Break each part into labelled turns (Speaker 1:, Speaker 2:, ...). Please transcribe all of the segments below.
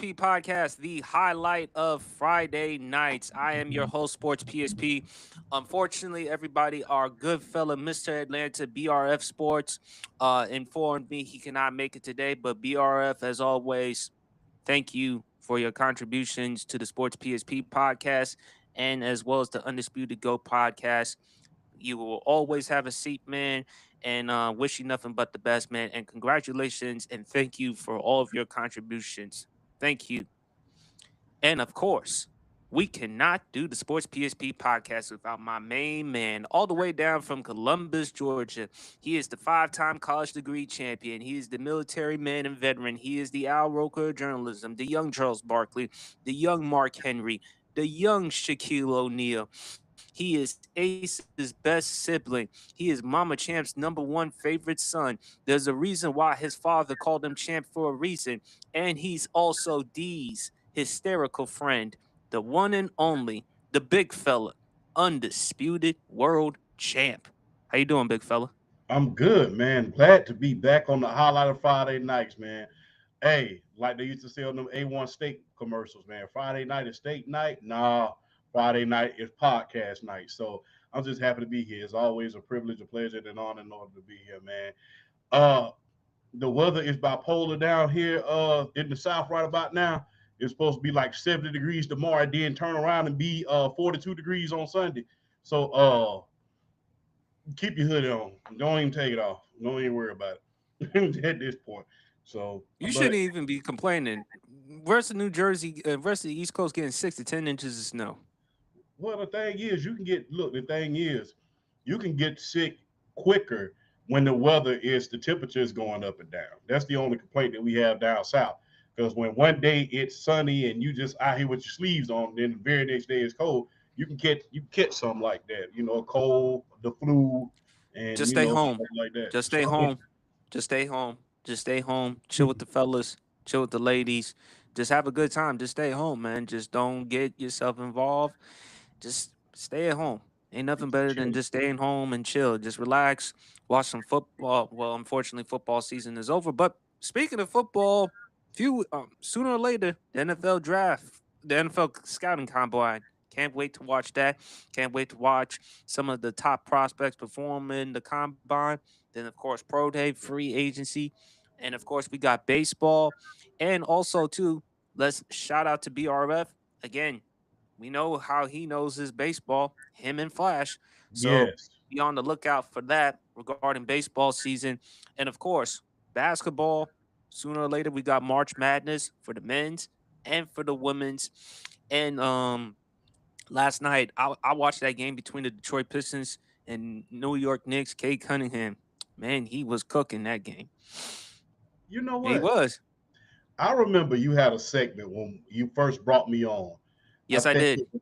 Speaker 1: PSP podcast, the highlight of Friday nights. I am your host, Sports PSP. Unfortunately, everybody, our good fella, Mr. Atlanta BRF Sports, informed me he cannot make it today. But BRF, as always, thank you for your contributions to the Sports PSP podcast and as well as the Undisputed Go podcast. You will always have a seat, man, and wish you nothing but the best, man. And congratulations and thank you for all of your contributions. Thank you. And of course, we cannot do the Sports PSP podcast without my main man, all the way down from Columbus, Georgia. He is the five-time college degree champion. He is the military man and veteran. He is the Al Roker of journalism, the young Charles Barkley, the young Mark Henry, the young Shaquille O'Neal. He is Ace's best sibling. He is Mama Champ's #1 favorite son. There's a reason why his father called him Champ for a reason. And he's also D's hysterical friend, the one and only, the big fella, undisputed world champ. How you doing, big fella?
Speaker 2: I'm good, man. Glad to be back on the highlight of Friday nights, man. Hey, like they used to say on them A1 steak commercials, man. Friday night is steak night. Nah, Friday night is podcast night. So I'm just happy to be here. It's always a privilege, a pleasure, and an honor in order to be here, man. Uh, the weather is bipolar down here in the south right about now. It's supposed to be like 70 degrees tomorrow, then turn around and be 42 degrees on Sunday. So keep your hoodie on. Don't even take it off. Don't even worry about it at this point. So,
Speaker 1: You
Speaker 2: but
Speaker 1: shouldn't even be complaining. Rest of New Jersey, rest of the East Coast getting 6 to 10 inches of snow.
Speaker 2: well, the thing is, you can get look. The thing is, you can get sick quicker when the weather is the temperature is going up and down. That's the only complaint that we have down south. Because when one day it's sunny and you just out here with your sleeves on, then the very next day it's cold. You catch something like that. You know, a cold, the flu, and
Speaker 1: Just stay home.
Speaker 2: something like that.
Speaker 1: Just
Speaker 2: So
Speaker 1: stay home. Just stay home. Just stay home. Chill with the fellas. Chill with the ladies. Just have a good time. Just stay home, man. Just don't get yourself involved. Just stay at home. Ain't nothing better than
Speaker 2: chill.
Speaker 1: just staying home and chill. Just relax. Watch some football. Well, unfortunately, football season is over. But speaking of football, few sooner or later, the NFL draft, the NFL scouting combine. Can't wait to watch that. Can't wait to watch some of the top prospects perform in the combine. Then, of course, pro day, free agency, and of course, we got baseball, and also too. Let's shout out to BRF again. We know how he knows his baseball, him and Flash. So
Speaker 2: Yes.
Speaker 1: be on the lookout for that regarding baseball season. And of course, basketball. Sooner or later, we got March Madness for the men's and for the women's. And last night, I watched that game between the Detroit Pistons and New York Knicks. Kate Cunningham, man, he was cooking that game.
Speaker 2: You know
Speaker 1: He
Speaker 2: what?
Speaker 1: was.
Speaker 2: I remember you had a segment when you first brought me on. I
Speaker 1: Yes, I
Speaker 2: think
Speaker 1: did.
Speaker 2: it,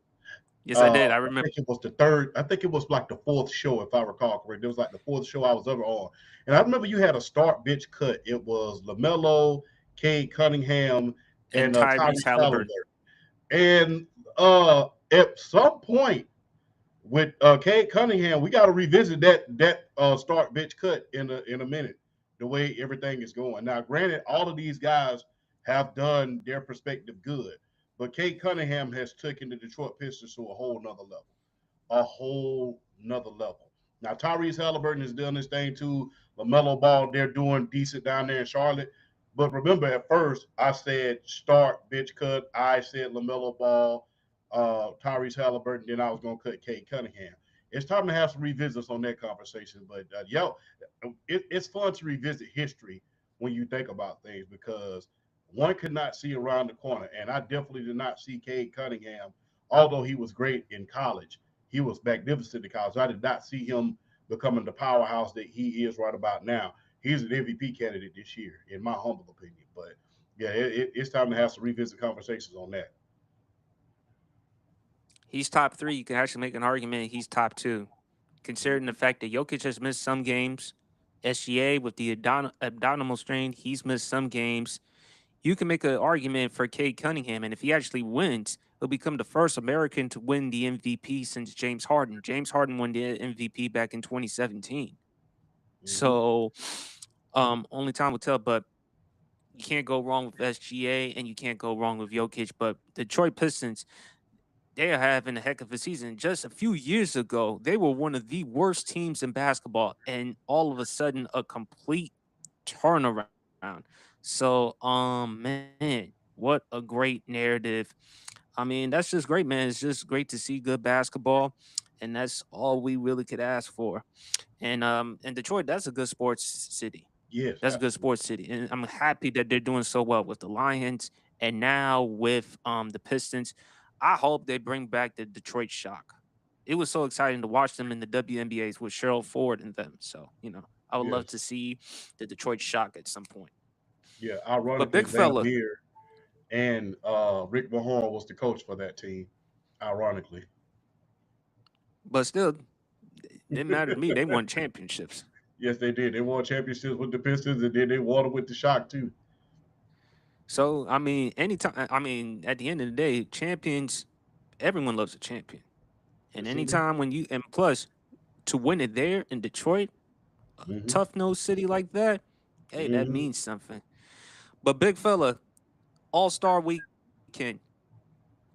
Speaker 1: Yes, I did. I
Speaker 2: I
Speaker 1: remember.
Speaker 2: think it was the third. I think it was like the fourth show, if I recall correctly. It was like the fourth show I was ever on, and I remember you had a start bitch cut. It was Lamelo, Cade Cunningham,
Speaker 1: And
Speaker 2: and
Speaker 1: Tyrese
Speaker 2: Tyrese Halliburton.
Speaker 1: Halliburton.
Speaker 2: And at some point with Cade Cunningham, we got to revisit that start bitch cut in a minute. The way everything is going now. Granted, all of these guys have done their perspective good, but Cade Cunningham has taken the Detroit Pistons to a whole nother level. Now Tyrese Halliburton is doing this thing too. LaMelo Ball, they're doing decent down there in Charlotte. But remember, at first I said start bitch cut. I said LaMelo Ball, Tyrese Halliburton. Then I was gonna cut Kate Cunningham. It's time to have some revisits on that conversation. But it's fun to revisit history when you think about things because one could not see around the corner, and I definitely did not see Cade Cunningham. Although he was great in college, he was magnificent in college. I did not see him becoming the powerhouse that he is right about now. He's an MVP candidate this year, in my humble opinion. But yeah, it's time to have some revisit conversations on that.
Speaker 1: He's top three. You can actually make an argument he's top two, considering the fact that Jokic has missed some games. SGA with the abdominal strain, he's missed some games. You can make an argument for Cade Cunningham, and if he actually wins, he'll become the first American to win the MVP since James Harden. James Harden won the MVP back in 2017.
Speaker 2: Mm-hmm.
Speaker 1: So, only time will tell. But You can't go wrong with SGA, and you can't go wrong with Jokic. But Detroit Pistons, they are having a heck of a season. Just a few years ago, they were one of the worst teams in basketball, and all of a sudden, a complete turnaround. So, man, what a great narrative. I mean, that's just great, man. It's just great to see good basketball, and that's all we really could ask for. And Detroit, that's a good sports city.
Speaker 2: Yes,
Speaker 1: That's a good
Speaker 2: absolutely.
Speaker 1: sports city, and I'm happy that they're doing so well with the Lions and now with the Pistons. I hope they bring back the Detroit Shock. It was so exciting to watch them in the WNBAs with Cheryl Ford and them. So I would love to
Speaker 2: Yes.
Speaker 1: see the Detroit Shock at some point.
Speaker 2: Yeah.
Speaker 1: But
Speaker 2: Ironically,
Speaker 1: big
Speaker 2: Vanna
Speaker 1: fella,
Speaker 2: Beer and Rick Mahorn was the coach for that team. Ironically.
Speaker 1: but still, didn't matter to me. They won championships.
Speaker 2: Yes, they did. They won championships with the Pistons, and then they won it with the Shock too.
Speaker 1: So I mean, anytime. I mean, at the end of the day, champions. Everyone loves a champion. And
Speaker 2: Yes, indeed.
Speaker 1: anytime when you and plus to win it there in Detroit, a
Speaker 2: Mm-hmm.
Speaker 1: tough nose city like that, hey, that
Speaker 2: Mm-hmm.
Speaker 1: means something. But big fella, All Star Weekend.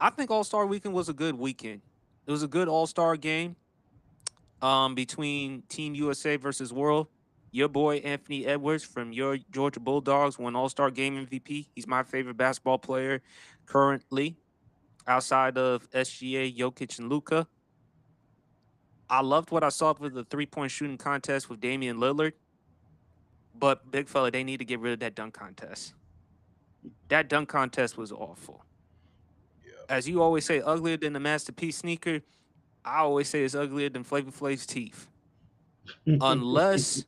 Speaker 1: I think All Star Weekend was a good weekend. It was a good All Star game between Team USA versus World. Your boy Anthony Edwards from your Georgia Bulldogs won All Star Game MVP. He's my favorite basketball player currently, outside of SGA, Jokic, and Luca. I loved what I saw with the 3-point shooting contest with Damian Lillard, but big fella, they need to get rid of that dunk contest. That dunk contest was awful. As you always say, uglier than the masterpiece sneaker. I always say it's uglier than Flavor Flav's teeth.
Speaker 2: Yeah.
Speaker 1: Unless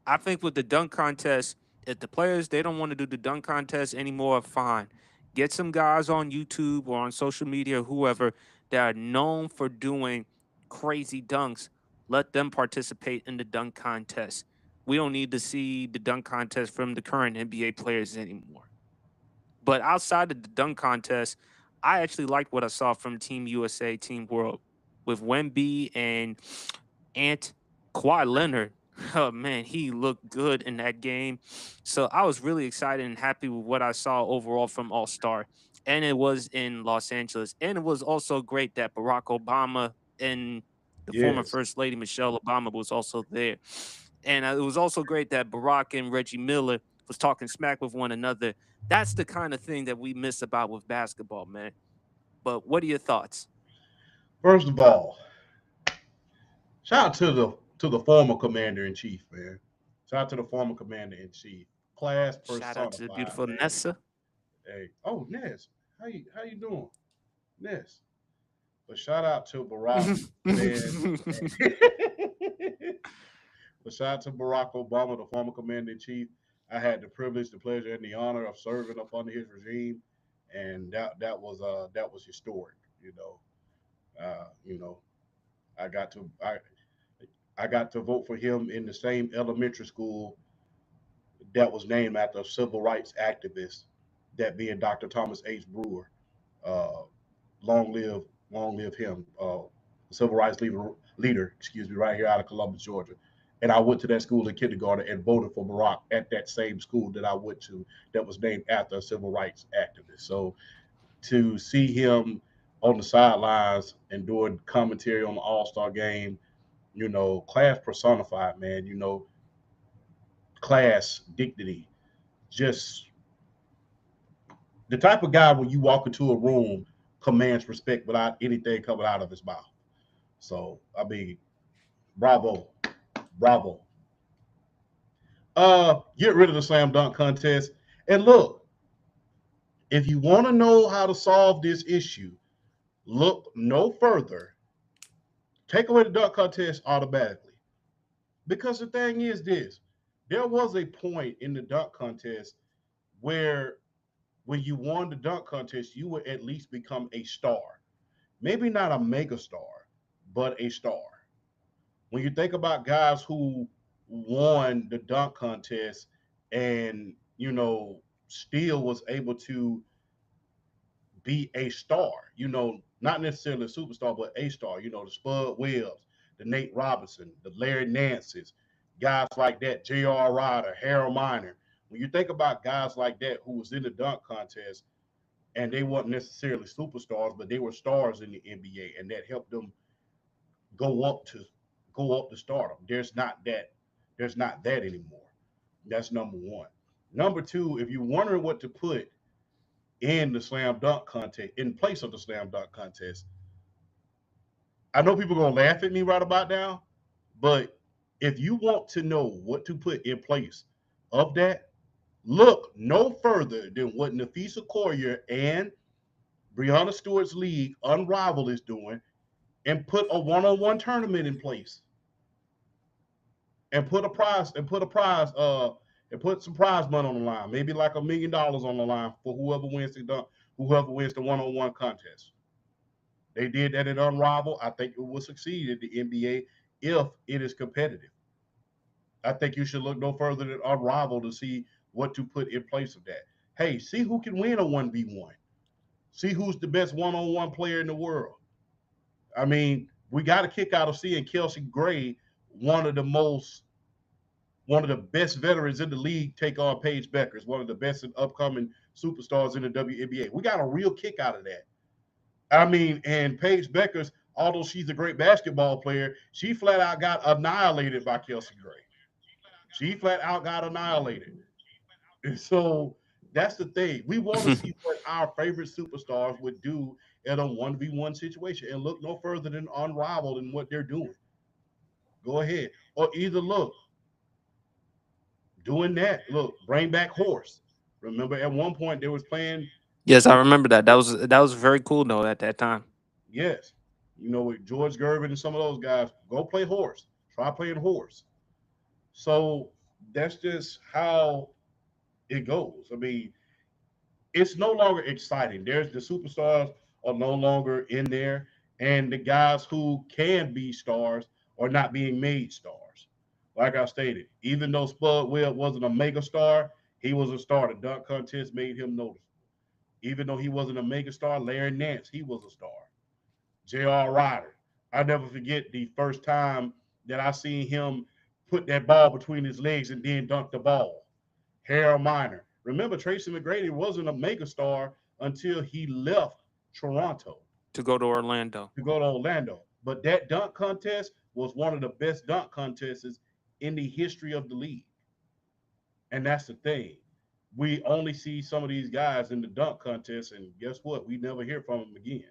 Speaker 1: I think with the dunk contest, if the players they don't want to do the dunk contest anymore, fine. Get some guys on YouTube or on social media or whoever that are known for doing crazy dunks. Let them participate in the dunk contest. We don't need to see the dunk contest from the current NBA players anymore. But outside of the dunk contest, I actually liked what I saw from Team USA, Team World with Wemby and Ant Kawhi Leonard. Oh man, he looked good in that game. So I was really excited and happy with what I saw overall from All Star. And it was in Los Angeles. And it was also great that Barack Obama and the former
Speaker 2: Yes.
Speaker 1: First Lady Michelle Obama was also there. And it was also great that Barack and Reggie Miller was talking smack with one another. That's the kind of thing that we miss about with basketball, man. But what are your thoughts?
Speaker 2: First of all, shout out to the former commander in chief, man. Shout out to the former commander in chief. Class
Speaker 1: Shout out to the
Speaker 2: personified,
Speaker 1: beautiful
Speaker 2: man.
Speaker 1: Nessa.
Speaker 2: Hey, oh Ness, how you doing, Ness? But shout out to Barack, man. But shout out to Barack Obama, the former commander in chief. I had the privilege, the pleasure, and the honor of serving up under his regime, and that was historic. You know, I got to I got to vote for him in the same elementary school that was named after a civil rights activist, that being Dr. Thomas H. Brewer. Uh, long live him. Civil rights leader, excuse me, right here out of Columbus, Georgia. And I went to that school in kindergarten and voted for Barack at that same school that I went to, that was named after a civil rights activist. So to see him on the sidelines and doing commentary on the All Star game, class personified, man. Class, dignity, just the type of guy when you walk into a room commands respect without anything coming out of his mouth. So I mean, bravo, bravo. Get rid of the slam dunk contest. And look, if you want to know how to solve this issue, look no further. Take away the dunk contest automatically. Because the thing is this, there was a point in the dunk contest where when you won the dunk contest, you would at least become a star. Maybe not a mega star, but a star. When you think about guys who won the dunk contest and, still was able to be a star, not necessarily a superstar, but a star, the Spud Webb, the Nate Robinson, the Larry Nance's, guys like that, J.R. Ryder, Harold Miner. When you think about guys like that who was in the dunk contest and they weren't necessarily superstars, but they were stars in the NBA, and that helped them go up to go up to stardom. There's not that anymore. That's number one. Number two, if you're wondering what to put in the slam dunk contest, in place of the slam dunk contest, I know people are gonna laugh at me right about now, but if you want to know what to put in place of that, look no further than what Nafisa Collier and Breonna Stewart's league Unrivaled is doing, and put a one-on-one tournament in place, and put some prize money on the line, maybe like $1 million on the line for whoever wins the one-on-one contest. They did that at Unrivaled. I think it will succeed at the NBA if it is competitive. I think you should look no further than Unrivaled to see what to put in place of that. Hey, see who can win a 1v1. See who's the best one-on-one player in the world. I mean, we got a kick out of seeing Kelsey Gray, one of the most one of the best veterans in the league, take on Paige Beckers, one of the best and upcoming superstars in the WNBA. We got a real kick out of that. I mean, and Paige Beckers, although she's a great basketball player, she flat out got annihilated by Kelsey Gray. She flat out got annihilated. And so that's the thing. We want to see what our favorite superstars would do in a 1v1 situation, and look no further than Unrivaled in what they're doing. Go ahead. Or either look, doing that, look, bring back Horse. Remember at one point they was playing
Speaker 1: Yes, I
Speaker 2: with,
Speaker 1: remember that. That was very cool though at that time.
Speaker 2: yes, with George Gervin and some of those guys, go play Horse. Try playing Horse. So that's just how it goes. I mean, it's no longer exciting. There's the superstars are no longer in there, and the guys who can be stars are not being made stars. Like I stated, even though Spud Webb wasn't a mega star, he was a star. The dunk contest made him noticeable. Even though he wasn't a mega star, Larry Nance, he was a star. J.R. Ryder, I never forget the first time that I seen him put that ball between his legs and then dunk the ball. Harold Miner. Remember, Tracy McGrady wasn't a megastar until he left Toronto
Speaker 1: To go to Orlando.
Speaker 2: to go to Orlando. But that dunk contest was one of the best dunk contests in the history of the league. And that's the thing. We only see some of these guys in the dunk contest, and guess what? We never hear from them again.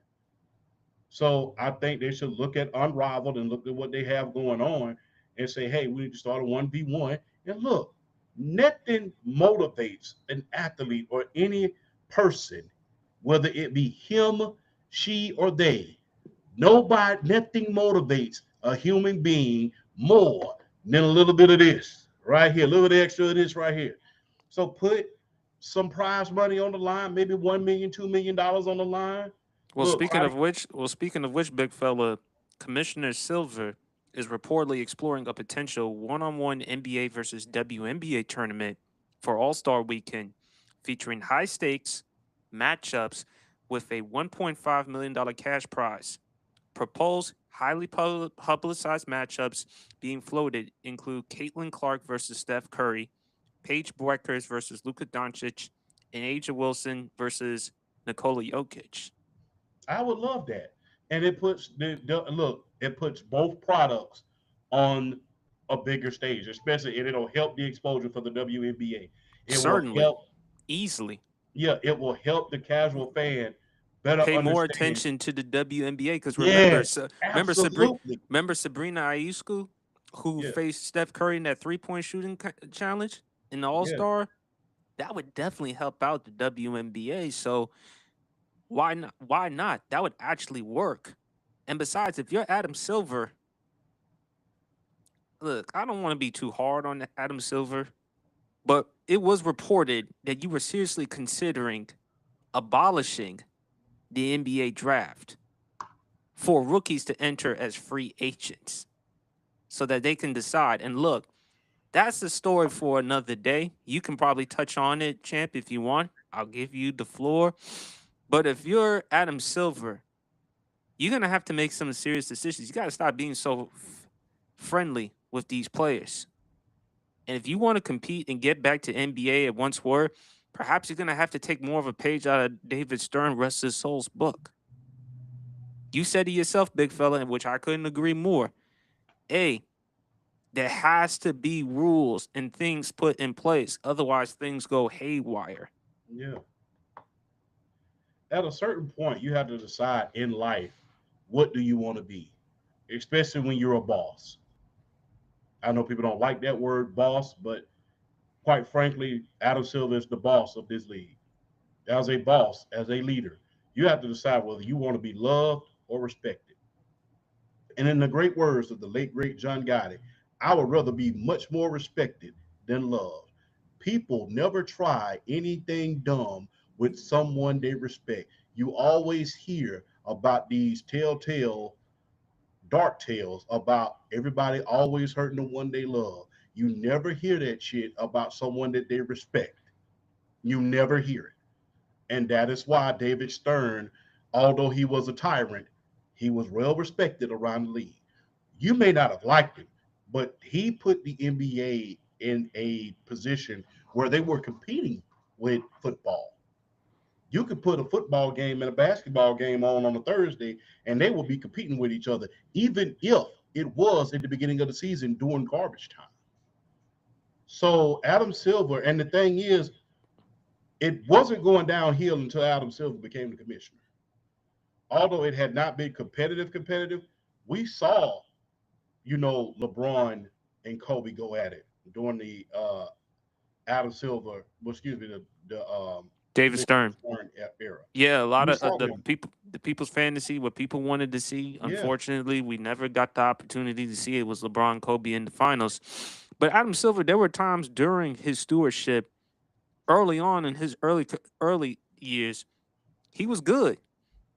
Speaker 2: So I think they should look at Unrivaled and look at what they have going on and say, hey, we need to start a 1v1. And look, nothing motivates an athlete or any person, whether it be him, she, or they. Nothing motivates a human being more than a little bit of this right here, a little bit extra of this right here. So put some prize money on the line, maybe 1 million, $2 million on the line.
Speaker 1: Well,
Speaker 2: Look,
Speaker 1: speaking
Speaker 2: try to
Speaker 1: of which, big fella, Commissioner Silver is reportedly exploring a potential one-on-one NBA versus WNBA tournament for All-Star Weekend, featuring high stakes matchups with a $1.5 million cash prize. Proposed highly publicized matchups being floated include Caitlin Clark versus Steph Curry, Paige Bueckers versus Luka Doncic, and Aja Wilson versus Nikola Jokic.
Speaker 2: I would love that. And it puts look, it puts both products on a bigger stage, especially, and it'll help the exposure for the WNBA. It will
Speaker 1: Certainly,
Speaker 2: help,
Speaker 1: easily
Speaker 2: yeah, it will help the casual fan better
Speaker 1: pay more
Speaker 2: understand.
Speaker 1: attention to the WNBA because remember,
Speaker 2: Yes,
Speaker 1: so
Speaker 2: absolutely.
Speaker 1: remember Sabrina Ayusko, who
Speaker 2: Yeah,
Speaker 1: faced Steph Curry in that 3-point shooting challenge in the All
Speaker 2: yeah.
Speaker 1: Star. That would definitely help out the WNBA. So why not? Why not? That would actually work. And besides, if you're Adam Silver, look, I don't want to be too hard on Adam Silver, but it was reported that you were seriously considering abolishing the NBA draft for rookies to enter as free agents so that they can decide. And look, that's the story for another day. You can probably touch on it, champ, if you want. I'll give you the floor. But if you're Adam Silver, you're going to have to make some serious decisions. You got to stop being so friendly with these players And if you want to compete and get back to NBA at once were, perhaps you're going to have to take more of a page out of David Stern, Rest His Soul's book. You said it yourself, big fella, in which I couldn't agree more. A, there has to be rules and things put in place. Otherwise, things go haywire.
Speaker 2: Yeah. At a certain point, you have to decide in life, what do you want to be, especially when you're a boss. I know people don't like that word boss, but quite frankly, Adam Silver is the boss of this league. As a boss, as a leader, you have to decide whether you want to be loved or respected. And in the great words of the late great John Gotti, I would rather be much more respected than loved. People never try anything dumb with someone they respect. You always hear about these telltale dark tales about everybody always hurting the one they love. You never hear that shit about someone that they respect. You never hear it. And that is why David Stern, although he was a tyrant, he was well respected around the league. You may not have liked him, but he put the NBA in a position where they were competing with football. You could put a football game and a basketball game on a Thursday, and they will be competing with each other, even if it was at the beginning of the season during garbage time. So Adam Silver, and the thing is, it wasn't going downhill until Adam Silver became the commissioner. Although it had not been competitive, we saw, LeBron and Kobe go at it during the Adam Silver, well, excuse me, the
Speaker 1: David
Speaker 2: Mr.
Speaker 1: Stern.
Speaker 2: Stern era.
Speaker 1: Yeah, a lot
Speaker 2: We
Speaker 1: of
Speaker 2: saw them.
Speaker 1: the people's fantasy, what people wanted to see.
Speaker 2: Yeah,
Speaker 1: Unfortunately, we never got the opportunity to see it was LeBron, Kobe in the finals. But Adam Silver, there were times during his stewardship, early on in his early years, he was good,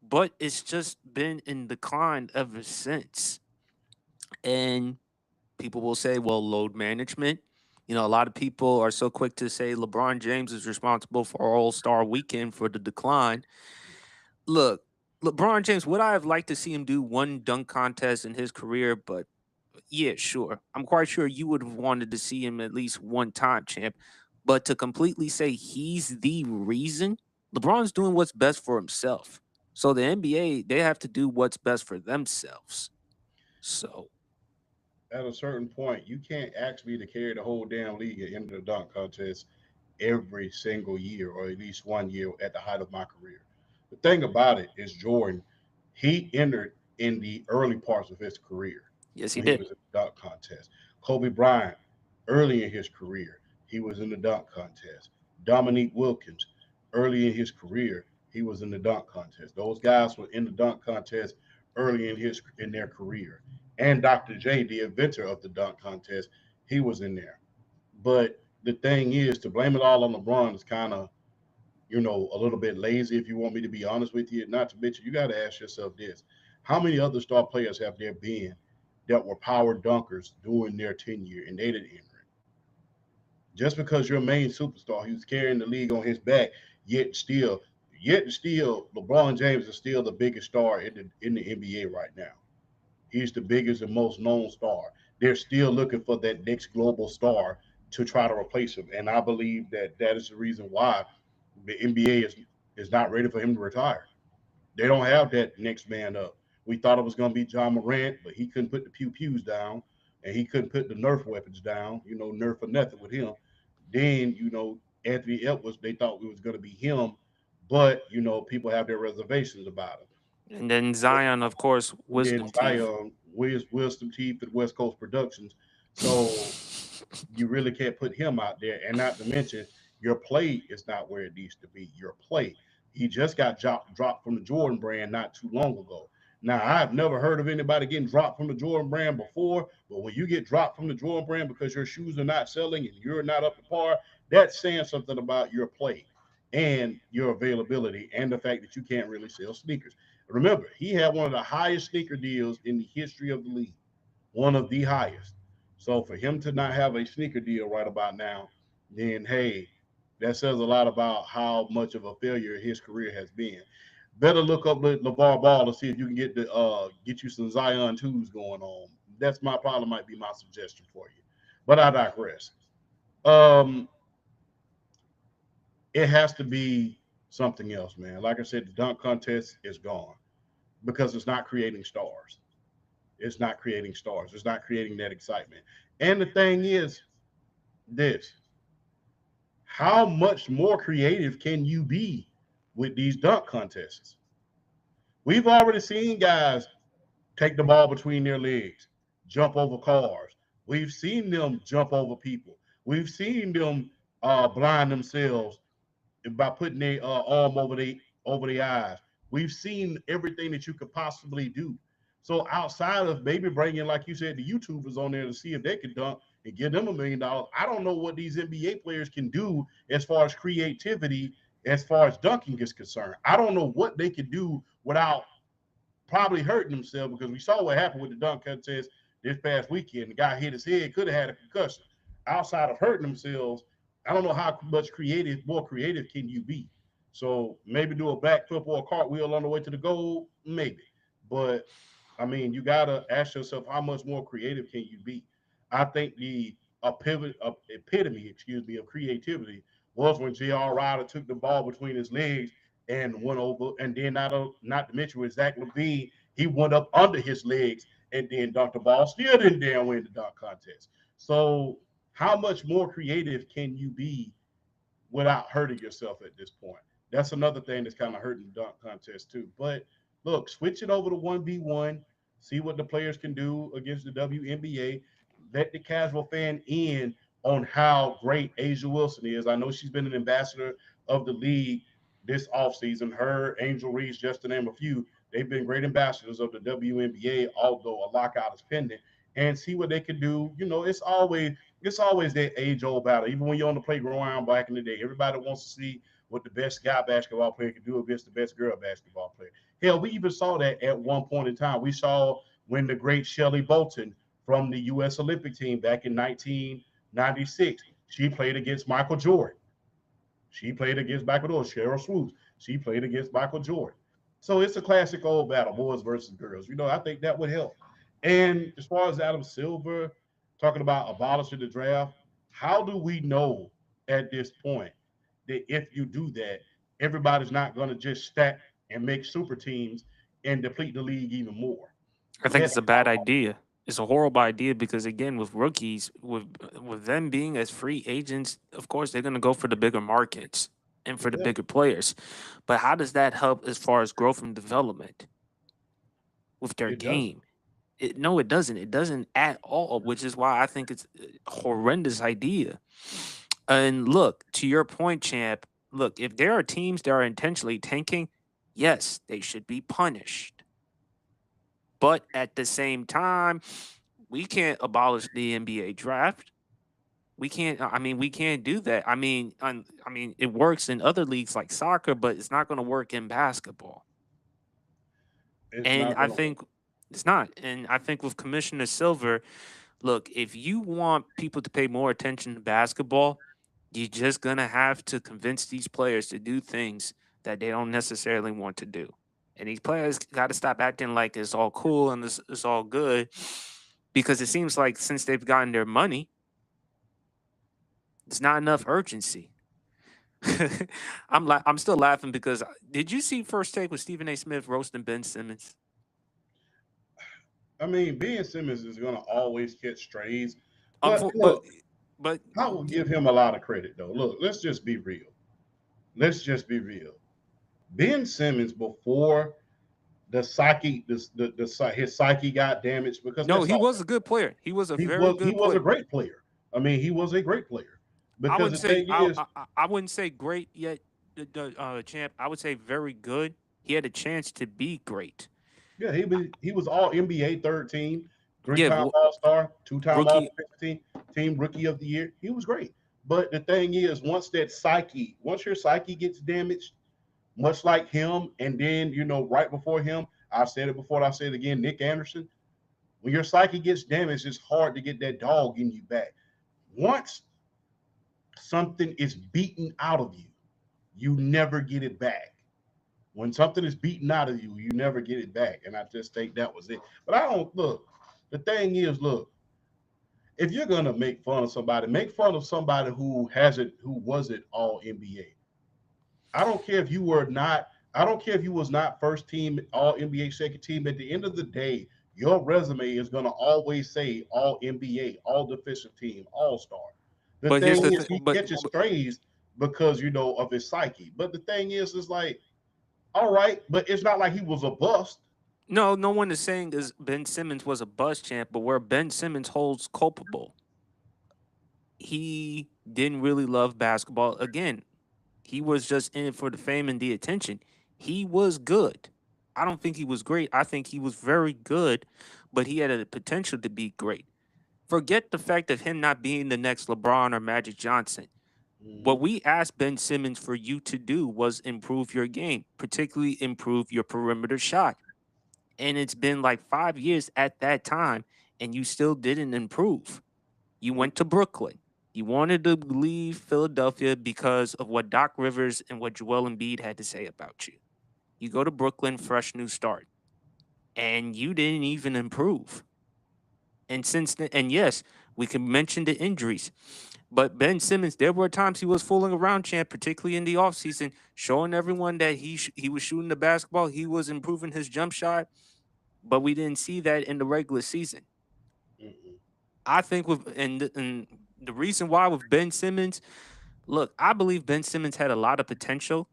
Speaker 1: but it's just been in decline ever since. And people will say, well, load management. You know, a lot of people are so quick to say LeBron James is responsible for All Star Weekend for the decline. Look, LeBron James, would I have liked to see him do one dunk contest in his career? But yeah, sure. I'm quite sure you would have wanted to see him at least one time, champ. But to completely say he's the reason, LeBron's doing what's best for himself. So the NBA, they have to do what's best for themselves. So
Speaker 2: at a certain point, you can't ask me to carry the whole damn league into the dunk contest every single year, or at least one year at the height of my career. The thing about it is, Jordan, he entered in the early parts of his career
Speaker 1: yes, he
Speaker 2: when he
Speaker 1: did.
Speaker 2: was in the dunk contest. Kobe Bryant, early in his career, he was in the dunk contest. Dominique Wilkins, early in his career, he was in the dunk contest. Those guys were in the dunk contest early in their career. And Dr. J, the inventor of the dunk contest, he was in there. But the thing is, to blame it all on LeBron is kind of, a little bit lazy, if you want me to be honest with you. Not to mention, you got to ask yourself this: how many other star players have there been that were power dunkers during their tenure and they didn't enter it? Just because you're a main superstar, he was carrying the league on his back, yet still, LeBron James is still the biggest star in the NBA right now. He's the biggest and most known star. They're still looking for that next global star to try to replace him, and I believe that that is the reason why the NBA is not ready for him to retire. They don't have that next man up. We thought it was going to be John Morant, but he couldn't put the pew pews down, and he couldn't put the Nerf weapons down. Nerf for nothing with him. Then Anthony Edwards, they thought it was going to be him, but people have their reservations about him.
Speaker 1: And then Zion, of course,
Speaker 2: And then
Speaker 1: wisdom teeth.
Speaker 2: Zion, Wisdom Teeth at West Coast Productions. So you really can't put him out there. And not to mention, your play is not where it needs to be. Your play. He just got dropped from the Jordan brand not too long ago. Now, I've never heard of anybody getting dropped from the Jordan brand before, but when you get dropped from the Jordan brand because your shoes are not selling and you're not up to par, that's saying something about your play and your availability and the fact that you can't really sell sneakers. Remember, he had one of the highest sneaker deals in the history of the league, one of the highest. So for him to not have a sneaker deal right about now, then hey, that says a lot about how much of a failure his career has been. Better look up LeVar Ball to see if you can get you some Zion twos going on. That's my probably might be my suggestion for you. But I digress. Um, it has to be something else, man. Like I said, the dunk contest is gone because it's not creating stars. It's not creating stars. It's not creating that excitement. And the thing is, this: how much more creative can you be with these dunk contests? We've already seen guys take the ball between their legs, jump over cars. We've seen them jump over people. We've seen them blind themselves by putting their arm over their eyes. We've seen everything that you could possibly do. So outside of maybe bringing, like you said, the YouTubers on there to see if they can dunk and give them $1 million, I don't know what these NBA players can do as far as creativity, as far as dunking is concerned. I don't know what they could do without probably hurting himself, because we saw what happened with the dunk contest this past weekend. The guy hit his head, could have had a concussion. Outside of hurting themselves, I don't know how much more creative can you be. So maybe do a backflip or a cartwheel on the way to the goal, maybe. But I mean, you gotta ask yourself, how much more creative can you be? I think the epitome, excuse me, of creativity was when J.R. Ryder took the ball between his legs and went over, and then not to mention with Zach Levine, he went up under his legs and then dunked the ball. Still didn't damn win the dunk contest. So how much more creative can you be without hurting yourself at this point? That's another thing that's kind of hurting the dunk contest too. But look, switch it over to 1v1, see what the players can do against the WNBA. Let the casual fan in on how great Asia Wilson is. I know she's been an ambassador of the league this offseason. Her, Angel Reese, just to name a few, they've been great ambassadors of the WNBA, although a lockout is pending. And see what they can do. You know, it's always that age old battle. Even when you're on the playground back in the day, everybody wants to see what the best guy basketball player can do against the best girl basketball player. Hell, we even saw that at one point in time. We saw when the great Shelley Bolton from the U.S. Olympic team back in 1996, she played against Michael Jordan. She played against Michael Jordan. Cheryl Swoops. She played against Michael Jordan. So it's a classic old battle, boys versus girls. You know, I think that would help. And as far as Adam Silver talking about abolishing the draft, how do we know at this point that if you do that, everybody's not going to just stack and make super teams and deplete the league even more?
Speaker 1: I think
Speaker 2: That
Speaker 1: it's a bad idea. It's a horrible idea because again, with rookies, with them being as free agents, of course they're going to go for the bigger markets and for the
Speaker 2: yeah,
Speaker 1: bigger players. But how does that help as far as growth and development with their
Speaker 2: it doesn't.
Speaker 1: game? No, it doesn't. It doesn't at all, which is why I think it's a horrendous idea. And look, to your point, champ, look, if there are teams that are intentionally tanking, yes, they should be punished. But at the same time, we can't abolish the NBA draft. We can't. I mean, we can't do that. I mean, it works in other leagues like soccer, but it's not going to work in basketball.
Speaker 2: It's
Speaker 1: And
Speaker 2: not
Speaker 1: I
Speaker 2: going to
Speaker 1: think
Speaker 2: work.
Speaker 1: it's not. And I think with Commissioner Silver, look, if you want people to pay more attention to basketball, you're just gonna have to convince these players to do things that they don't necessarily want to do. And these players got to stop acting like it's all cool and it's all good, because it seems like since they've gotten their money, it's not enough urgency. I'm still laughing because did you see First Take with Stephen A. Smith roasting Ben Simmons?
Speaker 2: I mean, Ben Simmons is going to always catch strays. But
Speaker 1: Unfor- but
Speaker 2: look,
Speaker 1: but
Speaker 2: I will give him a lot of credit, though. Look, let's just be real. Let's just be real. Ben Simmons, before his psyche got damaged, because
Speaker 1: no,
Speaker 2: that's
Speaker 1: he
Speaker 2: all.
Speaker 1: was a good player. He was a
Speaker 2: He
Speaker 1: very
Speaker 2: was he
Speaker 1: good
Speaker 2: was a
Speaker 1: player.
Speaker 2: great player. I mean, he was a great player.
Speaker 1: I
Speaker 2: Because
Speaker 1: wouldn't
Speaker 2: the
Speaker 1: say
Speaker 2: thing is,
Speaker 1: I wouldn't say great yet, the champ. I would say very good. He had a chance to be great.
Speaker 2: yeah, he was all NBA third team,
Speaker 1: Yeah,
Speaker 2: three-time All Star, two-time All
Speaker 1: rookie.
Speaker 2: Defensive team Rookie of the Year. He was great. But the thing is, once your psyche gets damaged, much like him, and then right before him, I said it before, I say it again, Nick Anderson. When your psyche gets damaged, it's hard to get that dog in you back. Once something is beaten out of you, you never get it back. When something is beaten out of you, you never get it back. And I just think that was it. But I don't look. The thing is, look, if you're gonna make fun of somebody, make fun of somebody who hasn't, who wasn't all NBA. I don't care if you were not. I don't care if you was not first team all NBA, second team. At the end of the day, your resume is gonna always say all NBA, all defensive team, all star. The
Speaker 1: But here's
Speaker 2: thing
Speaker 1: the
Speaker 2: is,
Speaker 1: thing.
Speaker 2: he catches strays because of his psyche. But the thing is like, all right, but it's not like he was a bust.
Speaker 1: No, no one is saying is Ben Simmons was a bust champ, but where Ben Simmons holds culpable, he didn't really love basketball. Again, he was just in it for the fame and the attention. He was good. I don't think he was great. I think he was very good, but he had a potential to be great. Forget the fact of him not being the next LeBron or Magic Johnson. What
Speaker 2: Mm-hmm.
Speaker 1: we asked Ben Simmons for you to do was improve your game, particularly improve your perimeter shot. And it's been like 5 years at that time, and you still didn't improve. You went to Brooklyn. You wanted to leave Philadelphia because of what Doc Rivers and what Joel Embiid had to say about you. You go to Brooklyn, fresh new start, and you didn't even improve. And since then, and yes, we can mention the injuries, but Ben Simmons, there were times he was fooling around, champ, particularly in the offseason, showing everyone that he was shooting the basketball, he was improving his jump shot, but we didn't see that in the regular season.
Speaker 2: Mm-mm.
Speaker 1: I think and the reason why with Ben Simmons, look, I believe Ben Simmons had a lot of potential,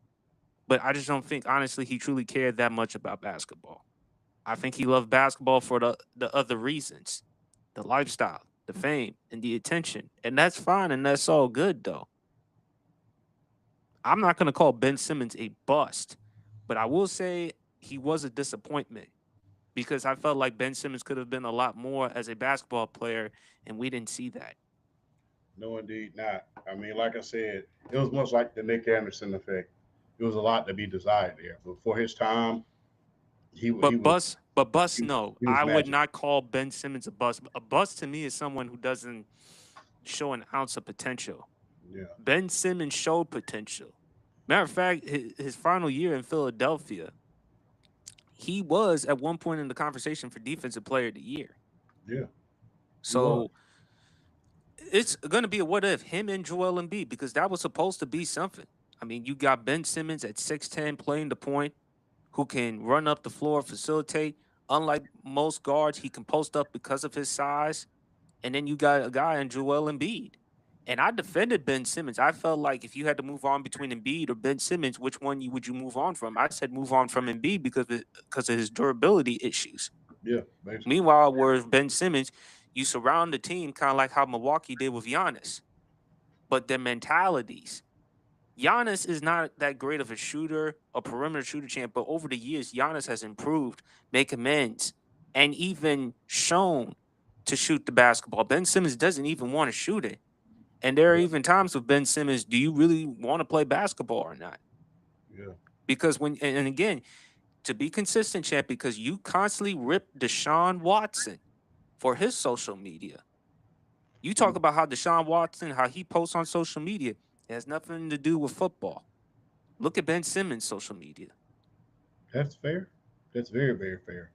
Speaker 1: but I just don't think honestly he truly cared that much about basketball. I think he loved basketball for the other reasons, the lifestyle, the fame, and the attention. And that's fine and that's all good though. I'm not gonna call Ben Simmons a bust, but I will say he was a disappointment because I felt like Ben Simmons could have been a lot more as a basketball player, and we didn't see that.
Speaker 2: No, indeed not. I mean, like I said, it was much like the Nick Anderson effect. It was a lot to be desired there, but for his time, he
Speaker 1: But
Speaker 2: was
Speaker 1: bust,
Speaker 2: he,
Speaker 1: no.
Speaker 2: he was
Speaker 1: I would
Speaker 2: magic.
Speaker 1: not call Ben Simmons a bust. A bust to me is someone who doesn't show an ounce of potential.
Speaker 2: Yeah,
Speaker 1: Ben Simmons showed potential. Matter of fact, his final year in Philadelphia, he was at one point in the conversation for Defensive Player of the Year.
Speaker 2: yeah, he was.
Speaker 1: So it's going to be a what if him and Joel Embiid because that was supposed to be something. I mean, you got Ben Simmons at 6'10 playing the point who can run up the floor, facilitate. Unlike most guards, he can post up because of his size. And then you got a guy in Joel Embiid. And I defended Ben Simmons. I felt like if you had to move on between Embiid or Ben Simmons, which one would you move on from? I said move on from Embiid because of his durability issues.
Speaker 2: Yeah, basically.
Speaker 1: Meanwhile, whereas Ben Simmons, you surround the team kind of like how Milwaukee did with Giannis, but their mentalities. Giannis is not that great of a shooter, a perimeter shooter champ, but over the years, Giannis has improved, make amends, and even shown to shoot the basketball. Ben Simmons doesn't even want to shoot it. And there are
Speaker 2: Yeah,
Speaker 1: even times with Ben Simmons, do you really want to play basketball or not?
Speaker 2: yeah,
Speaker 1: Because and again, to be consistent, champ, because you constantly rip Deshaun Watson for his social media. You talk
Speaker 2: mm,
Speaker 1: about how Deshaun Watson, how he posts on social media, it has nothing to do with football. Look at Ben Simmons' social media.
Speaker 2: that's fair. That's very, very fair.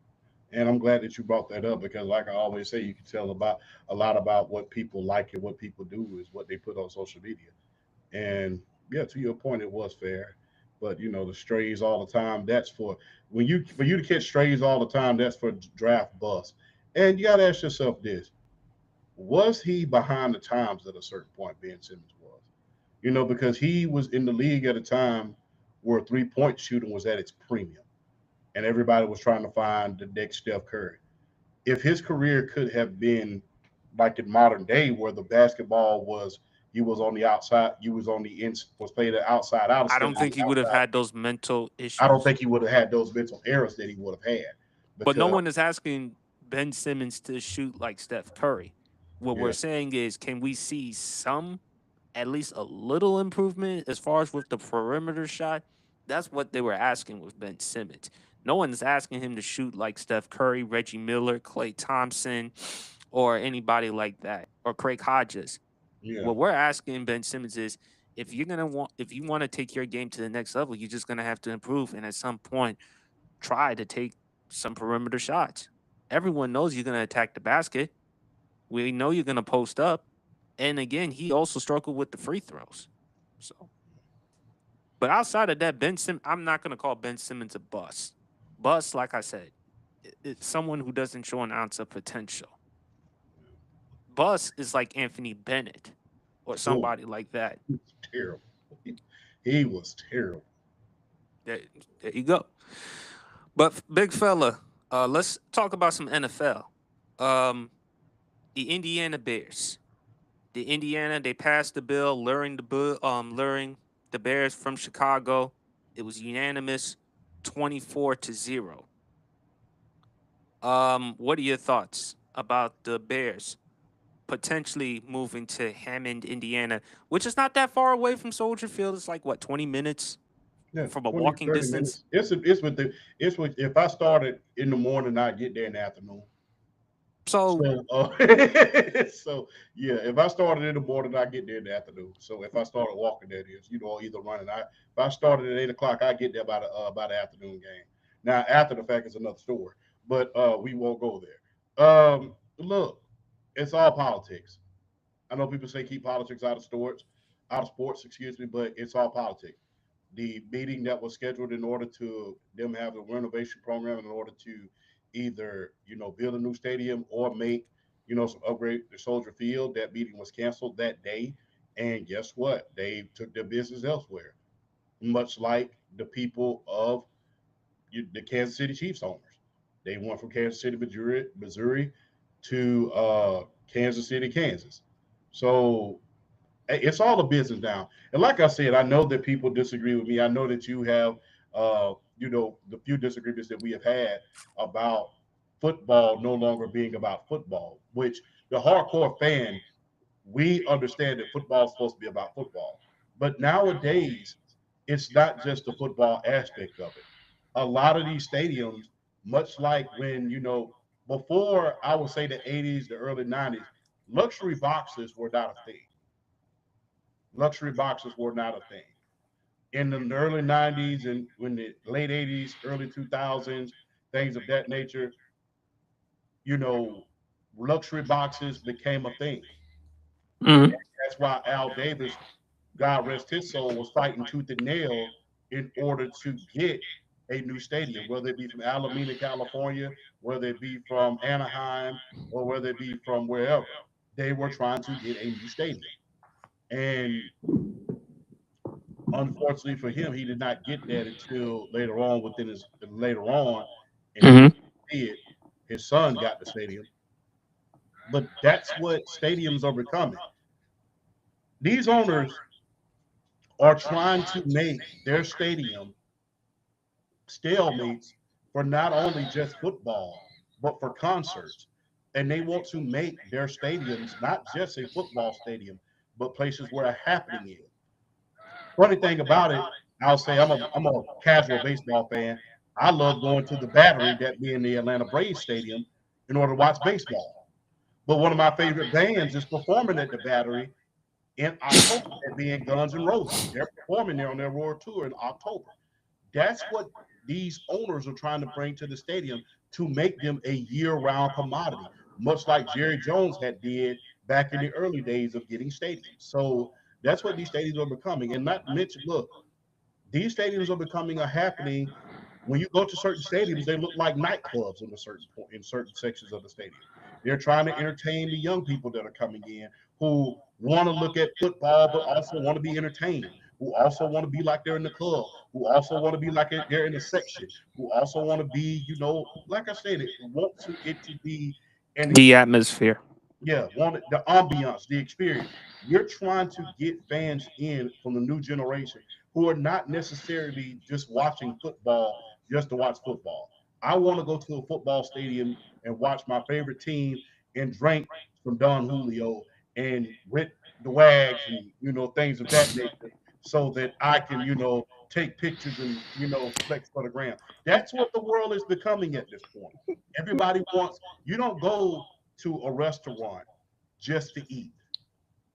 Speaker 2: And I'm glad that you brought that up because, like I always say, you can tell about a lot about what people like and what people do is what they put on social media. And yeah, to your point, it was fair. But the strays all the time. That's for you to catch strays all the time. That's for draft bust. And you got to ask yourself this: was he behind the times at a certain point? Ben Simmons was, because he was in the league at a time where 3-point shooting was at its premium, and everybody was trying to find the next Steph Curry. If his career could have been like in modern day, where the basketball was, you was on the outside, you was on the in, was played outside out
Speaker 1: I
Speaker 2: instead of
Speaker 1: don't
Speaker 2: on
Speaker 1: think
Speaker 2: the
Speaker 1: he would have
Speaker 2: outside.
Speaker 1: had those mental
Speaker 2: I don't
Speaker 1: issues.
Speaker 2: think he would have had those mental errors that he would have had
Speaker 1: But no
Speaker 2: because
Speaker 1: one is asking Ben Simmons to shoot like Steph Curry. What we're
Speaker 2: yeah,
Speaker 1: saying is, can we see some, at least a little improvement as far as with the perimeter shot? That's what they were asking with Ben Simmons. No one is asking him to shoot like Steph Curry, Reggie Miller, Klay Thompson, or anybody like that, or Craig Hodges.
Speaker 2: yeah,
Speaker 1: What we're asking Ben Simmons is if you want to take your game to the next level, you're just gonna have to improve and at some point try to take some perimeter shots. Everyone knows you're gonna attack the basket. We know you're gonna post up. And again, he also struggled with the free throws. So, but outside of that, I'm not gonna call Ben Simmons a bust. Bust, like I said, it's someone who doesn't show an ounce of potential. Bust is like Anthony Bennett or
Speaker 2: Oh,
Speaker 1: somebody like that.
Speaker 2: he was terrible. He was terrible.
Speaker 1: There, there you go. But big fella, let's talk about some NFL. Um, the Indiana Bears. They passed the bill luring the Bears from Chicago. It was unanimous, 24-0. What are your thoughts about the Bears potentially moving to Hammond, Indiana, which is not that far away from Soldier Field? It's like what, 20 minutes
Speaker 2: Yeah,
Speaker 1: from a
Speaker 2: 20,
Speaker 1: walking
Speaker 2: 30
Speaker 1: distance.
Speaker 2: minutes. It's with if I started in the morning, I get there in the afternoon.
Speaker 1: So,
Speaker 2: So, so yeah, if I started in the morning, I get there in the afternoon. So if I started walking, that is, either running. If I started at 8 o'clock, I get there by the afternoon game. Now, after the fact is another story, but we won't go there. Look, it's all politics. I know people say keep politics out of sports, excuse me, but it's all politics. The meeting that was scheduled in order to them have a renovation program in order to either build a new stadium or make some upgrade to Soldier Field. That meeting was canceled that day, and guess what? They took their business elsewhere. Much like the people of the Kansas City Chiefs owners, they went from Kansas City, Missouri, to Kansas City, Kansas. So it's all a business now. And like I said, I know that people disagree with me. I know that you have, the few disagreements that we have had about football no longer being about football, which the hardcore fan, we understand that football is supposed to be about football. But nowadays, it's not just the football aspect of it. A lot of these stadiums, much like when, before I would say the 80s, the early 90s, luxury boxes were not a thing. Luxury boxes were not a thing. In the early 90s and when the late 80s, early 2000s, things of that nature, you know, luxury boxes became a thing.
Speaker 1: mhm.
Speaker 2: That's why Al Davis, God rest his soul, was fighting tooth and nail in order to get a new stadium, whether it be from Alameda, California, whether it be from Anaheim, or whether it be from wherever. They were trying to get a new stadium. And unfortunately for him, he did not get that until later on, and he
Speaker 1: Mhm.
Speaker 2: did. His son got the stadium, but that's what stadiums are becoming. These owners are trying to make their stadium stalemates for not only just football but for concerts, and they want to make their stadiums not just a football stadium, but places where a happening is. Funny thing about it, I'll say I'm a casual baseball fan. I love going to the Battery, that being the Atlanta Braves stadium, in order to watch baseball. But one of my favorite bands is performing at the Battery in October, that being Guns N' Roses. They're performing there on their World Tour in October. That's what these owners are trying to bring to the stadium to make them a year-round commodity, much like Jerry Jones had did back in the early days of getting stadiums. So that's what these stadiums are becoming. And not to mention, look, these stadiums are becoming a happening. When you go to certain stadiums, they look like nightclubs in a certain point in certain sections of the stadium. They're trying to entertain the young people that are coming in who want to look at football but also want to be entertained, who also want to be like they're in the club, who also want to be like they're in a section, who also want to be, like I said, it to be an
Speaker 1: The atmosphere.
Speaker 2: yeah, want the ambiance, the experience. You're trying to get fans in from the new generation who are not necessarily just watching football just to watch football. I want to go to a football stadium and watch my favorite team and drink from Don Julio and rent the wags and things of that nature, so that I can take pictures and flex for the gram. That's what the world is becoming at this point. Everybody wants. You don't go to a restaurant just to eat.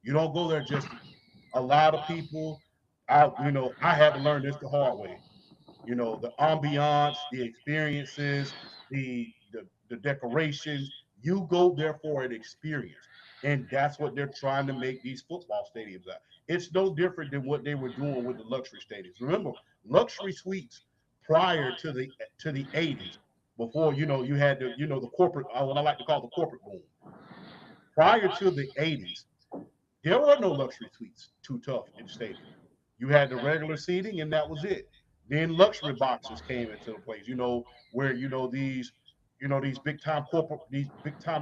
Speaker 2: You don't go there just to eat. A lot of people, I had to learn this the hard way. The ambiance, the experiences, the decorations. You go there for an experience. And that's what they're trying to make these football stadiums at. It's no different than what they were doing with the luxury stadiums. Remember, luxury suites prior to the 80s, before you had the corporate, what I like to call the corporate boom. Prior to the 80s, there were no luxury suites too tough in the stadium. You had the regular seating, and that was it. Then luxury boxes came into the place. Where these big time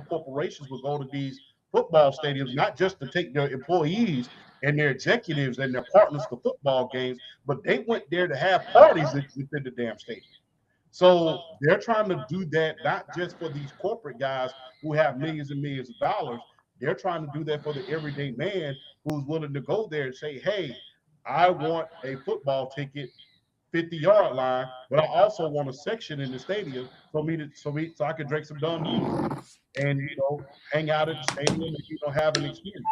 Speaker 2: corporations would go to these football stadiums, not just to take their employees and their executives and their partners to football games, but they went there to have parties within the damn stadium. So they're trying to do that not just for these corporate guys who have millions and millions of dollars. They're trying to do that for the everyday man who's willing to go there and say, "Hey, I want a football ticket, 50-yard line, but I also want a section in the stadium so I can drink some Don Julio and hang out at the stadium and have an experience."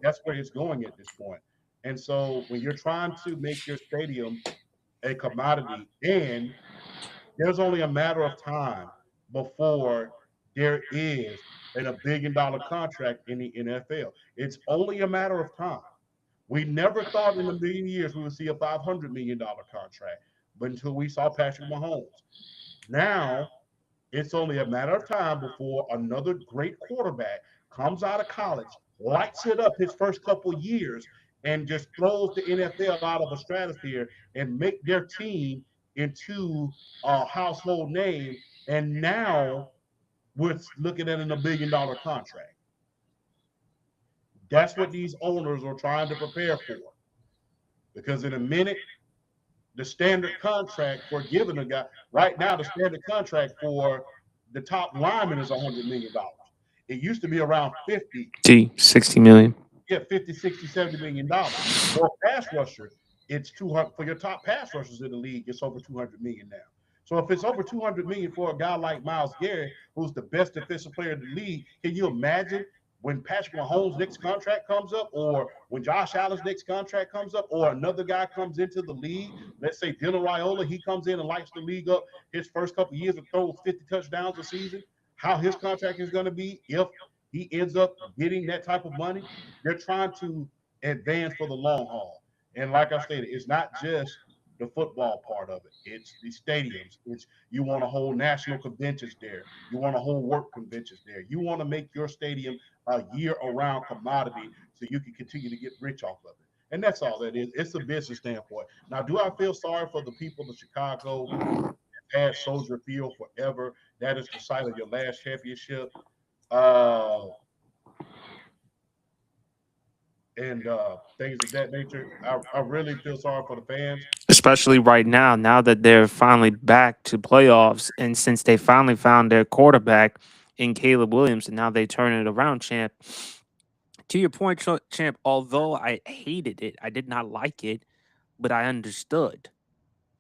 Speaker 2: That's where it's going at this point. And so when you're trying to make your stadium a commodity, and there's only a matter of time before there is $1 billion contract in the NFL. It's only a matter of time. We never thought in a million years we would see a $500 million contract, but until we saw Patrick Mahomes. Now it's only a matter of time before another great quarterback comes out of college, lights it up his first couple years, and just throws the NFL out of a stratosphere and make their team into a household name. And now we're looking at $1 billion contract. That's what these owners are trying to prepare for. Because in a minute, the standard contract for giving a guy right now, the standard contract for the top lineman is $100 million. It used to be around 50,
Speaker 1: 60 million.
Speaker 2: yeah, 50, 60, $70 million. For a pass rusher, it's 200 for your top pass rushers in the league, it's over 200 million now. So if it's over 200 million for a guy like Myles Garrett, who's the best defensive player in the league, can you imagine when Patrick Mahomes' next contract comes up, or when Josh Allen's next contract comes up, or another guy comes into the league? Let's say Dylan Raiola, he comes in and lights the league up his first couple of years and throws 50 touchdowns a season. How his contract is going to be if he ends up getting that type of money? They're trying to advance for the long haul. And like I stated, it's not just the football part of it. It's the stadiums. It's you want to hold national conventions there. You want to hold work conventions there. You want to make your stadium a year-around commodity so you can continue to get rich off of it. And that's all that is. It's a business standpoint. Now, do I feel sorry for the people of Chicago who had Soldier Field forever? That is the site of your last championship. Uh, and things of that nature. I really feel sorry for the fans.
Speaker 1: Especially right now that they're finally back to playoffs, and since they finally found their quarterback in Caleb Williams, and now they turn it around, champ. To your point, champ, although I hated it, I did not like it, but I understood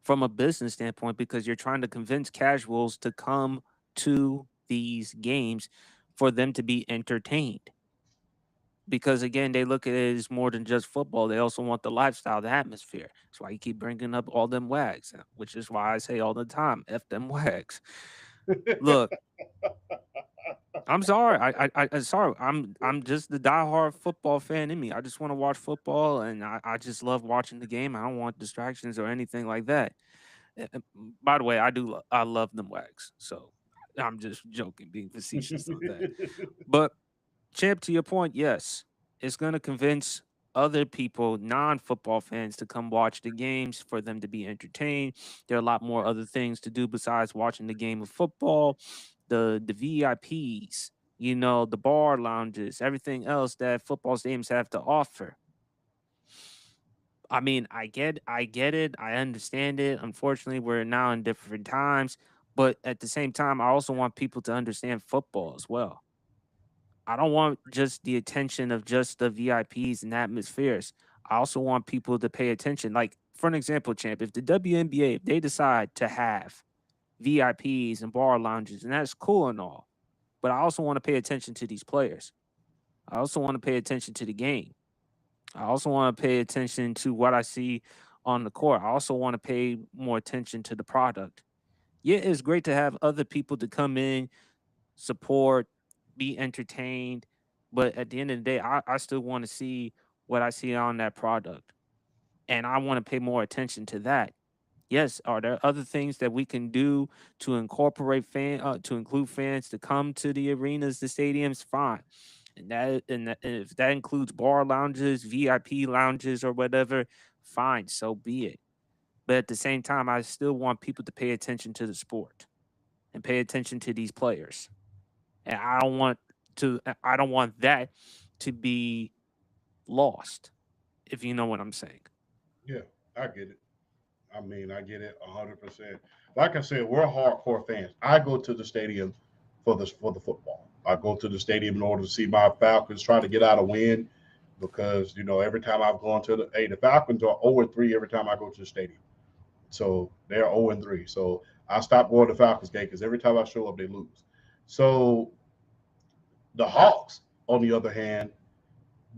Speaker 1: from a business standpoint because you're trying to convince casuals to come to these games for them to be entertained. Because again, they look at it as more than just football. They also want the lifestyle, the atmosphere. That's why you keep bringing up all them wags, which is why I say all the time, "F them wags." Look, I'm sorry. I'm sorry. I'm just the diehard football fan in me. I just want to watch football, and I just love watching the game. I don't want distractions or anything like that. By the way, I love them wags. So I'm just joking, being facetious on that. But champ, to your point, yes, it's going to convince other people, non-football fans, to come watch the games for them to be entertained. There are a lot more other things to do besides watching the game of football. The VIPs, the bar lounges, everything else that football stadiums have to offer. I mean, I get it, I understand it. Unfortunately, we're now in different times, but at the same time, I also want people to understand football as well. I don't want just the attention of just the VIPs and atmospheres. I also want people to pay attention. Like, for an example, champ, if the WNBA, if they decide to have VIPs and bar lounges, and that's cool and all, but I also want to pay attention to these players. I also want to pay attention to the game. I also want to pay attention to what I see on the court. I also want to pay more attention to the product. Yeah, it's great to have other people to come in, support, be entertained, but at the end of the day, I still want to see what I see on that product, and I want to pay more attention to that. Yes, are there other things that we can do to incorporate to include fans to come to the arenas, the stadiums? Fine, and if that includes bar lounges, VIP lounges, or whatever, fine, so be it. But at the same time, I still want people to pay attention to the sport and pay attention to these players, and I don't want that to be lost. If you know what I'm saying.
Speaker 2: Yeah, I get it. I mean, I get it 100%. Like I said, we're hardcore fans. I go to the stadium for the football. I go to the stadium in order to see my Falcons trying to get out a win because every time I've gone to the Falcons are 0-3 every time I go to the stadium. So they're 0-3. So I stopped going to Falcons game because every time I show up they lose. So the Hawks, on the other hand,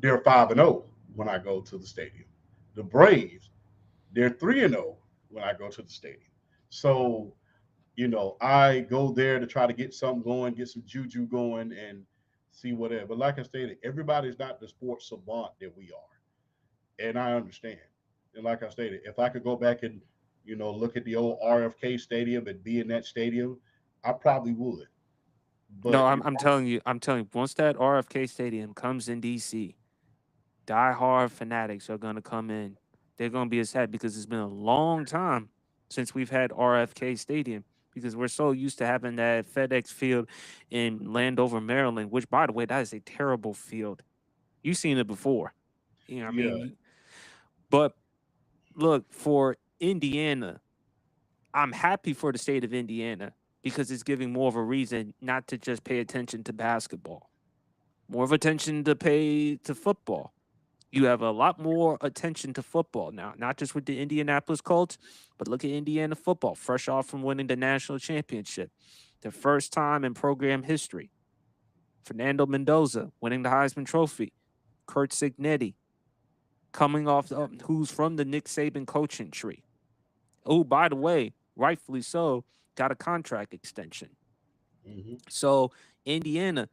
Speaker 2: they're 5-0 when I go to the stadium. The Braves, they're 3-0 when I go to the stadium. So, I go there to try to get something going, get some juju going, and see whatever. But like I stated, everybody's not the sports savant that we are. And I understand. And like I stated, if I could go back and, look at the old RFK stadium and be in that stadium, I probably would.
Speaker 1: No,
Speaker 2: But,
Speaker 1: I'm telling you, once that RFK Stadium comes in DC, diehard fanatics are gonna come in. They're gonna be as sad because it's been a long time since we've had RFK Stadium because we're so used to having that FedEx Field in Landover, Maryland. Which, by the way, that is a terrible field. You've seen it before. You know, what I
Speaker 2: yeah,
Speaker 1: mean, but look for Indiana. I'm happy for the state of Indiana because it's giving more of a reason not to just pay attention to basketball, more of attention to pay to football. You have a lot more attention to football now, not just with the Indianapolis Colts, but look at Indiana football, fresh off from winning the national championship, their first time in program history. Fernando Mendoza winning the Heisman Trophy, Kurt Signetti coming off, who's from the Nick Saban coaching tree. Oh, by the way, rightfully so, got a contract extension.
Speaker 2: hmm
Speaker 1: So Indiana,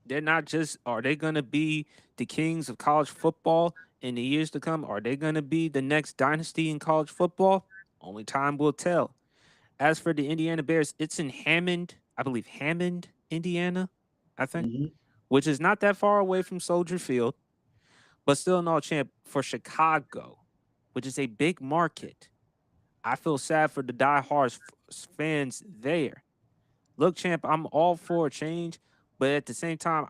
Speaker 1: they're not just are they going to be the kings of college football in the years to come? Are they going to be the next dynasty in college football? Only time will tell. As for the Indiana Bears, it's in Hammond, I believe Hammond, Indiana, I think,
Speaker 2: hmm
Speaker 1: which is not that far away from Soldier Field, but still no champ for Chicago, which is a big market. I feel sad for the diehard fans there. Look, champ, I'm all for a change, but at the same time,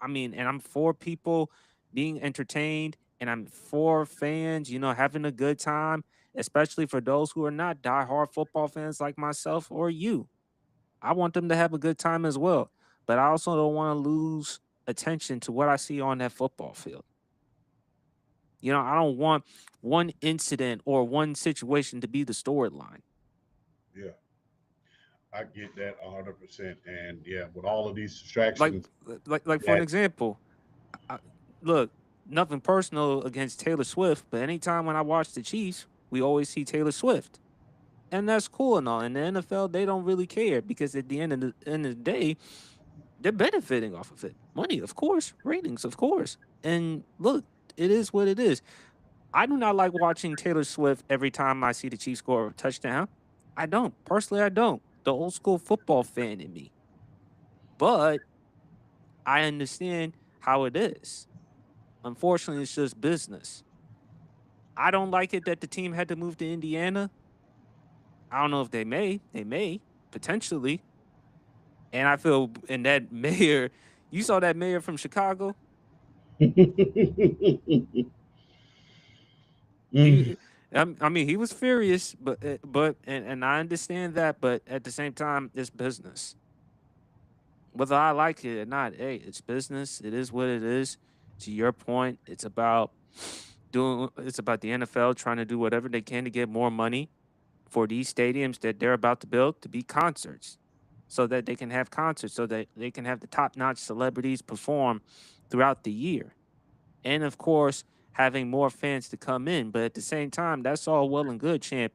Speaker 1: I mean, and I'm for people being entertained, and I'm for fans, having a good time, especially for those who are not diehard football fans like myself or you. I want them to have a good time as well, but I also don't want to lose attention to what I see on that football field. I don't want one incident or one situation to be the storyline.
Speaker 2: yeah, I get that 100%. And yeah, with all of these
Speaker 1: Like,
Speaker 2: distractions,
Speaker 1: like for an
Speaker 2: that
Speaker 1: example, I, look, nothing personal against Taylor Swift, but anytime when I watch the Chiefs, we always see Taylor Swift, and that's cool and all. In the NFL, they don't really care because at the end of the day, they're benefiting off of it. Money, of course, ratings, of course, and look, it is what it is. I do not like watching Taylor Swift every time I see the Chiefs score a touchdown. I don't personally. I don't. The old school football fan in me, but I understand how it is. Unfortunately, it's just business. I don't like it that the team had to move to Indiana. I don't know if they may. They may potentially. And I feel, and that mayor, you saw that mayor from Chicago.
Speaker 2: Mm,
Speaker 1: He, I mean, he was furious, and I understand that. But at the same time, it's business. Whether I like it or not, hey, it's business. It is what it is. To your point, it's about doing. It's about the NFL trying to do whatever they can to get more money for these stadiums that they're about to build to be concerts so that they can have concerts so that they can have the top-notch celebrities perform throughout the year, and of course having more fans to come in. But at the same time, that's all well and good, champ,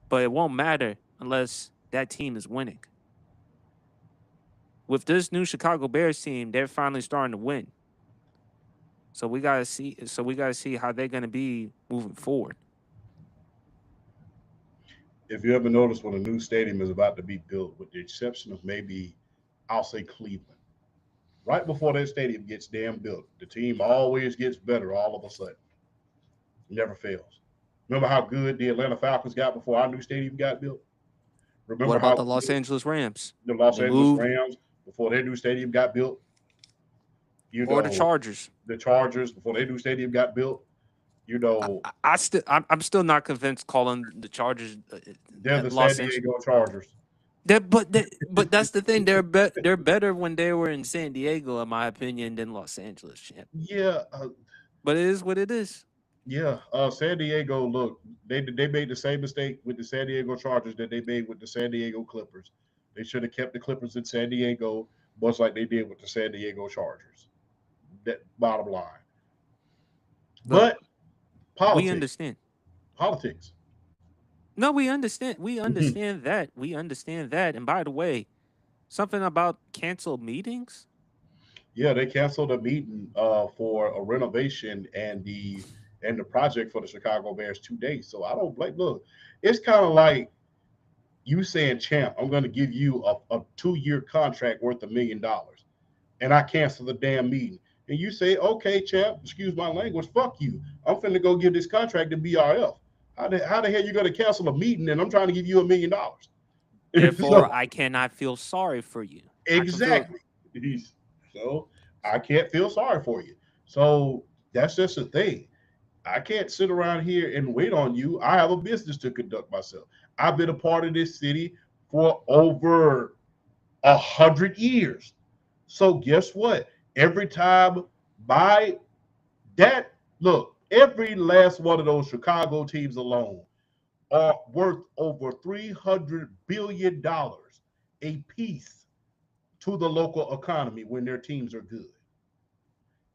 Speaker 1: but it won't matter unless that team is winning. With this new Chicago Bears team, they're finally starting to win. So we gotta see. So we gotta see how they're gonna be moving forward.
Speaker 2: If you ever notice when a new stadium is about to be built, with the exception of maybe, I'll say Cleveland, right before that stadium gets damn built, the team always gets better all of a sudden. Never fails. Remember how good the Atlanta Falcons got before our new stadium got built?
Speaker 1: What
Speaker 2: Remember
Speaker 1: about
Speaker 2: how
Speaker 1: the Los
Speaker 2: good
Speaker 1: Angeles Rams
Speaker 2: the
Speaker 1: when
Speaker 2: Los
Speaker 1: they
Speaker 2: Angeles
Speaker 1: moved,
Speaker 2: Rams before their new stadium got built? You
Speaker 1: or the
Speaker 2: know,
Speaker 1: Chargers?
Speaker 2: the Chargers before their new stadium got built. You know,
Speaker 1: I'm still not convinced calling the Chargers
Speaker 2: they're the San
Speaker 1: Los Angeles.
Speaker 2: Diego Chargers.
Speaker 1: But that's the thing. They're better when they were in San Diego, in my opinion, than Los Angeles, champ.
Speaker 2: Yeah,
Speaker 1: But it is what it is.
Speaker 2: yeah. San Diego. Look, they made the same mistake with the San Diego Chargers that they made with the San Diego Clippers. They should have kept the Clippers in San Diego, much like they did with the San Diego Chargers. That bottom line.
Speaker 1: Look,
Speaker 2: But
Speaker 1: we
Speaker 2: politics,
Speaker 1: understand.
Speaker 2: politics.
Speaker 1: No, we understand. We understand that. We understand that. And by the way, something about canceled meetings.
Speaker 2: Yeah, they canceled a meeting for a renovation and the project for the Chicago Bears 2 days. So I don't blame. Look, it's kind of like you saying, "Champ, I'm going to give you a 2 year contract worth $1 million," and I cancel the damn meeting. And you say, "Okay, champ, excuse my language, fuck you. I'm finna go give this contract to BRF." How the hell you going to cancel a meeting and I'm trying to give you $1 million?
Speaker 1: Therefore,
Speaker 2: So
Speaker 1: I cannot feel sorry for you. I can feel.
Speaker 2: exactly. So I can't feel sorry for you. So that's just the thing. I can't sit around here and wait on you. I have a business to conduct myself. I've been a part of this city for over 100 years. So guess what? Every time my that look, every last one of those Chicago teams alone are worth over $300 billion a piece to the local economy when their teams are good.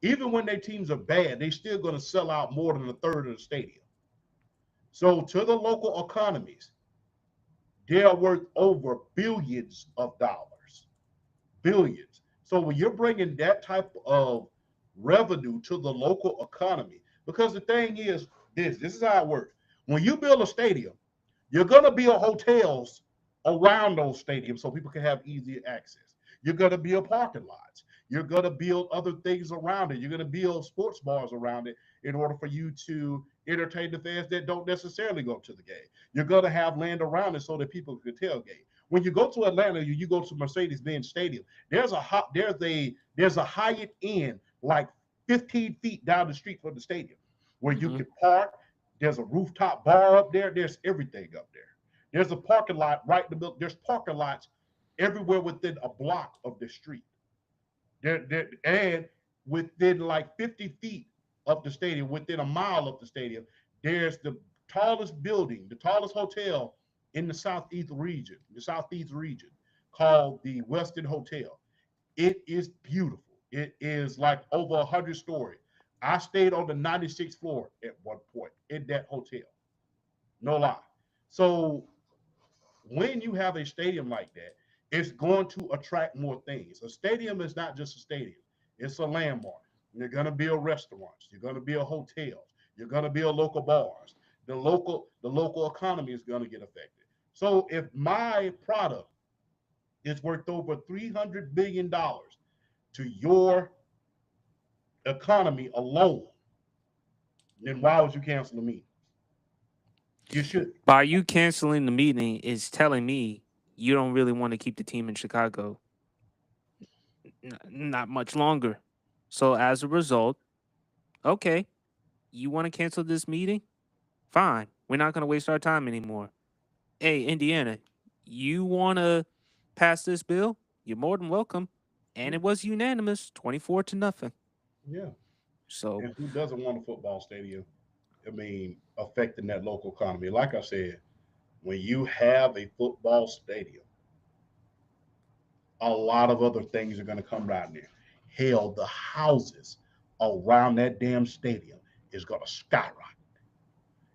Speaker 2: Even when their teams are bad, they're still going to sell out more than a third of the stadium. So to the local economies, they are worth over billions of dollars. Billions. So when you're bringing that type of revenue to the local economy, because the thing is, this is how it works. When you build a stadium, you're going to build hotels around those stadiums so people can have easier access. You're going to build parking lots. You're going to build other things around it. You're going to build sports bars around it in order for you to entertain the fans that don't necessarily go to the game. You're going to have land around it so that people can tailgate. When you go to Atlanta, you go to Mercedes-Benz Stadium. There's a Hyatt Inn like 15 feet down the street from the stadium where you
Speaker 1: Mhm.
Speaker 2: can park. There's a rooftop bar up there. There's everything up there. There's a parking lot right in the middle. There's parking lots everywhere within a block of the street. And within like 50 feet of the stadium, within a mile of the stadium, there's the tallest building, the tallest hotel in the southeast region, called the Westin Hotel. It is beautiful. It is like over 100 stories. I stayed on the 96th floor at one point in that hotel. No lie. So when you have a stadium like that, it's going to attract more things. A stadium is not just a stadium, it's a landmark. You're going to build restaurants, you're going to build hotels, you're going to build local bars. The local economy is going to get affected. So if my product is worth over $300 billion to your economy alone, then why would you cancel the meeting? You should.
Speaker 1: By you canceling the meeting is telling me you don't really want to keep the team in Chicago not much longer. So as a result, okay, you want to cancel this meeting? Fine. We're not going to waste our time anymore. Hey, Indiana, you want to pass this bill? You're more than welcome. And it was unanimous, 24 to nothing.
Speaker 2: Yeah.
Speaker 1: So,
Speaker 2: And who doesn't want a football stadium? I mean, affecting that local economy. Like I said, when you have a football stadium, a lot of other things are going to come down there. Hell, the houses around that damn stadium is going to skyrocket.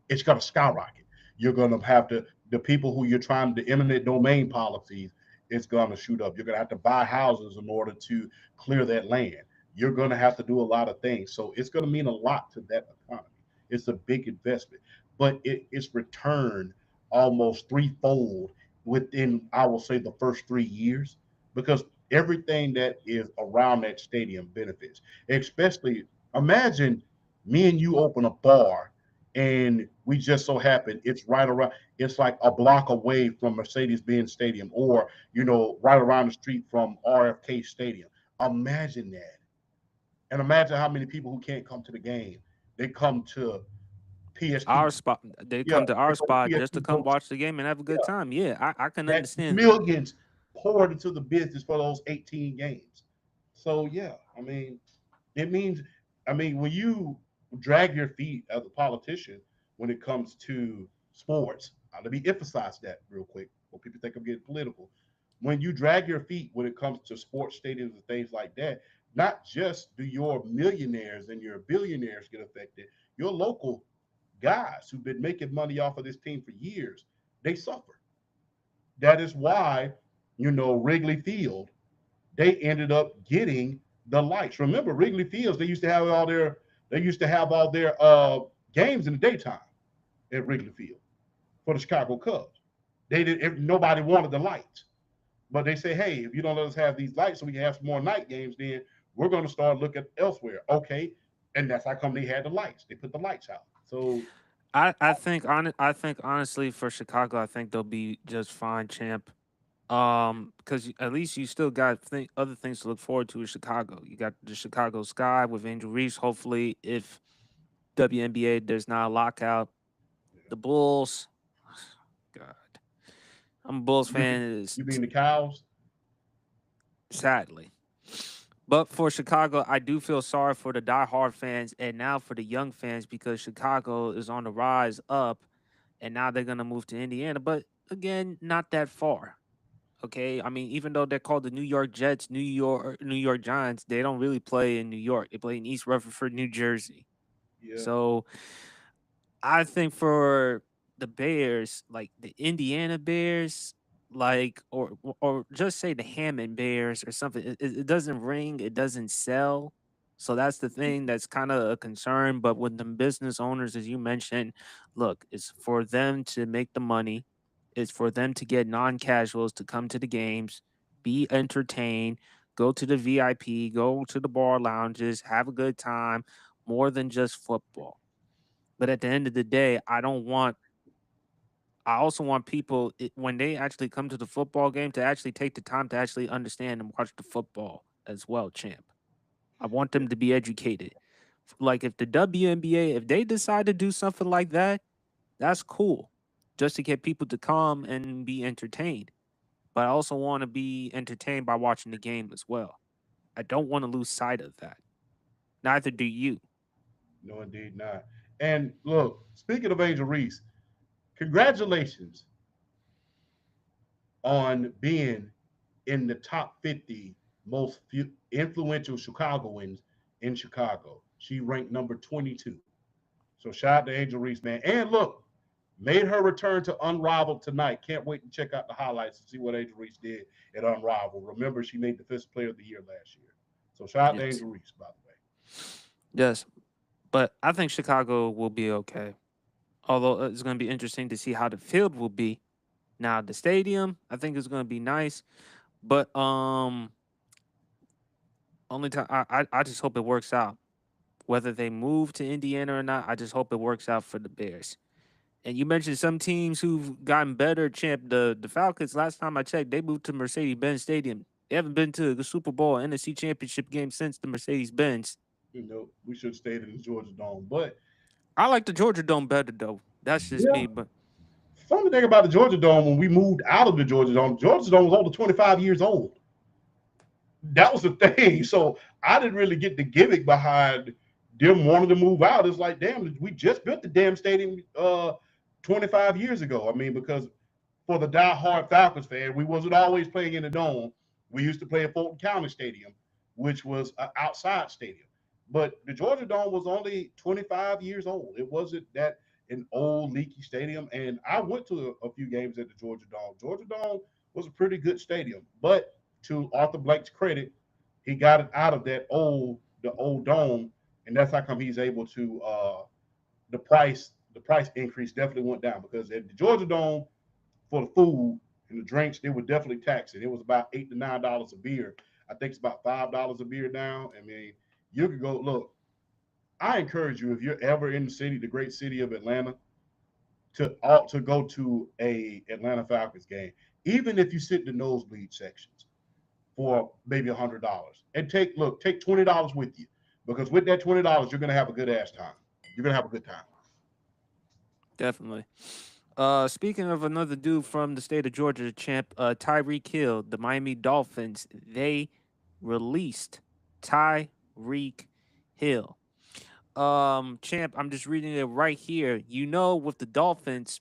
Speaker 2: It's going to skyrocket. You're going to have the people who you're trying to eminent domain policies. it's going to shoot up. You're going to have to buy houses in order to clear that land. You're going to have to do a lot of things. So it's going to mean a lot to that economy. It's a big investment, but it's returned almost threefold within, I will say, the first 3 years, because everything that is around that stadium benefits. Especially, imagine me and you open a bar and we just so happen it's right around, it's like a block away from Mercedes-Benz Stadium, or right around the street from RFK Stadium. Imagine that. And imagine how many people who can't come to the game, they come to PSP.
Speaker 1: Our spot, they
Speaker 2: Yeah,
Speaker 1: come to
Speaker 2: they
Speaker 1: our
Speaker 2: go to
Speaker 1: spot just to
Speaker 2: PSP
Speaker 1: come
Speaker 2: Ghost.
Speaker 1: watch the game and have a good
Speaker 2: Yeah,
Speaker 1: time. Yeah, I can
Speaker 2: that
Speaker 1: understand that.
Speaker 2: millions poured into the business for those 18 games. So yeah, I mean, it means, I mean, when you drag your feet as a politician when it comes to sports, let me emphasize that real quick. When people think I'm getting political, when you drag your feet when it comes to sports stadiums and things like that, not just do your millionaires and your billionaires get affected, your local guys who've been making money off of this team for years, they suffer. That is why, Wrigley Field, they ended up getting the lights. Remember, Wrigley Fields, they used to have all their games in the daytime at Wrigley Field for the Chicago Cubs. They did if nobody wanted the lights. But they say, hey, if you don't let us have these lights so we can have some more night games, then we're going to start looking elsewhere. Okay. And that's how come they had the lights. They put the lights out. So
Speaker 1: I think honestly for Chicago, I think they'll be just fine, champ. Because at least you still got other things to look forward to in Chicago. You got the Chicago Sky with Angel Reese. Hopefully, if WNBA there's not a lockout, the Bulls. God, I'm a Bulls
Speaker 2: you mean,
Speaker 1: fan. Is
Speaker 2: you mean the cows?
Speaker 1: sadly. But for Chicago, I do feel sorry for the diehard fans and now for the young fans because Chicago is on the rise up and now they're going to move to Indiana. But again, not that far. Okay. I mean, even though they're called the New York Jets, New York Giants, they don't really play in New York. They play in East Rutherford, New Jersey.
Speaker 2: Yeah.
Speaker 1: So I think for the Bears, like the Indiana Bears, like or just say the Hammond Bears or something. It doesn't ring, it doesn't sell. So that's the thing that's kind of a concern. But with the business owners, as you mentioned, look, it's for them to make the money. It's for them to get non-casuals to come to the games, be entertained, go to the VIP, go to the bar lounges, have a good time, more than just football. But at the end of the day, I also want people when they actually come to the football game to actually take the time to actually understand and watch the football as well, champ. I want
Speaker 2: Yeah.
Speaker 1: them to be educated. Like if the WNBA, if they decide to do something like that, that's cool. Just to get people to come and be entertained. But I also want to be entertained by watching the game as well. I don't want to lose sight of that. Neither do you.
Speaker 2: No, indeed not. And look, speaking of Angel Reese, congratulations on being in the top 50 most influential Chicagoans in Chicago. She ranked number 22. So shout out to Angel Reese, man. And look, made her return to Unrivaled tonight. Can't wait to check out the highlights and see what Angel Reese did at Unrivaled. Remember, she made Defensive Player of the Year last year. So shout out to
Speaker 1: Yes.
Speaker 2: Angel Reese, by the way.
Speaker 1: Yes. But I think Chicago will be okay. Although it's going to be interesting to see how the field will be. Now the stadium, I think is going to be nice, but only time I just hope it works out. Whether they move to Indiana or not, I just hope it works out for the Bears. And you mentioned some teams who've gotten better. Champ, the Falcons. Last time I checked, they moved to Mercedes-Benz Stadium. They haven't been to the Super Bowl NFC Championship game since the Mercedes-Benz.
Speaker 2: We should have stayed in the Georgia Dome. But
Speaker 1: I like the Georgia Dome better though. That's just
Speaker 2: yeah,
Speaker 1: me, but
Speaker 2: funny thing about the Georgia Dome, when we moved out of the Georgia Dome was over 25 years old. That was the thing. So I didn't really get the gimmick behind them wanting to move out. It's like, damn, we just built the damn stadium 25 years ago. I mean, because for the die-hard Falcons fan, we wasn't always playing in the dome. We used to play at Fulton County Stadium, which was an outside stadium. But the Georgia Dome was only 25 years old. It wasn't that. an old leaky stadium. And I went to a few games at the Georgia Dome. Georgia Dome was a pretty good stadium, but to Arthur Blake's credit, he got it out of the old dome, and that's how come he's able to the price increase definitely went down because at the Georgia Dome for the food and the drinks, they were definitely taxing. It was about $8 to $9 a beer. I think it's about $5 a beer now. I mean, you could go look. I encourage you if you're ever in the city, the great city of Atlanta, to go to a Atlanta Falcons game, even if you sit in the nosebleed sections for maybe $100, and take $20 with you because with that $20 you're gonna have a good ass time. You're gonna have a good time.
Speaker 1: Definitely. Speaking of another dude from the state of Georgia, champ, Tyreek Hill, the Miami Dolphins, they released Tyreek Hill. Champ, I'm just reading it right here. You know, with the Dolphins,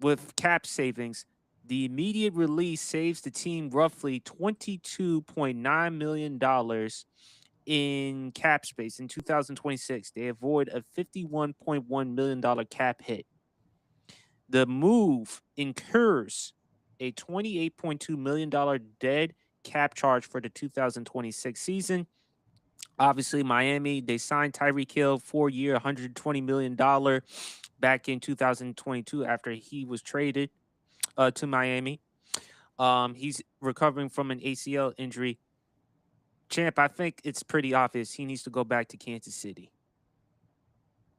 Speaker 1: with cap savings, the immediate release saves the team roughly $22.9 million in cap space in 2026. They avoid a $51.1 million cap hit. The move incurs a $28.2 million dead cap charge for the 2026 season. Obviously, Miami, they signed Tyreek Hill 4 year, $120 million back in 2022 after he was traded to Miami. He's recovering from an ACL injury. Champ, I think it's pretty obvious he needs to go back to Kansas City.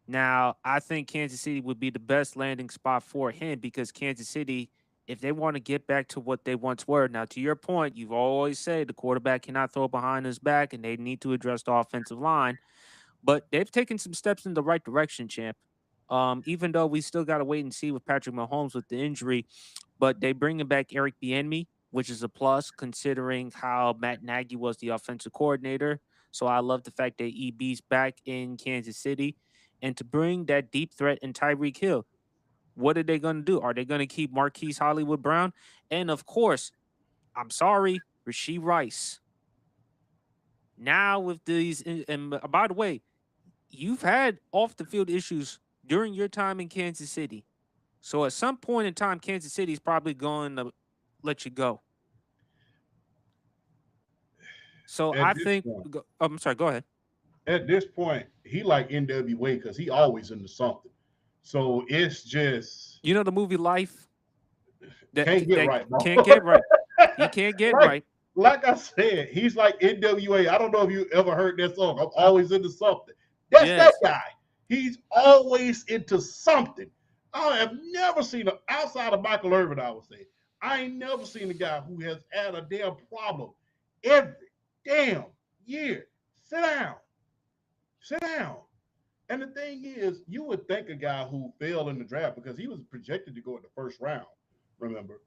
Speaker 1: Now, I think Kansas City would be the best landing spot for him because Kansas City, if they want to get back to what they once were, now to your point, you've always said the quarterback cannot throw behind his back and they need to address the offensive line, but they've taken some steps in the right direction, champ. Even though we still got to wait and see with Patrick Mahomes with the injury, but they bringing back Eric Bieniemy, which is a plus considering how Matt Nagy was the offensive coordinator. So I love the fact that EB's back in Kansas City, and to bring that deep threat in Tyreek Hill. What are they going to do? Are they going to keep Marquise Hollywood Brown? And of course, I'm sorry, Rasheed Rice. Now with these, and by the way, you've had off the field issues during your time in Kansas City. So at some point in time, Kansas City is probably going to let you go. So
Speaker 2: At
Speaker 1: I
Speaker 2: this
Speaker 1: think,
Speaker 2: point,
Speaker 1: I'm sorry, go ahead.
Speaker 2: he like NWA because he always into something. So it's just
Speaker 1: You know the movie Life that
Speaker 2: can't get
Speaker 1: that
Speaker 2: right, bro.
Speaker 1: can't get right. He can't get
Speaker 2: like
Speaker 1: right.
Speaker 2: like I said, he's like NWA. I don't know if you ever heard that song. I'm always into something. That's that
Speaker 1: Yes,
Speaker 2: guy. He's always into something. I have never seen him outside of Michael Irvin, I would say. I ain't never seen a guy who has had a damn problem every damn year. Sit down. Sit down. And the thing is, you would think a guy who failed in the draft because he was projected to go in the first round, remember?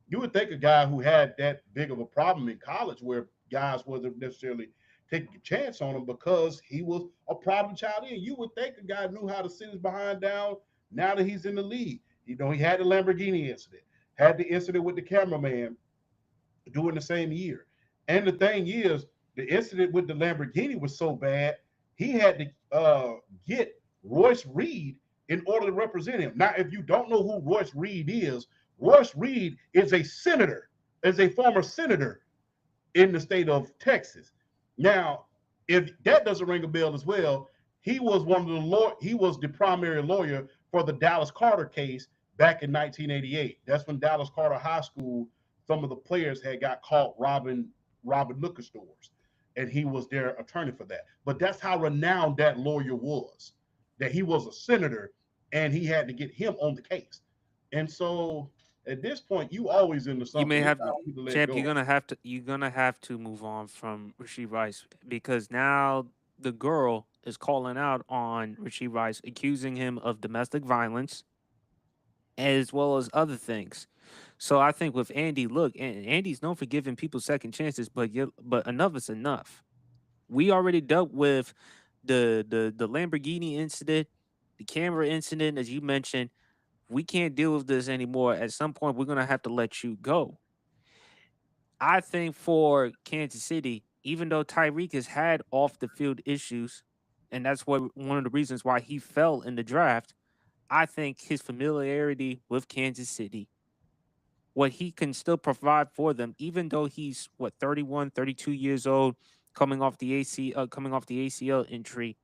Speaker 2: You would think a guy who had that big of a problem in college where guys wasn't necessarily taking a chance on him because he was a problem child in. You would think a guy knew how to sit his behind down now that he's in the league. You know, he had the Lamborghini incident, had the incident with the cameraman during the same year. And the thing is, the incident with the Lamborghini was so bad, he had to get Royce Reed in order to represent him. Now, if you don't know who Royce Reed is a senator, is a former senator in the state of Texas. Now, if that doesn't ring a bell as well, he was the primary lawyer for the Dallas Carter case back in 1988. That's when Dallas Carter High School, some of the players had got caught robbing liquor stores, and he was their attorney for that. But that's how renowned that lawyer was. That he was a senator, and he had to get him on the case. And so at this point, you always into
Speaker 1: you may
Speaker 2: something. It's
Speaker 1: have
Speaker 2: time for you to let
Speaker 1: champ.
Speaker 2: go.
Speaker 1: You're gonna have to move on from Rasheed Rice because now the girl is calling out on Rasheed Rice, accusing him of domestic violence as well as other things. So I think with Andy, look, Andy's known for giving people second chances, but enough is enough. We already dealt with the Lamborghini incident, the camera incident, as you mentioned. We can't deal with this anymore. At some point, we're gonna have to let you go. I think for Kansas City, even though Tyreek has had off the field issues, and that's what one of the reasons why he fell in the draft, I think his familiarity with Kansas City, what he can still provide for them, even though he's what 31, 32 years old, coming off the ACL injury,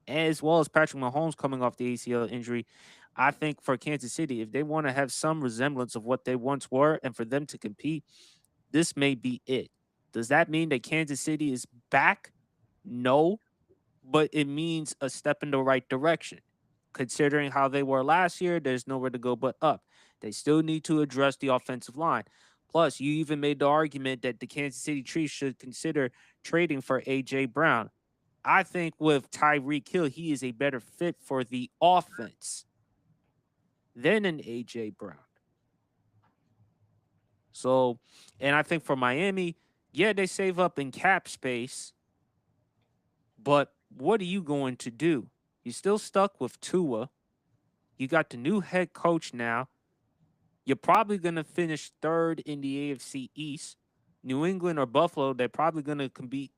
Speaker 1: as well as Patrick Mahomes coming off the ACL injury. I think for Kansas City, if they want to have some resemblance of what they once were and for them to compete, this may be it. Does that mean that Kansas City is back? No, but it means a step in the right direction. Considering how they were last year, there's nowhere to go but up. They still need to address the offensive line. Plus, you even made the argument that the Kansas City Chiefs should consider trading for A.J. Brown. I think with Tyreek Hill, he is a better fit for the offense than an A.J. Brown. So, and I think for Miami, yeah, they save up in cap space, but what are you going to do? You're still stuck with Tua. You got the new head coach now. You're probably going to finish third in the AFC East. New England or Buffalo, they're probably going to compete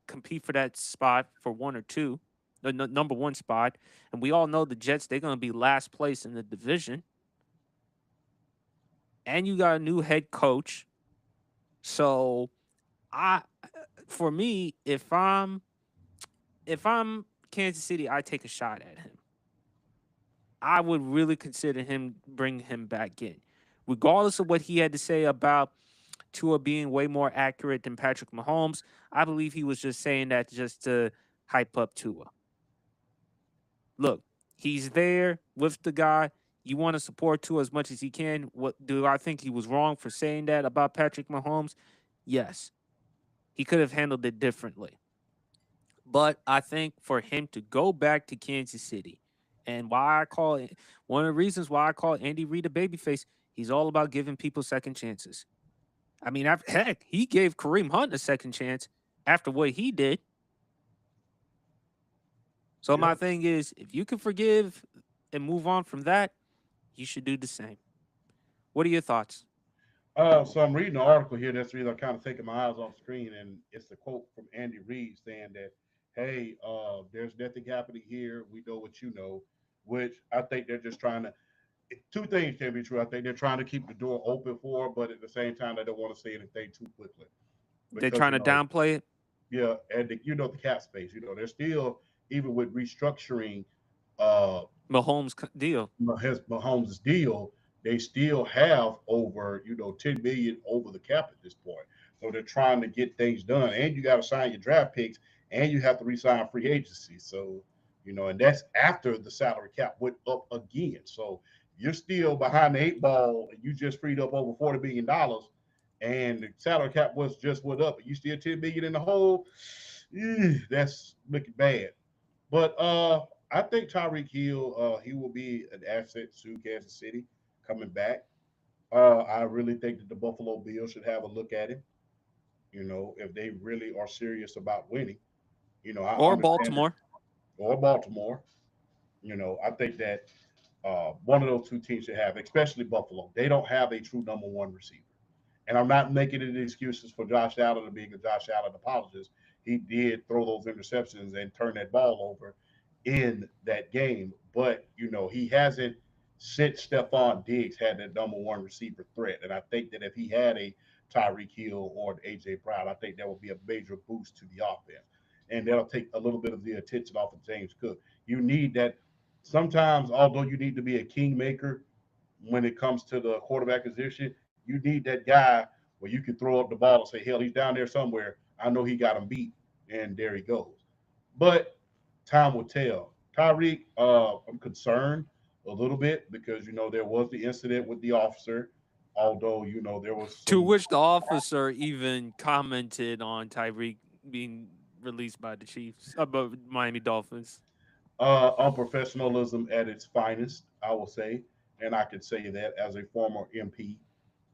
Speaker 1: for that spot for one or two, the number one spot. And we all know the Jets, they're going to be last place in the division. And you got a new head coach. So I, for me, if I'm Kansas City, I take a shot at him. I would really consider him bringing him back in, regardless of what he had to say about Tua being way more accurate than Patrick Mahomes. I believe he was just saying that just to hype up Tua. Look, he's there with the guy. You want to support Tua as much as he can. What do I think he was wrong for saying that about Patrick Mahomes? Yes, he could have handled it differently. But I think for him to go back to Kansas City, and why I call it one of the reasons why I call Andy Reid a babyface, he's all about giving people second chances. I mean, heck, he gave Kareem Hunt a second chance after what he did. So my
Speaker 2: Yep.
Speaker 1: thing is, if you can forgive and move on from that, you should do the same. What are your thoughts?
Speaker 2: So I'm reading an article here that's really kind of taking my eyes off screen, and it's a quote from Andy Reid saying that, "Hey, there's nothing happening here. We know what you know," which I think they're just trying to. Two things can be true. I think they're trying to keep the door open for, but at the same time, they don't want to say anything too quickly
Speaker 1: They're
Speaker 2: because
Speaker 1: trying to downplay it.
Speaker 2: yeah, and the cap space. They're still even with restructuring uh
Speaker 1: Deal.
Speaker 2: Mahomes' deal, they still have over 10 million over the cap at this point. So they're trying to get things done, and you got to sign your draft picks, and you have to resign free agency. So and that's after the salary cap went up again. So you're still behind the eight ball, and you just freed up over $40 billion, and the salary cap was just went up, and you still 10 million in the hole. That's looking bad. But I think Tyreek Hill, he will be an asset to Kansas City coming back. I really think that the Buffalo Bills should have a look at him. If they really are serious about winning. I
Speaker 1: Or
Speaker 2: understand it.
Speaker 1: Baltimore.
Speaker 2: Or Baltimore. I think that one of those two teams should have, especially Buffalo. They don't have a true number one receiver. And I'm not making any excuses for Josh Allen to being a Josh Allen apologist. He did throw those interceptions and turn that ball over in that game. But, he hasn't, since Stephon Diggs had that number one receiver threat. And I think that if he had a Tyreek Hill or an A.J. Brown, I think that would be a major boost to the offense. And that'll take a little bit of the attention off of James Cook. You need that. Sometimes, although you need to be a kingmaker when it comes to the quarterback position, you need that guy where you can throw up the ball and say, hell, he's down there somewhere. I know he got him beat, and there he goes. But time will tell. Tyreek, I'm concerned a little bit because there was the incident with the officer, although there was
Speaker 1: To
Speaker 2: some
Speaker 1: which the officer even commented on Tyreek being released by the Chiefs, about Miami Dolphins.
Speaker 2: unprofessionalism at its finest, I will say, and I could say that as a former MP,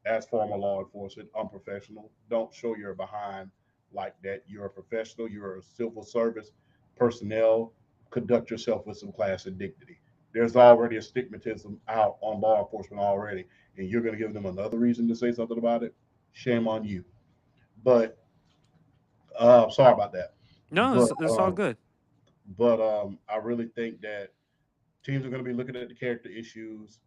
Speaker 2: as former law enforcement, unprofessional. Don't show you're behind like that. You're a professional. You're a civil service personnel. Conduct yourself with some class and dignity. There's already a stigmatism out on law enforcement already, and you're going to give them another reason to say something about it. Shame on you. But sorry about that.
Speaker 1: No,
Speaker 2: But
Speaker 1: it's all good.
Speaker 2: I really think that Teams are going to be looking at the character issues.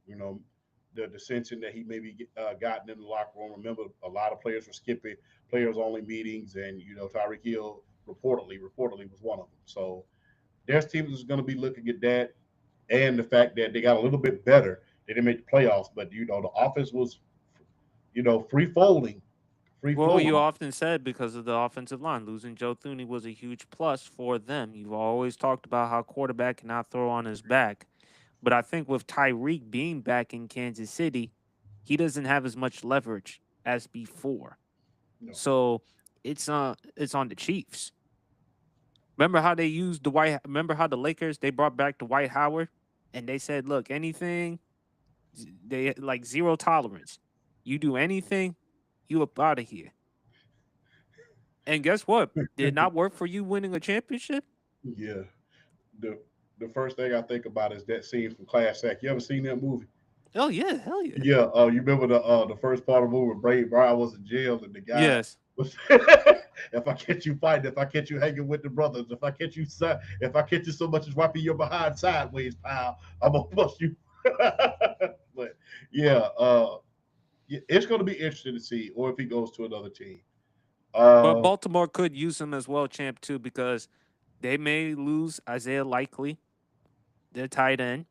Speaker 2: The dissension that he maybe gotten in the locker room. Remember, a lot of players were skipping players only meetings, and Tyreek Hill reportedly was one of them. So there's teams that's going to be looking at that, and the fact that they got a little bit better. They didn't make the playoffs, but the offense was free
Speaker 1: Well, you
Speaker 2: flowing.
Speaker 1: often said because of the offensive line, losing Joe Thuney was a huge plus for them. You've always talked about how quarterback cannot throw on his back. But I think with Tyreek being back in Kansas City, he doesn't have as much leverage as before.
Speaker 2: No,
Speaker 1: So it's on the Chiefs. Remember how they used remember how the Lakers they brought back Dwight Howard and they said, look, anything they like zero tolerance. You do anything, you up out of here. And guess what? Did it not work for you winning a championship?
Speaker 2: yeah. The the first thing I think about is that scene from Class Act. You ever seen that movie?
Speaker 1: Oh yeah, hell yeah.
Speaker 2: Yeah, you remember the first part of the movie where Brave Brown was in jail and the guy
Speaker 1: Yes.
Speaker 2: was if I catch you fighting, if I catch you hanging with the brothers, if I catch you so much as wiping your behind sideways, pal, I'm gonna bust you. But yeah, it's gonna be interesting to see, or if he goes to another team.
Speaker 1: But
Speaker 2: Uh,
Speaker 1: Baltimore could use him as well, champ, too, because they may lose Isaiah Likely, their tight end.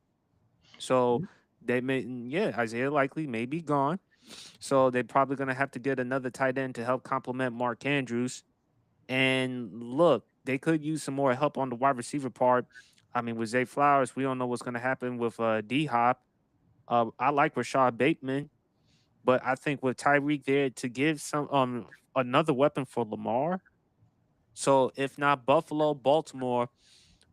Speaker 1: So they may, yeah, Isaiah Likely may be gone. So they're probably going to have to get another tight end to help complement Mark Andrews. And look, they could use some more help on the wide receiver part. I mean, with Zay Flowers, we don't know what's going to happen with D Hop. I like Rashad Bateman, but I think with Tyreek there to give some another weapon for Lamar. So if not Buffalo, Baltimore,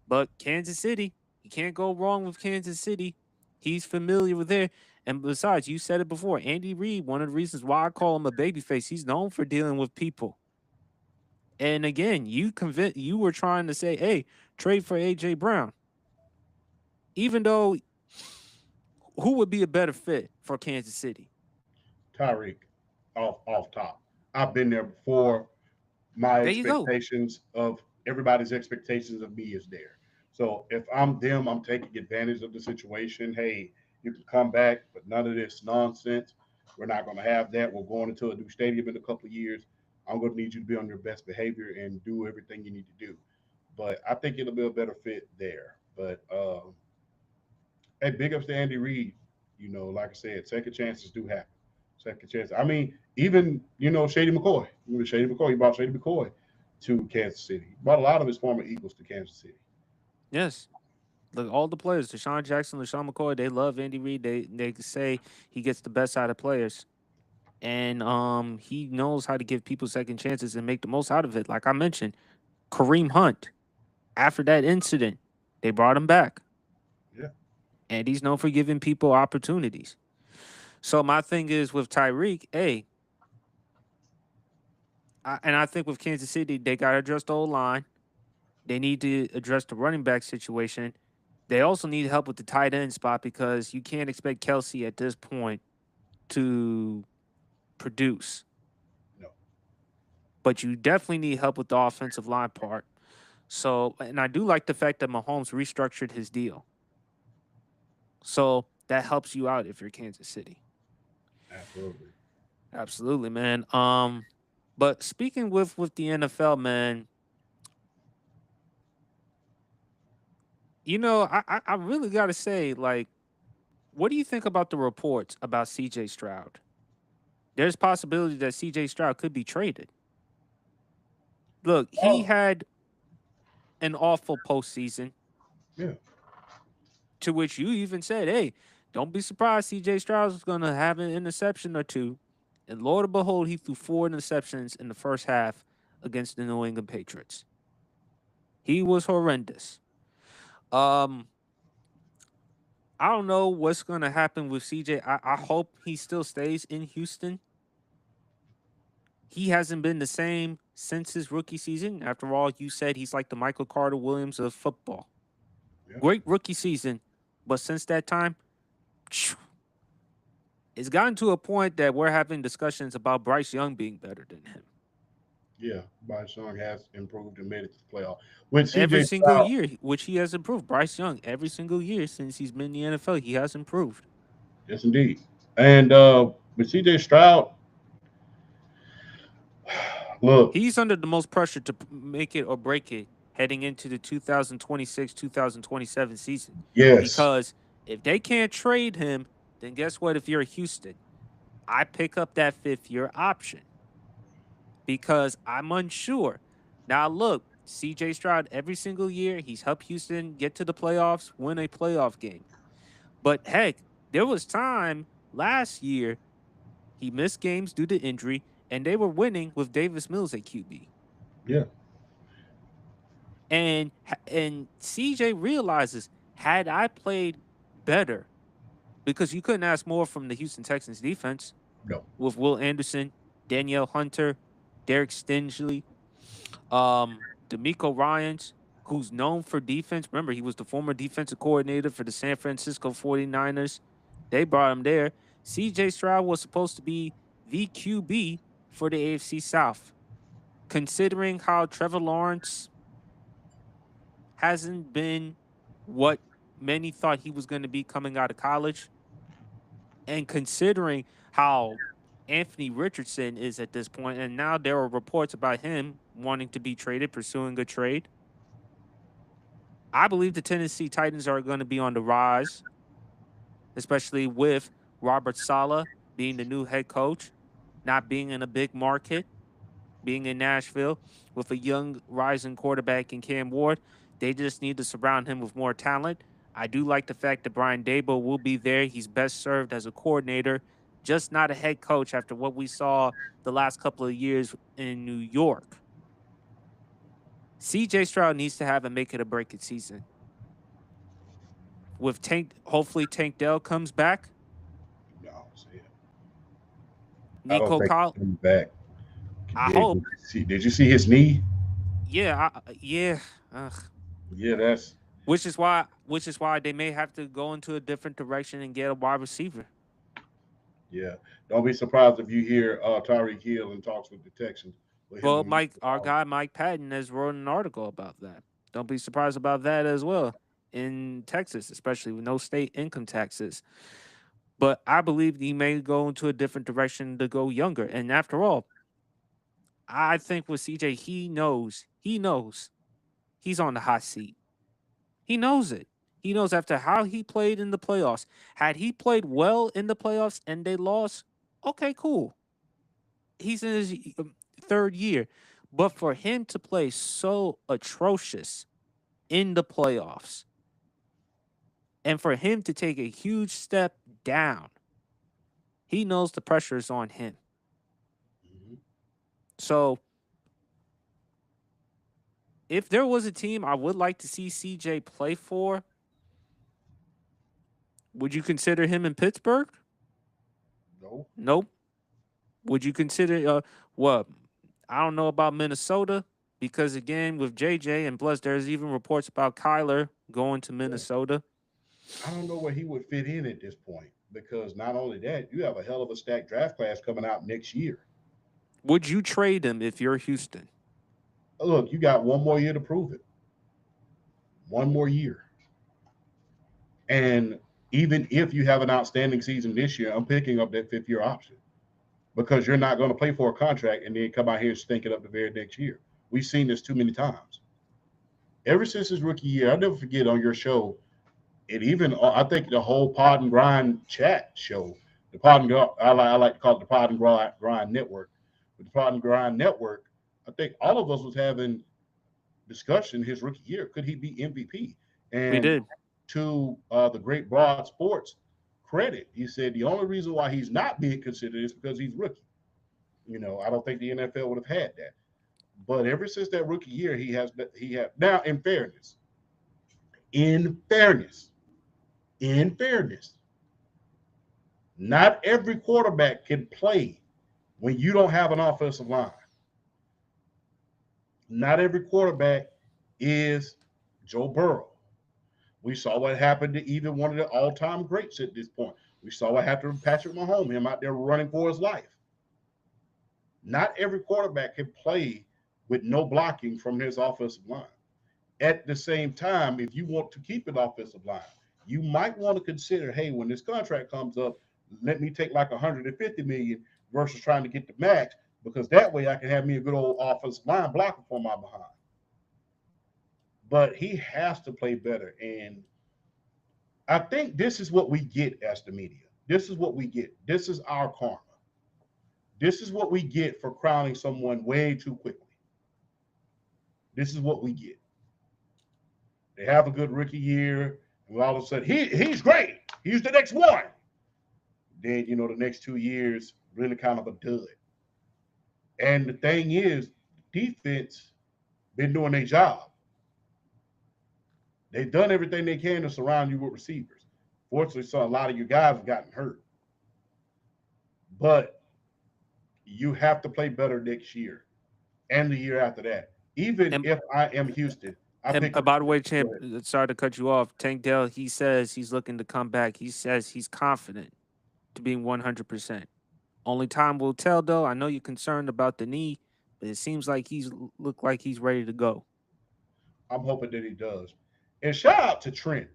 Speaker 1: but Kansas City, you can't go wrong with Kansas City. He's familiar with there. And besides, you said it before, Andy Reid, one of the reasons why I call him a babyface, he's known for dealing with people. And again, you were trying to say, hey, trade for AJ Brown. Even though who would be a better fit for Kansas City?
Speaker 2: Tyreek, off top. I've been there before. My
Speaker 1: There you go.
Speaker 2: expectations of everybody's expectations of me is there. So if I'm them, I'm taking advantage of the situation. Hey, you can come back, but none of this nonsense. We're not going to have that. We're going into a new stadium in a couple of years. I'm going to need you to be on your best behavior and do everything you need to do. But I think it'll be a better fit there. But hey, big ups to Andy Reid. Like I said, second chances do happen. Second chance. I mean, even Shady McCoy. Shady McCoy. He brought Shady McCoy to Kansas City. He brought a lot of his former Eagles to Kansas City.
Speaker 1: Yes. Look, all the players, Deshaun Jackson, LaShawn McCoy, they love Andy Reid. They say he gets the best out of players. And he knows how to give people second chances and make the most out of it. Like I mentioned, Kareem Hunt, after that incident, they brought him back.
Speaker 2: Yeah.
Speaker 1: And he's known for giving people opportunities. So my thing is with Tyreek, hey, and I think with Kansas City, they got to address the old line. They need to address the running back situation. They also need help with the tight end spot because you can't expect Kelsey at this point to produce.
Speaker 2: No.
Speaker 1: But you definitely need help with the offensive line part. So, and I do like the fact that Mahomes restructured his deal. So that helps you out if you're Kansas City.
Speaker 2: Absolutely.
Speaker 1: Absolutely, man. But speaking with the NFL, man, I really got to say, like, what do you think about the reports about CJ Stroud? There's possibility that CJ Stroud could be traded. Look, he
Speaker 2: Oh,
Speaker 1: had an awful postseason,
Speaker 2: yeah.
Speaker 1: to which you even said, hey, don't be surprised CJ Stroud is going to have an interception or two. And Lord of behold, he threw 4 interceptions in the first half against the New England Patriots. He was horrendous. Um, I don't know what's going to happen with CJ. I hope he still stays in Houston. He hasn't been the same since his rookie season. After all, you said he's like the Michael Carter Williams of football.
Speaker 2: Yeah.
Speaker 1: Great rookie season, but since that time, it's gotten to a point that we're having discussions about Bryce Young being better than him.
Speaker 2: Yeah, Bryce Young has improved and made it to the playoff. With
Speaker 1: Every
Speaker 2: CJ
Speaker 1: single
Speaker 2: Stroud,
Speaker 1: year, which he has improved. Bryce Young, every single year since he's been in the NFL, he has improved.
Speaker 2: yes, indeed. And with CJ Stroud, look,
Speaker 1: He's under the most pressure to make it or break it heading into the 2026 2027 season.
Speaker 2: yes,
Speaker 1: Because if they can't trade him, then guess what? If you're Houston, I pick up that fifth year option because I'm unsure. Now, look, CJ Stroud, every single year, he's helped Houston get to the playoffs, win a playoff game. But heck, there was time last year he missed games due to injury, and they were winning with Davis Mills at QB.
Speaker 2: yeah,
Speaker 1: And CJ realizes, had I played better, because you couldn't ask more from the Houston Texans defense
Speaker 2: no,
Speaker 1: with Will Anderson, Danielle Hunter, Derek Stingley, D'Amico Ryans, who's known for defense. Remember, he was the former defensive coordinator for the San Francisco 49ers. They brought him there. CJ Stroud was supposed to be the QB for the AFC South. Considering how Trevor Lawrence hasn't been what many thought he was going to be coming out of college, and considering how Anthony Richardson is at this point, and now there are reports about him wanting to be traded, pursuing a trade. I believe the Tennessee Titans are going to be on the rise, especially with Robert Saleh being the new head coach, not being in a big market, being in Nashville with a young rising quarterback in Cam Ward. They just need to surround him with more talent. I do like the fact that Brian Dable will be there. He's best served as a coordinator, just not a head coach after what we saw the last couple of years in New York. CJ Stroud needs to have a make it or break it season. With hopefully Tank Dell comes back.
Speaker 2: no. See, I don't
Speaker 1: Nico
Speaker 2: think
Speaker 1: Collins,
Speaker 2: he's coming back.
Speaker 1: I hope.
Speaker 2: Did you see his knee?
Speaker 1: Yeah, yeah. Ugh.
Speaker 2: Yeah, that's
Speaker 1: Which is why they may have to go into a different direction and get a wide receiver.
Speaker 2: yeah. Don't be surprised if you hear Tyreek Hill in talks with the Texans with him
Speaker 1: Well,
Speaker 2: and Mike
Speaker 1: Our
Speaker 2: Collins.
Speaker 1: guy Mike Patton has wrote an article about that. Don't be surprised about that as well in Texas, especially with no state income taxes. But I believe he may go into a different direction to go younger. And after all, I think with CJ, he knows he's on the hot seat. He knows it. He knows after how he played in the playoffs. Had he played well in the playoffs and they lost, okay, cool. He's in his third year. But for him to play so atrocious in the playoffs and for him to take a huge step down, he knows the pressure is on him.
Speaker 2: Mhm.
Speaker 1: So if there was a team I would like to see CJ play for, would you consider him in Pittsburgh?
Speaker 2: No,
Speaker 1: Nope. Would you consider what? I don't know about Minnesota because again with JJ and plus there's even reports about Kyler going to
Speaker 2: yeah.
Speaker 1: Minnesota.
Speaker 2: I don't know where he would fit in at this point because not only that, you have a hell of a stacked draft class coming out next year.
Speaker 1: Would you trade him if you're Houston?
Speaker 2: Look, you got one more year to prove it. One more year. And even if you have an outstanding season this year, I'm picking up that fifth year option because you're not going to play for a contract and then come out here and stink it up the very next year. We've seen this too many times. Ever since his rookie year, I'll never forget on your show, and even I think the whole Pod and Grind chat show, the Pod and I like to call it the Pod and Grind Network. With the Pod and Grind Network, I think all of us was having discussion his rookie year. Could he be MVP?
Speaker 1: We
Speaker 2: And
Speaker 1: did.
Speaker 2: to the great Broad Sports credit, he said the only reason why he's not being considered is because he's rookie. I don't think the NFL would have had that. But ever since that rookie year, he had now in fairness, in fairness, not every quarterback can play when you don't have an offensive line. Not every quarterback is Joe Burrow. We saw what happened to even one of the all-time greats at this point. We saw what happened to Patrick Mahomes, him out there running for his life. Not every quarterback can play with no blocking from his offensive line. At the same time, if you want to keep an offensive line, you might want to consider, hey, when this contract comes up, let me take like 150 million versus trying to get the max, because that way I can have me a good old offensive line blocker for my behind. But he has to play better. And I think this is what we get as the media. This is what we get. This is our karma. This is what we get for crowning someone way too quickly. This is what we get. They have a good rookie year, and all of a sudden, he's great. He's the next one. Then, the next 2 years, really kind of a dud. And the thing is, defense been doing their job. They've done everything they can to surround you with receivers. Fortunately, so a lot of you guys have gotten hurt. But you have to play better next year and the year after that. Even
Speaker 1: And
Speaker 2: if I am Houston, I pick up.
Speaker 1: by the way, champ,
Speaker 2: Go ahead.
Speaker 1: sorry to cut you off. Tank Dell, he says he's looking to come back. He says he's confident to being 100%. Only time will tell, though. I know you're concerned about the knee, but it seems like he's look like he's ready to go.
Speaker 2: I'm hoping that he does. And shout out to Trent.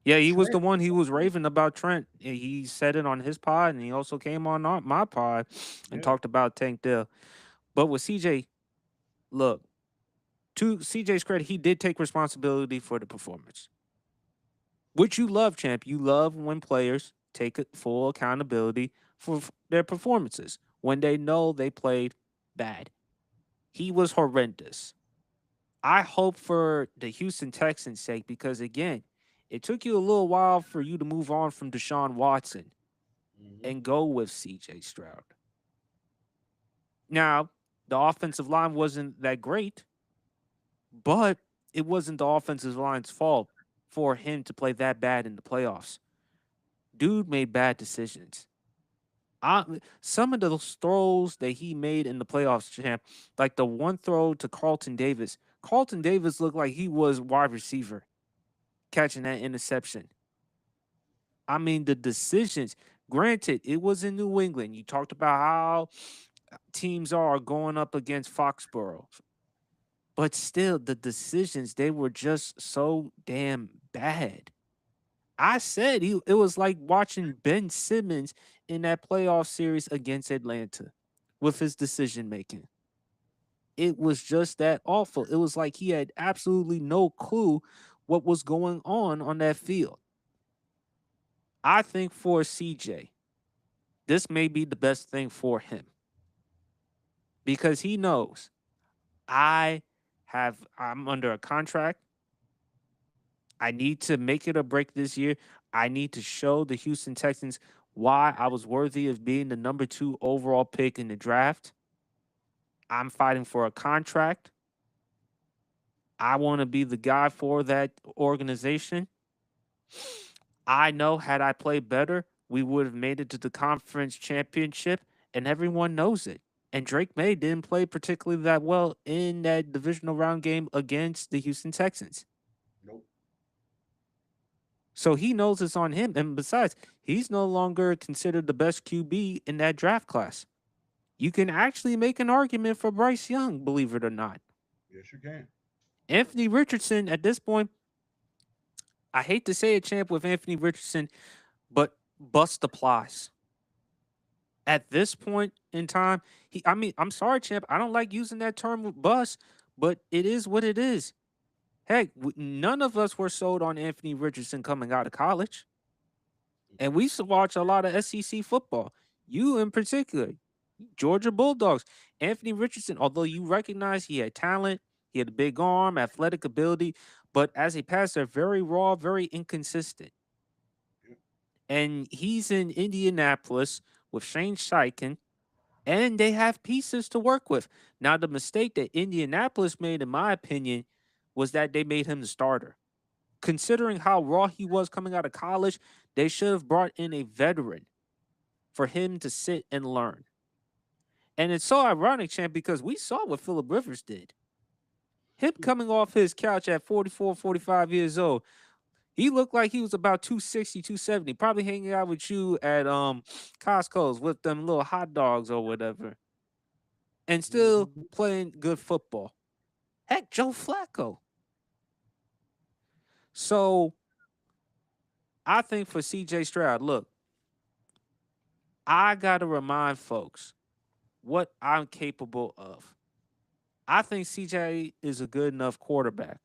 Speaker 1: Yeah, he was the
Speaker 2: Trent,
Speaker 1: one. He was raving about Trent. He said it on his pod, and he also came on my pod and
Speaker 2: yeah.
Speaker 1: talked about Tank Dell. But with CJ, look, to CJ's credit, he did take responsibility for the performance, which you love, champ. You love when players take full accountability for their performances when they know they played bad. He was horrendous. I hope for the Houston Texans' sake because, again, it took you a little while for you to move on from Deshaun Watson
Speaker 2: Mm-hmm.
Speaker 1: and go with CJ Stroud. Now, the offensive line wasn't that great, but it wasn't the offensive line's fault for him to play that bad in the playoffs. Dude made bad decisions. Some of those throws that he made in the playoffs, champ, like the one throw to Carlton Davis. Carlton Davis looked like he was wide receiver catching that interception. I mean, the decisions. Granted, it was in New England. You talked about how teams are going up against Foxborough, but still, the decisions they were just so damn bad. I said it was like watching Ben Simmons in that playoff series against Atlanta with his decision making. It was just that awful. It was like he had absolutely no clue what was going on that field. I think for CJ, this may be the best thing for him because he knows I'm under a contract. I need to make it a break this year. I need to show the Houston Texans why I was worthy of being the number 2 overall pick in the draft. I'm fighting for a contract. I want to be the guy for that organization. I know had I played better, we would have made it to the conference championship, and everyone knows it. And Drake May didn't play particularly that well in that divisional round game against the Houston Texans.
Speaker 2: Nope.
Speaker 1: So he knows it's on him. And besides, he's no longer considered the best QB in that draft class. You can actually make an argument for Bryce Young, believe it or not.
Speaker 2: Yes, you can.
Speaker 1: Anthony Richardson, at this point, I hate to say it, champ, with Anthony Richardson, but bust applies. At this point in time, I'm sorry, champ. I don't like using that term with bust, but it is what it is. Heck, none of us were sold on Anthony Richardson coming out of college. And we used to watch a lot of SEC football. You in particular, Georgia Bulldogs. Anthony Richardson, although you recognize he had talent, he had a big arm, athletic ability, but as a passer, very raw, very inconsistent. And he's in Indianapolis with Shane Steichen, and they have pieces to work with. Now, the mistake that Indianapolis made, in my opinion, was that they made him the starter. Considering how raw he was coming out of college, they should have brought in a veteran for him to sit and learn. And it's so ironic, champ, because we saw what Phillip Rivers did. Him coming off his couch at 44, 45 years old, he looked like he was about 260, 270, probably hanging out with you at Costco's with them little hot dogs or whatever. and still
Speaker 2: Mhm.
Speaker 1: playing good football. Heck, Joe Flacco. So I think for CJ Stroud, look, I got to remind folks what I'm capable of. I think CJ is a good enough quarterback.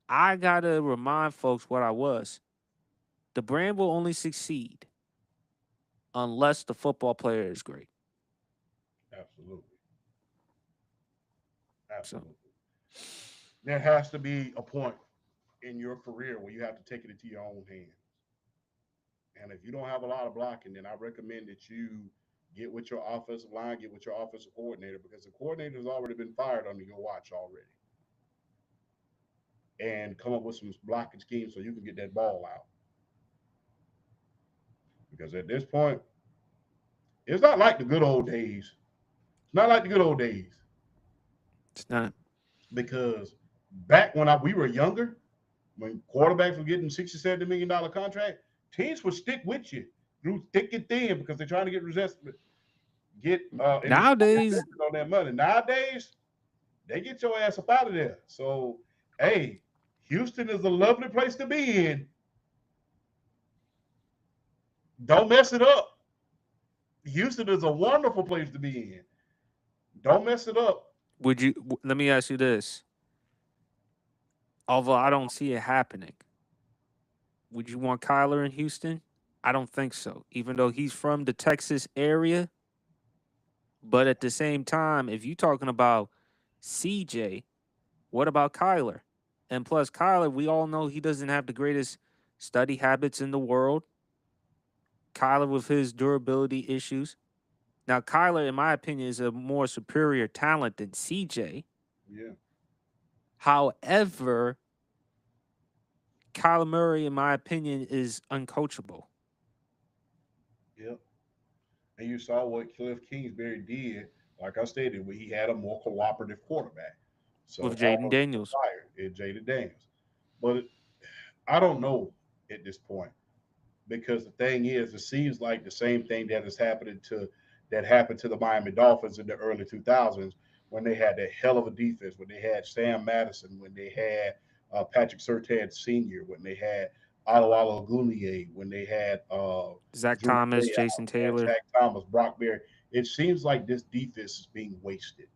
Speaker 1: I got to remind folks what I was. The brand will only succeed unless the football player is great.
Speaker 2: Absolutely.
Speaker 1: So,
Speaker 2: Absolutely. There has to be a point in your career where you have to take it into your own hands. And if you don't have a lot of blocking, then I recommend that you get with your offensive line, get with your offensive coordinator, because the coordinator has already been fired under your watch already, and come up with some blocking schemes so you can get that ball out. Because at this point, it's not like the good old days. It's not like the good old days.
Speaker 1: it's not.
Speaker 2: Because back when we were younger, when quarterbacks were getting $60, $70 million contract, teams would stick with you through thick and thin because they're trying to get
Speaker 1: Nowadays,
Speaker 2: investment on that money. Nowadays, they get your ass up out of there. So, hey, Houston is a lovely place to be in. Don't mess it up. Houston is a wonderful place to be in. Don't mess it up.
Speaker 1: let me ask you this. Although I don't see it happening, would you want Kyler in Houston? I don't think so. Even though he's from the Texas area, but at the same time, if you're talking about CJ, what about Kyler? And plus, Kyler, we all know he doesn't have the greatest study habits in the world. Kyler with his durability issues. Now, Kyler, in my opinion, is a more superior talent than CJ.
Speaker 2: Yeah,
Speaker 1: However, Kyler Murray, in my opinion, is uncoachable
Speaker 2: yeah. And you saw what Cliff Kingsbury did, like I stated, where he had a more cooperative quarterback.
Speaker 1: with
Speaker 2: So
Speaker 1: Jaden
Speaker 2: although he was
Speaker 1: Daniels.
Speaker 2: fired, it Jada Daniels. But I don't know at this point, because the thing is, it seems like the same thing that happened to the Miami Dolphins in the early 2000s, when they had that hell of a defense, when they had Sam Madison, when they had Patrick Surtain Sr., when they had Alawala Ogunleye, when they had
Speaker 1: Zach
Speaker 2: Drew
Speaker 1: Thomas,
Speaker 2: Gray
Speaker 1: Jason
Speaker 2: out, and
Speaker 1: Taylor.
Speaker 2: Jack Thomas, Brock Berry. It seems like this defense is being wasted,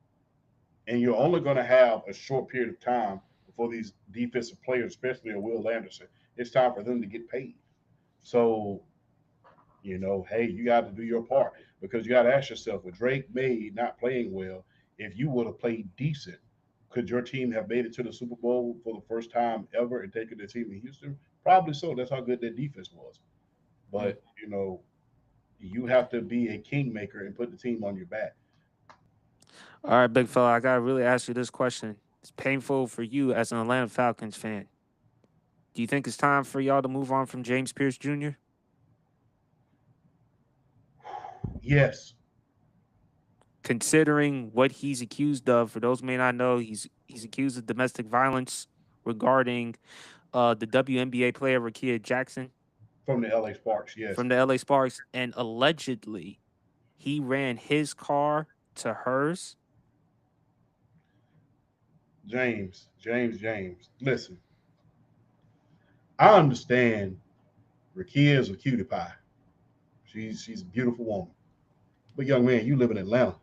Speaker 2: and you're only going to have a short period of time before these defensive players, especially a Will Anderson, it's time for them to get paid. So, hey, you got to do your part, because you got to ask yourself, with Drake May not playing well, if you would have played decent, could your team have made it to the Super Bowl for the first time ever and taken the team in Houston? Probably so. That's how good that defense was.
Speaker 1: Mm.
Speaker 2: But, you have to be a kingmaker and put the team on your back.
Speaker 1: All right, big fella, I gotta really ask you this question. It's painful for you as an Atlanta Falcons fan. Do you think it's time for y'all to move on from James Pierce Jr.?
Speaker 2: Yes,
Speaker 1: Considering what he's accused of, for those who may not know, he's accused of domestic violence regarding the WNBA player Rakia Jackson
Speaker 2: from the LA Sparks, yes.
Speaker 1: from the LA Sparks, and allegedly he ran his car to hers.
Speaker 2: James. Listen, I understand Rakia is a cutie pie. She's a beautiful woman. But young man, you live in Atlanta.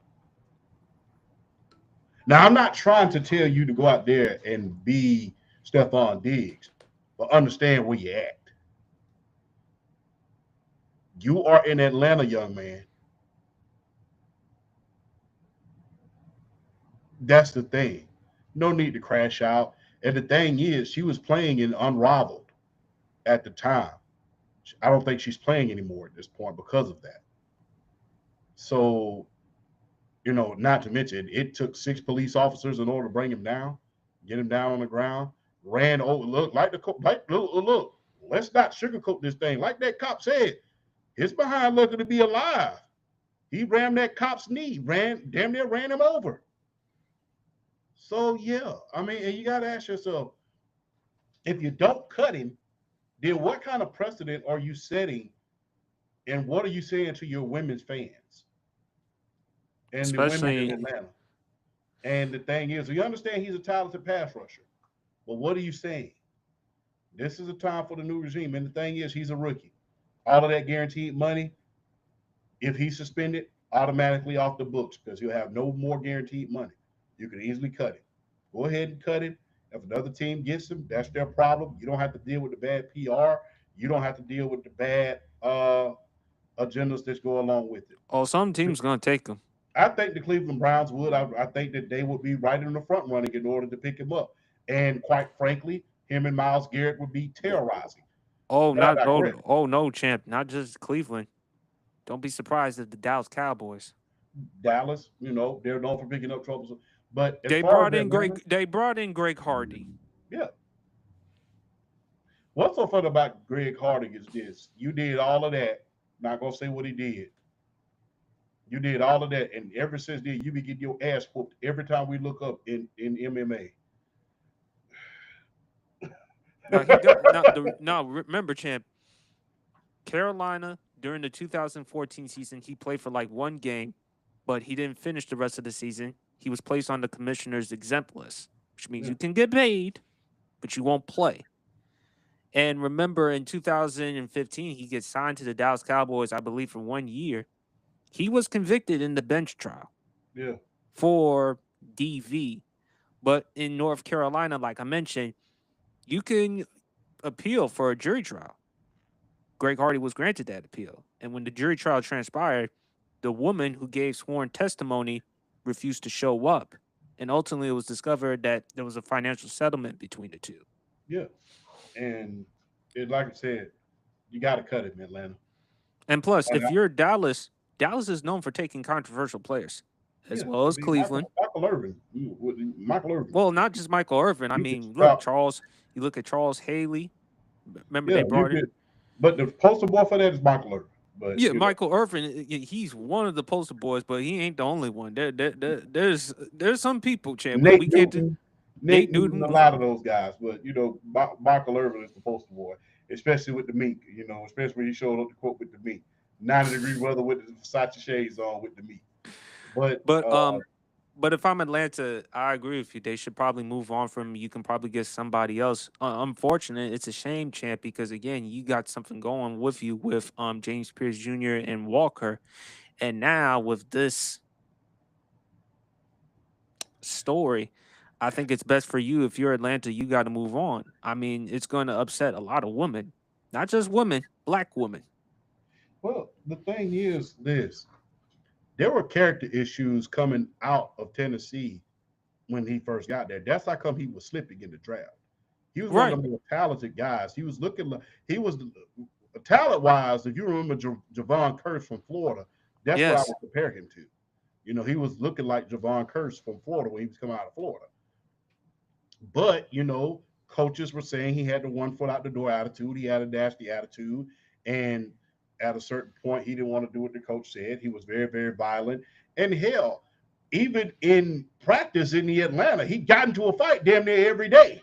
Speaker 2: Now, I'm not trying to tell you to go out there and be Stephon Diggs, but understand where you're at. You are in Atlanta, young man. That's the thing. No need to crash out. And the thing is, she was playing in Unrivaled at the time. I don't think she's playing anymore at this point because of that. So, not to mention, it took 6 police officers in order to bring him down, get him down on the ground, ran over. Look, look. Let's not sugarcoat this thing. Like that cop said, his behind looking to be alive. He rammed that cop's knee, damn near ran him over. So yeah, I mean, and you got to ask yourself, if you don't cut him, then what kind of precedent are you setting, and what are you saying to your women's fans? and the women in
Speaker 1: Especially,
Speaker 2: Atlanta. And the thing is, we understand he's a talented pass rusher, but what are you saying? This is a time for the new regime. And the thing is, he's a rookie. All of that guaranteed money, if he's suspended, automatically off the books because he'll have no more guaranteed money. You can easily cut it. Go ahead and cut it. If another team gets him, that's their problem. You don't have to deal with the bad PR. You don't have to deal with the bad agendas that go along with it.
Speaker 1: oh, some teams gonna take him.
Speaker 2: I think the Cleveland Browns would. I think that they would be right in the front running in order to pick him up. And quite frankly, him and Miles Garrett would be terrorizing.
Speaker 1: Oh,
Speaker 2: But I
Speaker 1: not
Speaker 2: digress.
Speaker 1: oh no, champ, not just Cleveland. Don't be surprised if the Dallas Cowboys.
Speaker 2: Dallas, they're known for picking up troubles. But as
Speaker 1: They
Speaker 2: far as
Speaker 1: brought in
Speaker 2: Atlanta,
Speaker 1: Greg. They brought in Greg Hardy.
Speaker 2: yeah. What's so fun about Greg Harding is this: you did all of that. Not gonna say what he did. You did all of that, and ever since then, you be getting your ass whooped every time we look up in MMA.
Speaker 1: Now he got now. Remember, champ, Carolina during the 2014 season, he played for like one game, but he didn't finish the rest of the season. He was placed on the commissioner's exempt list, which means
Speaker 2: Yeah,
Speaker 1: you can get paid, but you won't play. And remember, in 2015, he gets signed to the Dallas Cowboys, I believe, for 1 year. He was convicted in the bench trial
Speaker 2: yeah,
Speaker 1: for DV. But in North Carolina, like I mentioned, you can appeal for a jury trial. Greg Hardy was granted that appeal. And when the jury trial transpired, the woman who gave sworn testimony refused to show up. And ultimately, it was discovered that there was a financial settlement between the two.
Speaker 2: yeah. And like I said, you got to cut it in Atlanta.
Speaker 1: And plus,
Speaker 2: And
Speaker 1: if you're Dallas, Dallas is known for taking controversial players, as
Speaker 2: yeah,
Speaker 1: well
Speaker 2: I
Speaker 1: as
Speaker 2: mean
Speaker 1: Cleveland.
Speaker 2: Michael Irvin, Michael Irvin,
Speaker 1: Well, not just Michael Irvin. I
Speaker 2: you could
Speaker 1: mean, look,
Speaker 2: stop.
Speaker 1: Charles. You look at Charles Haley. Remember
Speaker 2: Yeah,
Speaker 1: they
Speaker 2: you
Speaker 1: brought in.
Speaker 2: could. But the poster boy for that is Michael Irvin. But
Speaker 1: Yeah, Michael Irvin. He's one of the poster boys, but he ain't the only one. There's some people, champ. We
Speaker 2: Nate
Speaker 1: can't do
Speaker 2: Newton,
Speaker 1: Nate
Speaker 2: Nate Newton,
Speaker 1: Newton.
Speaker 2: a lot of those guys. But Michael Irvin is the poster boy, especially with the meat. Especially when he showed up to quote with the meat. 90-degree weather with the Versace shades on with the meat. But
Speaker 1: But but if I'm Atlanta, I agree with you. They should probably move on from him. You can probably get somebody else. Unfortunate, it's a shame, champ, because again, you got something going with you with James Pierce Jr. and Walker, and now with this story, I think it's best for you if you're Atlanta. You got to move on. I mean, it's going to upset a lot of women, not just women, black women.
Speaker 2: well, the thing is this: there were character issues coming out of Tennessee when he first got there. That's how come he was slipping in the draft. He was one
Speaker 1: Right?
Speaker 2: of the more talented guys. He was looking like he was talent wise. If you remember Javon Curse from Florida, that's what I
Speaker 1: Yes.
Speaker 2: would compare him to. He was looking like Javon Curse from Florida when he was coming out of Florida. But coaches were saying he had the 1 foot out the door attitude. He had a nasty attitude, and at a certain point, he didn't want to do what the coach said. He was very, very violent. And hell, even in practice in the Atlanta, he got into a fight damn near every day.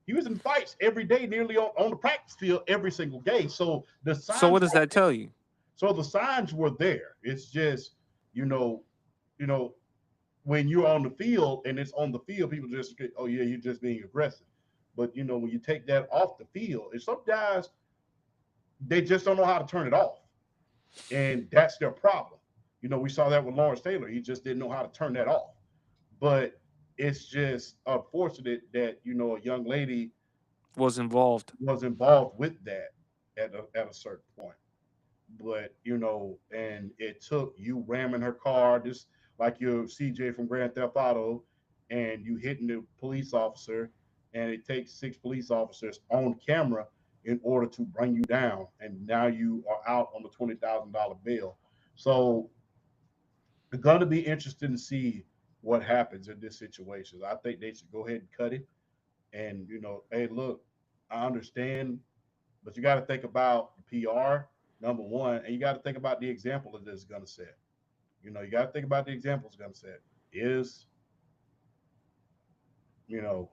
Speaker 2: He was in fights every day, nearly on the practice field every single day. So the
Speaker 1: So
Speaker 2: signs
Speaker 1: what does that tell you?
Speaker 2: were there. It's just, you know, you know, when you're on the field and it's on the field, people just oh yeah, you're just being aggressive. But when you take that off the field, and some guys they just don't know how to turn it off, and that's their problem. We saw that with Lawrence Taylor. He just didn't know how to turn that off. But it's just unfortunate that a young lady
Speaker 1: Was involved.
Speaker 2: was involved with that at a certain point. But and it took you ramming her car, just like your CJ from Grand Theft Auto, and you hitting the police officer, and it takes 6 police officers on camera in order to bring you down, and now you are out on the $20,000 bail. So it's gonna be interesting to see what happens in this situation. I think they should go ahead and cut it. And hey, look, I understand, but you got to think about the PR number one, and you got to think about the example that this is going to set. You got to think about the example it's going to set. Is you know,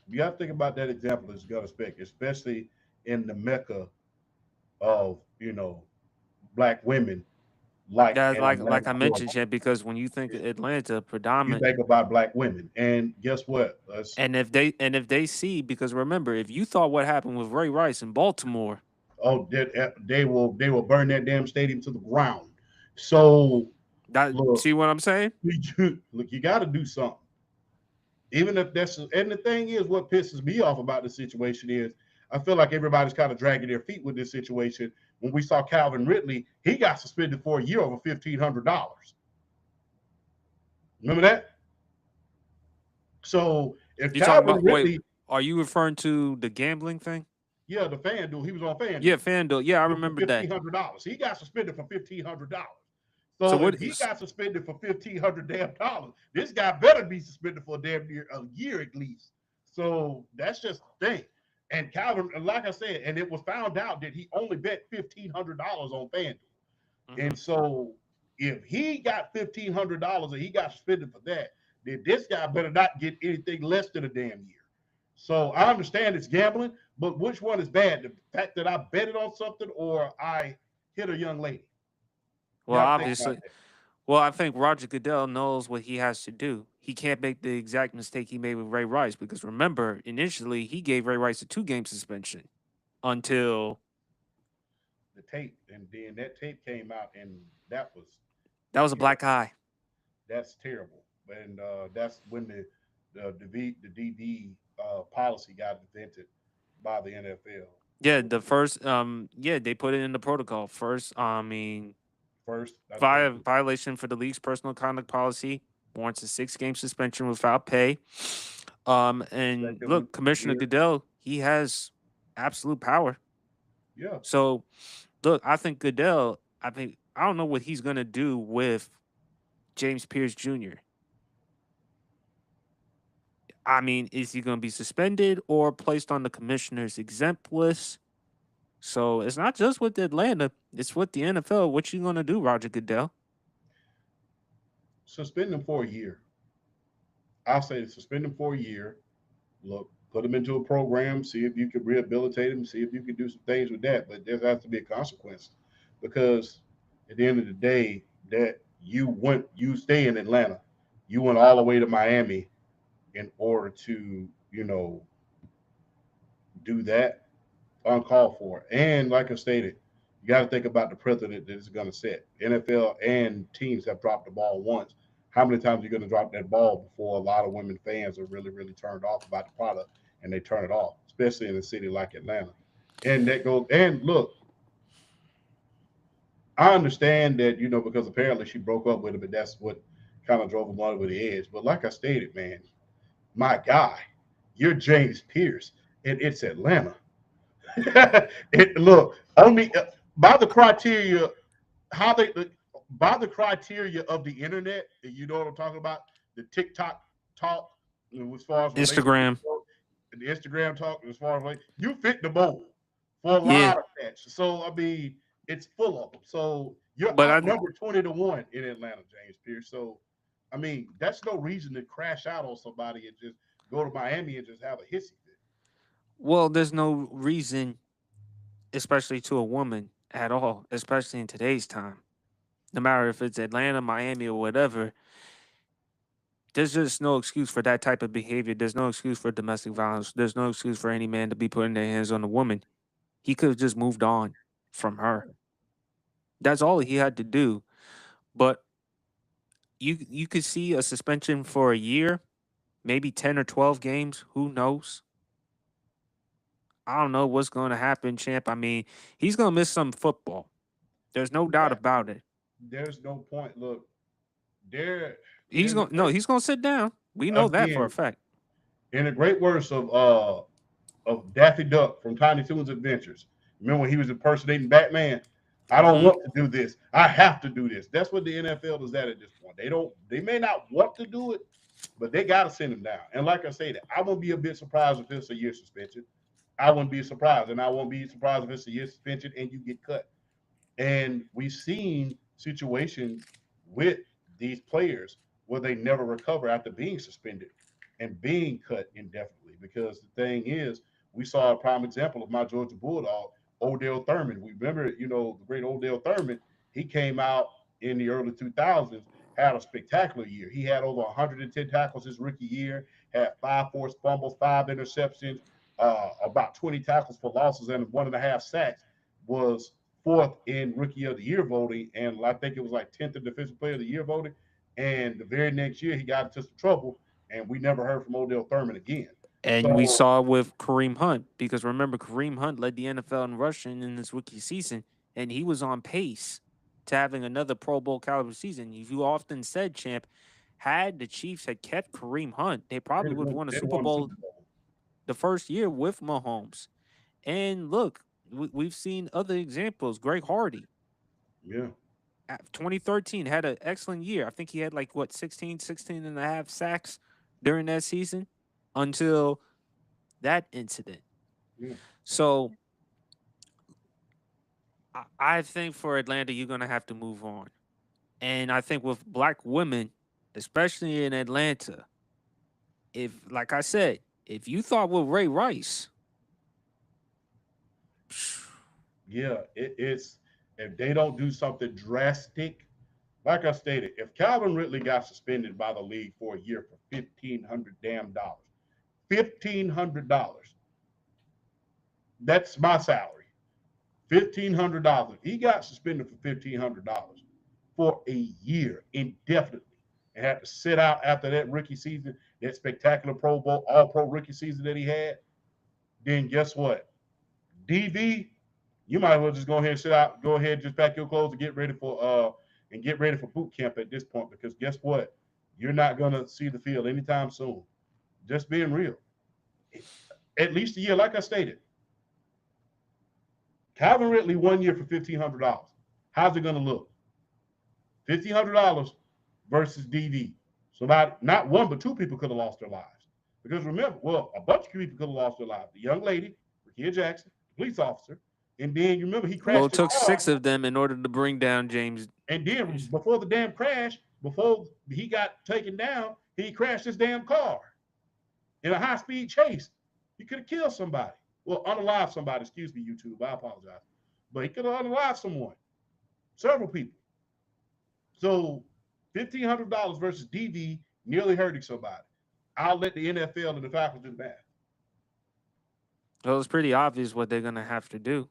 Speaker 2: you got to think about that example it's going to set, especially in the mecca of black women. like
Speaker 1: That's
Speaker 2: an Atlanta,
Speaker 1: like I
Speaker 2: Georgia.
Speaker 1: mentioned, Champ, because when you think of Atlanta,
Speaker 2: You
Speaker 1: predominant,
Speaker 2: think about black women, and guess what?
Speaker 1: and if they see, because remember, if you thought what happened with Ray Rice in Baltimore,
Speaker 2: Oh, they will burn that damn stadium to the ground. So
Speaker 1: that
Speaker 2: look,
Speaker 1: see what I'm saying?
Speaker 2: look, you got to do something. Even if that's, and the thing is, what pisses me off about the situation is, I feel like everybody's kind of dragging their feet with this situation. When we saw Calvin Ridley, he got suspended for a year over $1,500. Remember that? So if
Speaker 1: You talking
Speaker 2: Calvin
Speaker 1: about wait?
Speaker 2: Ridley,
Speaker 1: Are you referring to the gambling thing?
Speaker 2: yeah, the FanDuel, he was on
Speaker 1: Yeah,
Speaker 2: FanDuel
Speaker 1: FanDuel. Yeah, I
Speaker 2: for
Speaker 1: remember that.
Speaker 2: $1,500. He got suspended for $1,500.
Speaker 1: So
Speaker 2: So
Speaker 1: what?
Speaker 2: if he got suspended for 1,500 damn dollars, this guy better be suspended for a damn near a year at least. So that's just the thing. And Calvin, like I said, and it was found out that he only bet $1,500 on FanDuel.
Speaker 1: Mhm.
Speaker 2: And so if he got $1,500 and he got suspended for that, then this guy better not get anything less than a damn year. So I understand it's gambling, but which one is bad? The fact that I betted on something or I hit a young lady? You
Speaker 1: Well,
Speaker 2: have to think about
Speaker 1: obviously,
Speaker 2: that.
Speaker 1: well, I think Roger Goodell knows what he has to do. He can't make the exact mistake he made with Ray Rice because remember, initially he gave Ray Rice a 2 game suspension until
Speaker 2: The tape, and then that tape came out, and that was,
Speaker 1: that was a
Speaker 2: yeah,
Speaker 1: black eye.
Speaker 2: that's terrible. And that's when the DD policy got invented by the NFL.
Speaker 1: Yeah,
Speaker 2: Which
Speaker 1: the first yeah, they put it in the protocol. First, I mean,
Speaker 2: first, I think
Speaker 1: violation for the league's personal conduct policy warrants a 6 game suspension without pay. And
Speaker 2: second one,
Speaker 1: look, Commissioner
Speaker 2: year,
Speaker 1: Goodell, he has absolute power.
Speaker 2: yeah.
Speaker 1: So look, I think Goodell, I don't know what he's gonna do with James Pierce Jr. I mean, is he gonna be suspended or placed on the commissioner's exempt list? So it's not just with Atlanta, it's with the NFL. What you gonna do, Roger Goodell?
Speaker 2: Suspend them for a year. I say suspend them for a year. Look, put them into a program, see if you can rehabilitate them, see if you can do some things with that. But there has to be a consequence because at the end of the day, that you stay in Atlanta, you went all the way to Miami in order to do that, uncalled for. And like I stated, you got to think about the precedent that it's going to set. NFL and teams have dropped the ball once. How many times are you going to drop that ball before a lot of women fans are really, really turned off about the product and they turn it off, especially in a city like Atlanta? And that goes, and look, I understand that, because apparently she broke up with him, but that's what kind of drove him over the edge. But like I stated, man, my guy, you're James Pierce, and it's Atlanta. Look, only by the criteria, how they by the criteria of the internet, you know what I'm talking about, the TikTok talk, as far as relationships
Speaker 1: Instagram.
Speaker 2: go, and the Instagram talk, as far as you fit the mold for a
Speaker 1: Yeah.
Speaker 2: lot of cats. So I mean, it's full of them. So you're
Speaker 1: But I
Speaker 2: outnumbered 20-1 in Atlanta, James Pierce. So I mean, that's no reason to crash out on somebody and just go to Miami and just have a hissy fit.
Speaker 1: well, there's no reason, especially to a woman at all, especially in today's time. No matter if it's Atlanta, Miami, or whatever, there's just no excuse for that type of behavior. There's no excuse for domestic violence. There's no excuse for any man to be putting their hands on a woman. He could have just moved on from her. That's all he had to do. But you could see a suspension for a year, maybe 10 or 12 games. Who knows? I don't know what's going to happen, champ. I mean, he's going to miss some football. There's no doubt
Speaker 2: Yeah,
Speaker 1: about it.
Speaker 2: there's no point. Look, there
Speaker 1: He's
Speaker 2: in the
Speaker 1: going no,
Speaker 2: great
Speaker 1: he's going to sit down. We know that for a
Speaker 2: again
Speaker 1: fact.
Speaker 2: in the great words of Daffy Duck from Tiny Toons Adventures. Remember when he was impersonating Batman? I don't
Speaker 1: Mhm.
Speaker 2: want to do this. I have to do this. That's what the NFL is at this point. They don't. They may not want to do it, but they got to send him down. And like I said, I won't be a bit surprised if it's a year suspension. I wouldn't be surprised, and I won't be surprised if it's a year suspension and you get cut. And we've seen situations with these players where they never recover after being suspended and being cut indefinitely. Because the thing is, we saw a prime example of my Georgia Bulldog, Odell Thurman. We remember, the great Odell Thurman. He came out in the early 2000s had a spectacular year. He had over 110 tackles his rookie year, had 5 forced fumbles, 5 interceptions, about 20 tackles for losses, and 1.5 sacks. Was fourth in rookie of the year voting, and I think it was like 10th in defensive player of the year voting. And the very next year, he got into some trouble, and we never heard from Odell Thurman again.
Speaker 1: And we
Speaker 2: So
Speaker 1: saw with Kareem Hunt, because remember, Kareem Hunt led the NFL in rushing in his rookie season, and he was on pace to having another Pro Bowl caliber season. You often said, champ, had the Chiefs had kept Kareem Hunt, they probably would have won a
Speaker 2: they'd
Speaker 1: Super
Speaker 2: won the
Speaker 1: Bowl
Speaker 2: Super Bowl.
Speaker 1: the first year with Mahomes. And look, we've seen other examples. Greg Hardy,
Speaker 2: Yeah,
Speaker 1: 2013, had an excellent year. I think he had like, what, 16 and a half sacks during that season until that incident.
Speaker 2: yeah,
Speaker 1: So I think for Atlanta, you're going to have to move on. And I think with black women, especially in Atlanta, if, like I said, if you thought with Ray Rice,
Speaker 2: yeah. It's if they don't do something drastic, like I stated, if Calvin Ridley got suspended by the league for a year for $1,500, $1,500, that's my salary. $1,500. He got suspended for $1,500 for a year indefinitely and had to sit out after that rookie season, that spectacular Pro Bowl, All Pro rookie season that he had. Then guess what? DV, you might as well just go ahead and sit out. Go ahead, just pack your clothes and get ready for boot camp at this point. Because guess what? You're not gonna see the field anytime soon. Just being real. At least a year, like I stated. Calvin Ridley 1 year for $1,500. How's it gonna look? $1,500 versus DV. So not one but two people could have lost their lives. Because remember, well, a bunch of people could have lost their lives. The young lady, Rakia Jackson, the police officer, and then you remember he
Speaker 1: well,
Speaker 2: crashed
Speaker 1: it
Speaker 2: his
Speaker 1: took
Speaker 2: car.
Speaker 1: six of them in order to bring down James.
Speaker 2: And then before the damn crash, before he got taken down, he crashed his damn car in a high speed chase. He could have killed somebody. Well, unalive somebody. Excuse me, YouTube. I apologize. But he could have unalived someone, several people. So $1,500 versus DV nearly hurting somebody. I'll let the NFL and the Falcons do the math.
Speaker 1: Well, it's pretty obvious what they're going to have to do,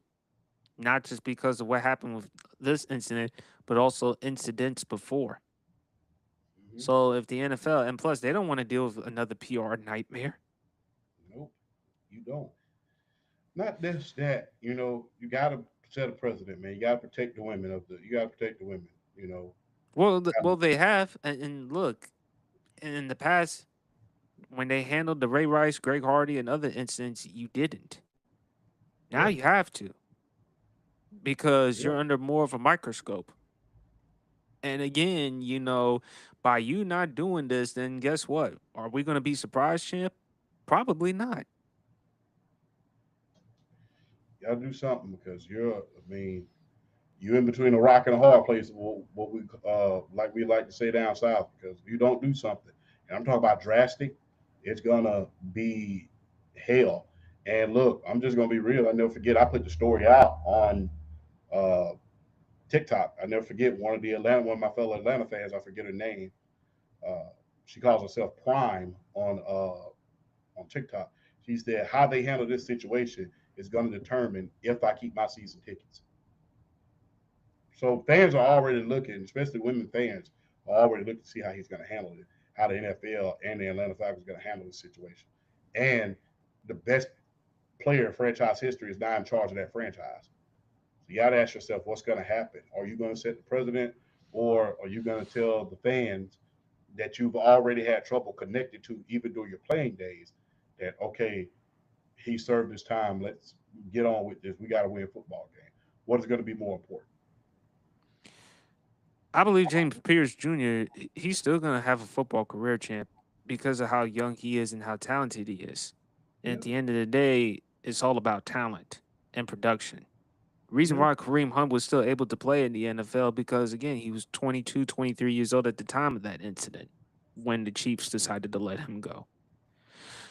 Speaker 1: not just because of what happened with this incident, but also incidents before.
Speaker 2: Mm-hmm.
Speaker 1: So if the NFL, and plus they don't want to deal with another PR nightmare.
Speaker 2: Nope, you don't. Not this, that. You got to set a precedent, man. You got to protect the women of the. You got to protect the women.
Speaker 1: Well,
Speaker 2: Gotta-
Speaker 1: they have, and look, in the past when they handled the Ray Rice, Greg Hardy, and other incidents, you didn't. Now
Speaker 2: yeah,
Speaker 1: you have to because
Speaker 2: yeah.
Speaker 1: you're under more of a microscope. And again, by you not doing this, then guess what? Are we going to be surprised, champ? Probably not.
Speaker 2: You got to do something because you're. I mean, you're in between a rock and a hard place. What we like we like to say down south. Because if you don't do something, and I'm talking about drastic, it's gonna be hell. And look, I'm just gonna be real. I never forget. I put the story out on uh, TikTok. I never forget one of my fellow Atlanta fans. I forget her name. Uh, she calls herself Prime on TikTok. She said how they handle this situation is going to determine if I keep my season tickets. So fans are already looking, especially women fans, are already looking to see how he's going to handle it, how the NFL and the Atlanta Falcons are going to handle this situation. And the best player in franchise history is now in charge of that franchise. So you got to ask yourself, what's going to happen? Are you going to set the president, or are you going to tell the fans that you've already had trouble connected to, even during your playing days, that okay, he served his time. Let's get on with this. We got to win a football game. What is going to be more important?
Speaker 1: I believe James Pierce Jr., he's still going to have a football career, champ, because of how young he is and how talented he is. And
Speaker 2: Yeah,
Speaker 1: at the end of the day, it's all about talent and production. Reason
Speaker 2: yeah,
Speaker 1: why Kareem Hunt was still able to play in the NFL because, again, he was 22, 23 years old at the time of that incident when the Chiefs decided to let him go.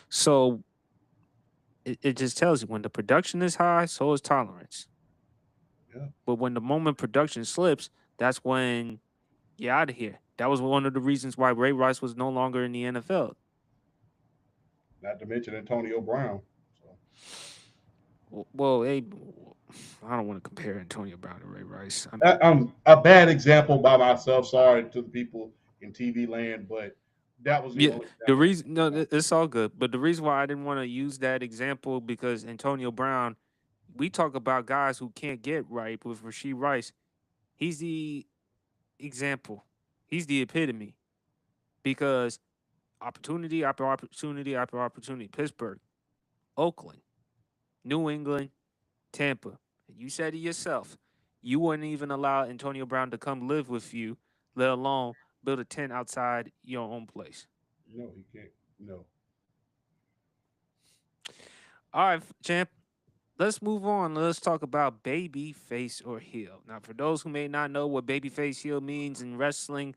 Speaker 1: So it just tells you when the production is high, so is tolerance.
Speaker 2: yeah.
Speaker 1: But when the moment production slips, that's when Get out of here. That was one of the reasons why Ray Rice was no longer in the NFL.
Speaker 2: Not to mention Antonio Brown. So
Speaker 1: Well, I don't want to compare Antonio Brown to Ray Rice. I mean,
Speaker 2: a bad example by myself. Sorry to the people in TV land, but that was the
Speaker 1: yeah,
Speaker 2: only
Speaker 1: the
Speaker 2: example I
Speaker 1: reason
Speaker 2: could
Speaker 1: no,
Speaker 2: think of.
Speaker 1: it's all good. But the reason why I didn't want to use that example because Antonio Brown, we talk about guys who can't get right with Rasheed Rice. He's the example. He's the epitome because opportunity after opportunity after opportunity. Pittsburgh, Oakland, New England, Tampa. You said it yourself. You wouldn't even allow Antonio Brown to come live with you, let alone build a tent outside your own place.
Speaker 2: No, he can't. No,
Speaker 1: All right, champ. Let's move on. Let's talk about baby face or heel. Now, for those who may not know what baby face heel means in wrestling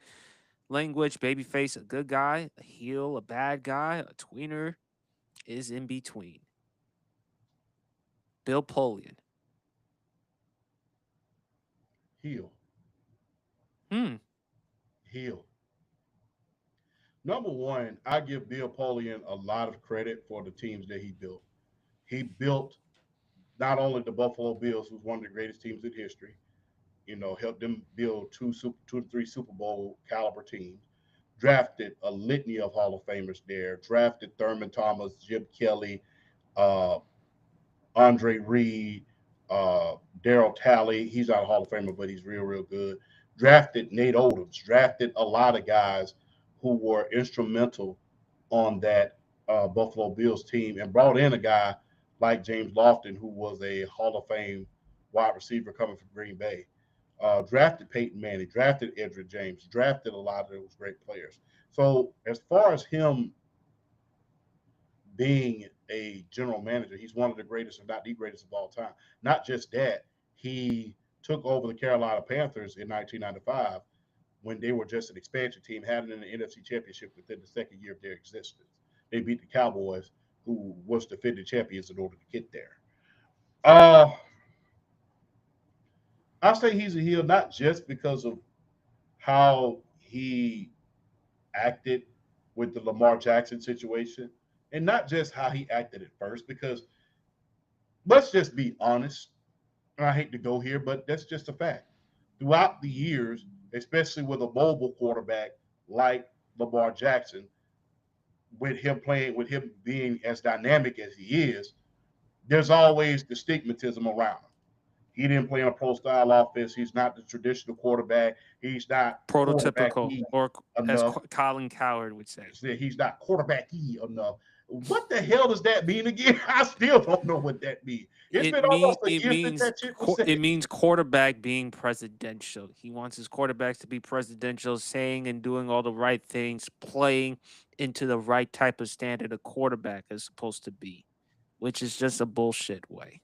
Speaker 1: language, baby face a good guy, a heel a bad guy, a tweener is in between. Bill Polian.
Speaker 2: heel,
Speaker 1: Hmm.
Speaker 2: heel. Number one, I give Bill Polian a lot of credit for the teams that he built. He built not only the Buffalo Bills, who's one of the greatest teams in history, helped them build two to three Super Bowl caliber teams. Drafted a litany of Hall of Famers there. Drafted Thurman Thomas, Jim Kelly, uh, Andre Reed, Daryl Talley. He's not a Hall of Famer, but he's real, real good. Drafted Nate Odoms. Drafted a lot of guys who were instrumental on that Buffalo Bills team, and brought in a guy like James Lofton, who was a Hall of Fame wide receiver coming from Green Bay. Drafted Peyton Manning, drafted Edgerrin James, drafted a lot of those great players. So as far as him being a general manager, he's one of the greatest, if not the greatest of all time. Not just that, he took over the Carolina Panthers in 1995 when they were just an expansion team, having an NFC Championship within the second year of their existence. They beat the Cowboys, who was defending champions, in order to get there. Uh, I say he's a heel not just because of how he acted with the Lamar Jackson situation, and not just how he acted at first, because let's just be honest. And I hate to go here, but that's just a fact. Throughout the years, especially with a mobile quarterback like Lamar Jackson, with him being as dynamic as he is, there's always the stigmatism around him. He didn't play in a pro style offense. He's not the traditional quarterback. He's not
Speaker 1: Prototypical,
Speaker 2: quarterbacky
Speaker 1: or as
Speaker 2: enough.
Speaker 1: Colin Coward would say.
Speaker 2: He's not quarterbacky enough. What the hell does that mean again? I still don't know what that means. It's been almost a year since that shit was said.
Speaker 1: It means quarterback being presidential. He wants his quarterbacks to be presidential, saying and doing all the right things, playing into the right type of standard a quarterback is supposed to be, which is just a bullshit way.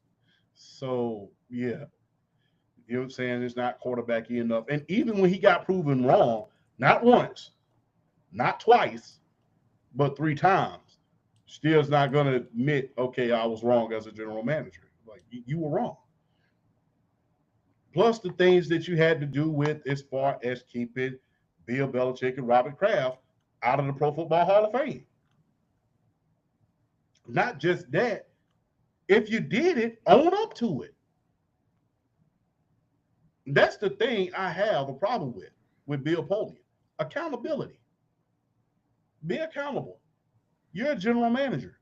Speaker 2: So yeah, you know what I'm saying? It's not quarterbacky enough. And even when he got proven wrong, not once, not twice, but three times, still's not going to admit, okay, I was wrong as a general manager. Like you were wrong. Plus the things that you had to do with as far as keeping Bill Belichick and Robert Kraft out of the Pro Football Hall of Fame. Not just that, if you did it, own up to it. That's the thing I have a problem with Bill Polian. Accountability. Be accountable. You're a general manager.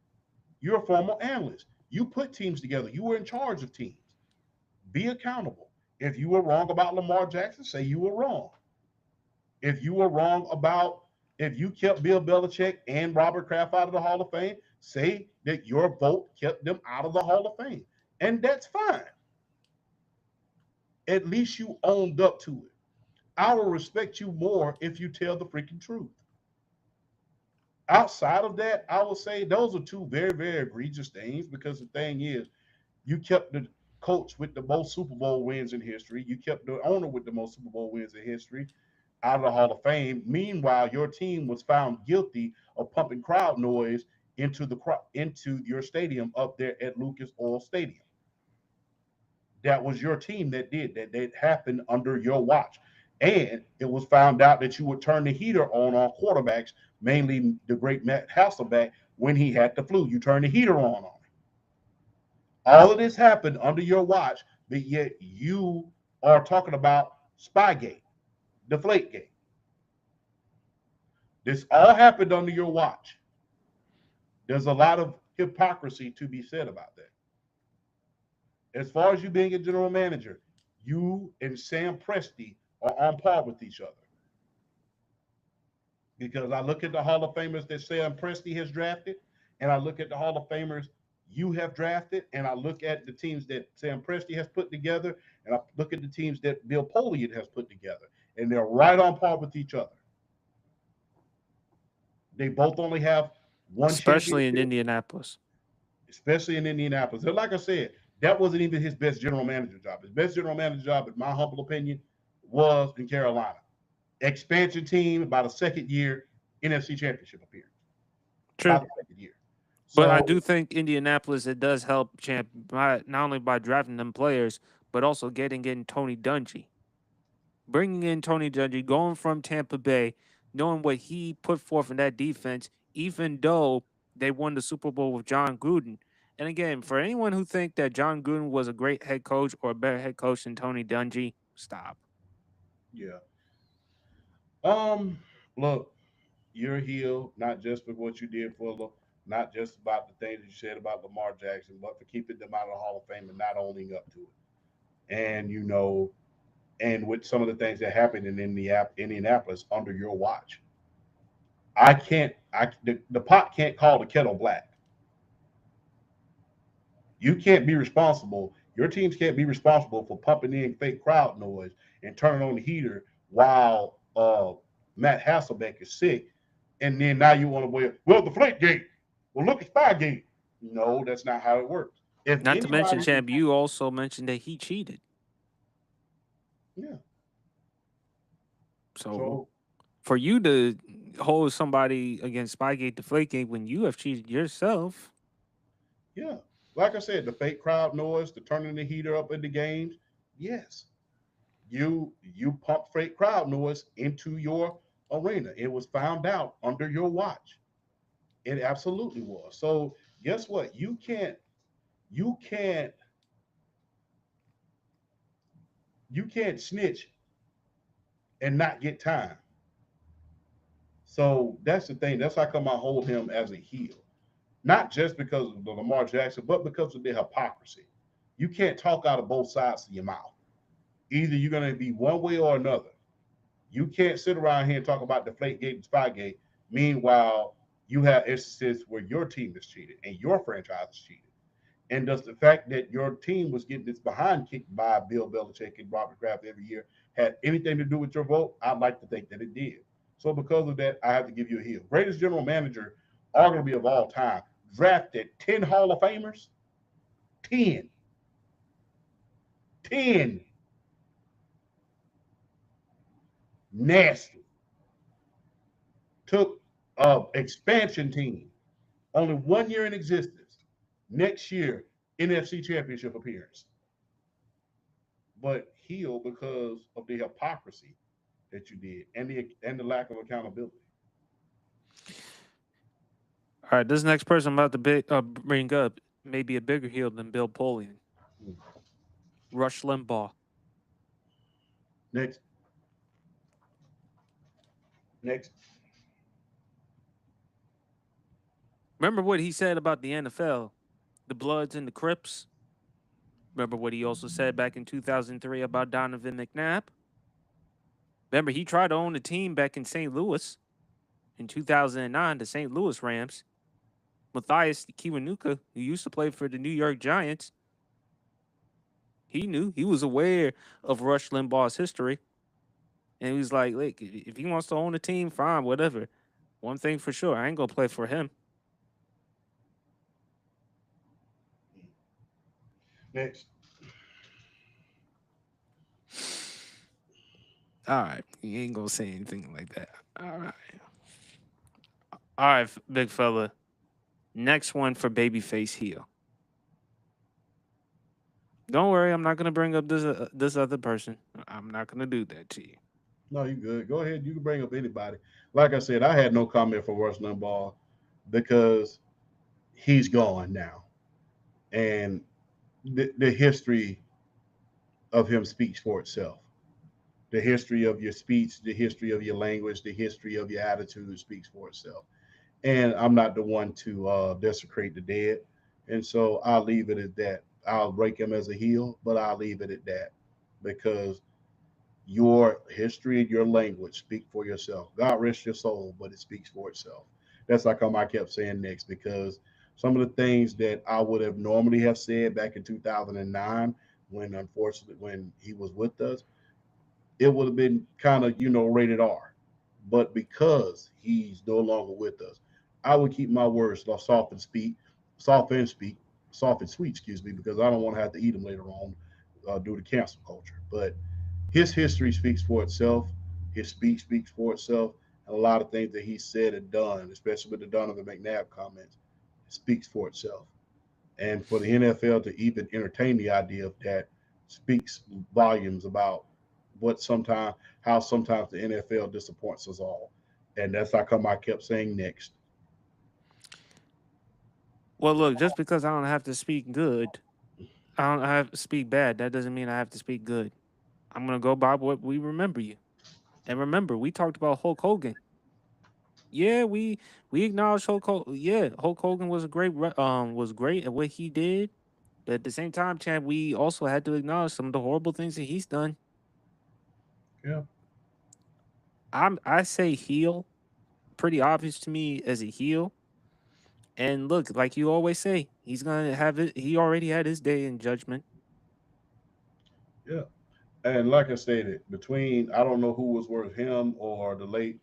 Speaker 2: You're a former analyst. You put teams together. You were in charge of teams. Be accountable. If you were wrong about Lamar Jackson, say you were wrong. If you were wrong about if you kept Bill Belichick and Robert Kraft out of the Hall of Fame, say that your vote kept them out of the Hall of Fame. And that's fine. At least you owned up to it. I will respect you more if you tell the freaking truth. Outside of that, I will say those are two very, very egregious things because the thing is, you kept the coach with the most Super Bowl wins in history. You kept the owner with the most Super Bowl wins in history out of the Hall of Fame. Meanwhile, your team was found guilty of pumping crowd noise into your stadium up there at Lucas Oil Stadium. That was your team that did that. That happened under your watch. And it was found out that you would turn the heater on quarterbacks, mainly the great Matt Hasselbeck, when he had the flu. You turn the heater on him. All of this happened under your watch, but yet you are talking about Spygate, Deflategate. This all happened under your watch. There's a lot of hypocrisy to be said about that. As far as you being a general manager, you and Sam Presti are on par with each other. Because I look at the Hall of Famers that Sam Presti has drafted, and I look at the Hall of Famers you have drafted, and I look at the teams that Sam Presti has put together, and I look at the teams that Bill Polian has put together, and they're right on par with each other. They both only have one
Speaker 1: especially in
Speaker 2: championship,
Speaker 1: Indianapolis.
Speaker 2: especially in Indianapolis. And like I said, that wasn't even his best general manager job. His best general manager job, in my humble opinion, was in Carolina. Expansion team, about a second year NFC Championship appearance.
Speaker 1: True.
Speaker 2: About the second year.
Speaker 1: But I
Speaker 2: So
Speaker 1: do think Indianapolis, it does help champ by not only by drafting them players, but also getting in Tony Dungy. Bringing in Tony Dungy, going from Tampa Bay, knowing what he put forth in that defense, even though they won the Super Bowl with John Gruden. And again, for anyone who think that John Gruden was a great head coach or a better head coach than Tony Dungy, stop.
Speaker 2: yeah. Look, you're healed not just for what you did for not just about the things that you said about Lamar Jackson, but for keeping them out of the Hall of Fame and not owning up to it. And and with some of the things that happened in Indianapolis under your watch, I can't. The pot can't call the kettle black. You can't be responsible. Your teams can't be responsible for pumping in fake crowd noise and turning on the heater while Matt Hasselbeck is sick, and then now you want to well, the Flake Gate. Well, look at Spygate. No, that's not how it works. If
Speaker 1: Not to mention,
Speaker 2: anybody,
Speaker 1: champ, you also mentioned that he cheated.
Speaker 2: yeah.
Speaker 1: So
Speaker 2: So
Speaker 1: for you to hold somebody against Spygate Deflategate when you have cheated yourself,
Speaker 2: yeah, like I said, the fake crowd noise, the turning the heater up in the games. Yes, you pump fake crowd noise into your arena. It was found out under your watch. It absolutely was. So guess what? You can't you can't snitch and not get time. So that's the thing. That's how come I hold him as a heel. Not just because of the Lamar Jackson, but because of the hypocrisy. You can't talk out of both sides of your mouth. Either you're gonna be one way or another. You can't sit around here and talk about Deflategate and Spygate. Meanwhile, you have instances where your team is cheated and your franchise is cheated. And does the fact that your team was getting its behind kicked by Bill Belichick and Robert Kraft every year had anything to do with your vote? I'd like to think that it did. So because of that, I have to give you a heel. Greatest general manager, arguably of all time, drafted 10 Hall of Famers. 10. 10. Nasty. Took expansion team. Only 1 year in existence. Next year, NFC Championship appearance. But heel because of the hypocrisy that you did and the lack of accountability.
Speaker 1: all right, this next person I'm about to bring up may be a bigger heel than Bill Polian.
Speaker 2: Hmm.
Speaker 1: Rush Limbaugh.
Speaker 2: Next, next.
Speaker 1: Remember what he said about the NFL, the Bloods and the Crips? Remember what he also said back in 2003 about Donovan McNabb? Remember, he tried to own a team back in St. Louis in 2009, the St. Louis Rams. Matthias Kiwanuka, who used to play for the New York Giants, he knew, he was aware of Rush Limbaugh's history. And he was like, look, if he wants to own a team, fine, whatever. One thing for sure, I ain't going to play for him.
Speaker 2: Next.
Speaker 1: All right. He ain't going to say anything like that. All right. All right, big fella. Next one for Babyface heel. Don't worry, I'm not gonna bring up this other person. I'm not gonna do that to you.
Speaker 2: No, you good. Go ahead. You can bring up anybody. Like I said, I had no comment for Rush Limbaugh because he's gone now, and the history of him speaks for itself. The history of your speech, the history of your language, the history of your attitude speaks for itself. And I'm not the one to desecrate the dead, and so I'll leave it at that. I'll break him as a heel, but I'll leave it at that because your history and your language speak for yourself. God rest your soul, but it speaks for itself. That's like I kept saying next because some of the things that I would have normally have said back in 2009, when unfortunately when he was with us, it would have been kind of rated R. But because he's no longer with us, I would keep my words soft and speak, soft and speak, soft and sweet. Excuse me, because I don't want to have to eat them later on due to cancel culture. But his history speaks for itself. His speech speaks for itself. And a lot of things that he said and done, especially with the Donovan McNabb comments, speaks for itself. And for the NFL to even entertain the idea of that speaks volumes about what sometimes how sometimes the NFL disappoints us all. And that's how come I kept saying next.
Speaker 1: Well, look, just because I don't have to speak good, I don't have to speak bad. That doesn't mean I have to speak good. I'm gonna go by what we remember you. And remember, we talked about Hulk Hogan. Yeah, we acknowledge Hulk Hogan. Yeah, Hulk Hogan was a was great at what he did. But at the same time, Chad, we also had to acknowledge some of the horrible things that he's done.
Speaker 2: Yeah,
Speaker 1: I say heel, pretty obvious to me as a heel. And look, like you always say, he's gonna have it. He already had his day in judgment.
Speaker 2: yeah. And like I stated, between I don't know who was worse, him or the late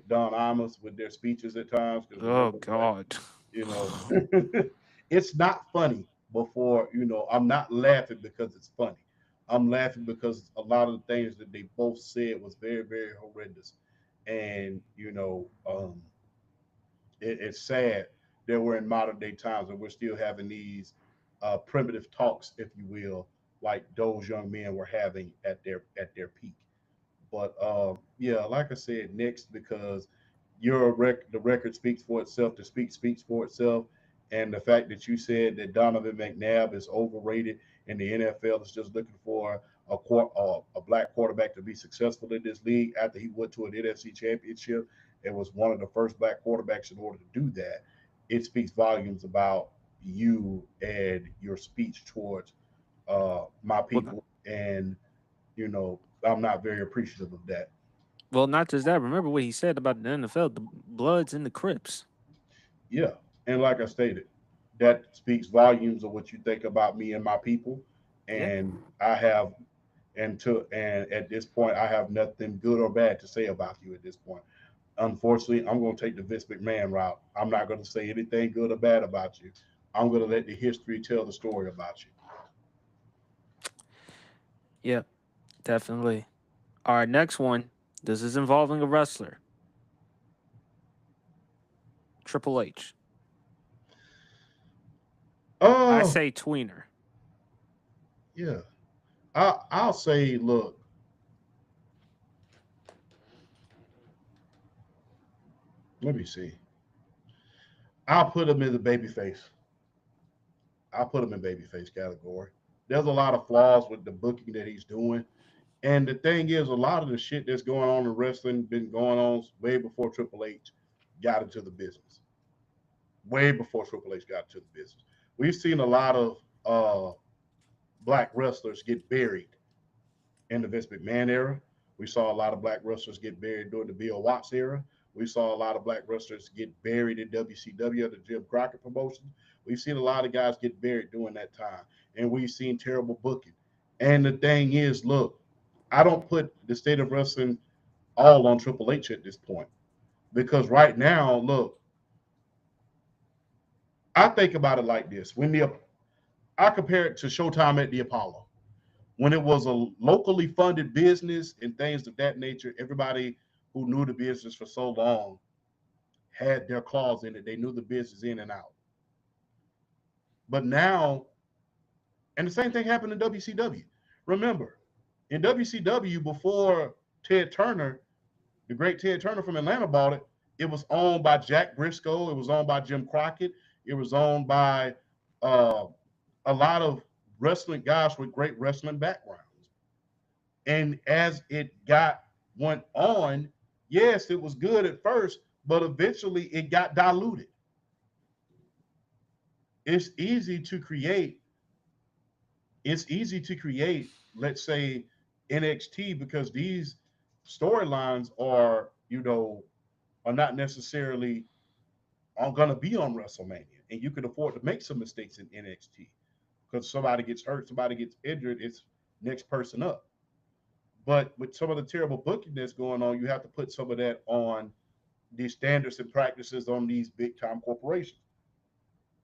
Speaker 2: Don Imus with their speeches at times, because they
Speaker 1: Oh
Speaker 2: were like,
Speaker 1: God.
Speaker 2: you know, it's not funny before, I'm not laughing because it's funny. I'm laughing because a lot of the things that they both said was very, very horrendous. And, it's sad that we're in modern day times and we're still having these primitive talks, if you will, like those young men were having at their peak. But yeah, like I said, next because the record speaks for itself. The speaks for itself, and the fact that you said that Donovan McNabb is overrated and the NFL is just looking for a black quarterback to be successful in this league after he went to an NFC Championship and was one of the first black quarterbacks in order to do that. It speaks volumes about you and your speech towards my
Speaker 1: Well, not,
Speaker 2: people, and I'm not very appreciative of that.
Speaker 1: well, not just that. Remember what he said about the NFL, the Bloods and the Crips.
Speaker 2: Yeah, and like I stated, that speaks volumes of what you think about me and my people,
Speaker 1: Yeah.
Speaker 2: and I have and at this point I have nothing good or bad to say about you at this point. Unfortunately, I'm going to take the Vince McMahon route. I'm not going to say anything good or bad about you. I'm going to let the history tell the story about you.
Speaker 1: Yeah. Definitely. All right. Next one. This is involving a wrestler, Triple H. I
Speaker 2: Oh,
Speaker 1: say tweener.
Speaker 2: yeah. I'll say, look, let me see. I'll put him in the babyface. I'll put him in babyface category. There's a lot of flaws with the booking that he's doing. And the thing is, a lot of the shit that's going on in wrestling been going on way before Triple H got into the business. Way before Triple H got into the business. We've seen a lot of black wrestlers get buried in the Vince McMahon era. We saw a lot of black wrestlers get buried during the Bill Watts era. We saw a lot of black wrestlers get buried in WCW, the Jim Crockett promotions. We've seen a lot of guys get buried during that time, and we've seen terrible booking. And the thing is, look, I don't put the state of wrestling all on Triple H at this point because right now, look, I think about it like this: I compare it to Showtime at the Apollo when it was a locally funded business and things of that nature. Everybody who knew the business for so long had their claws in it. They knew the business in and out. But now, and the same thing happened in WCW. Remember, in WCW before Ted Turner, the great Ted Turner from Atlanta, bought it. It was owned by Jack Briscoe. It was owned by Jim Crockett. It was owned by uh, a lot of wrestling guys with great wrestling backgrounds. And as it went on, yes, it was good at first, but eventually it got diluted. It's easy to create. It's easy to create, let's say, NXT because these storylines are not necessarily are going to be on WrestleMania, and you can afford to make some mistakes in NXT because somebody gets hurt, somebody gets injured, it's next person up. But with some of the terrible booking that's going on, you have to put some of that on the standards and practices on these big time corporations.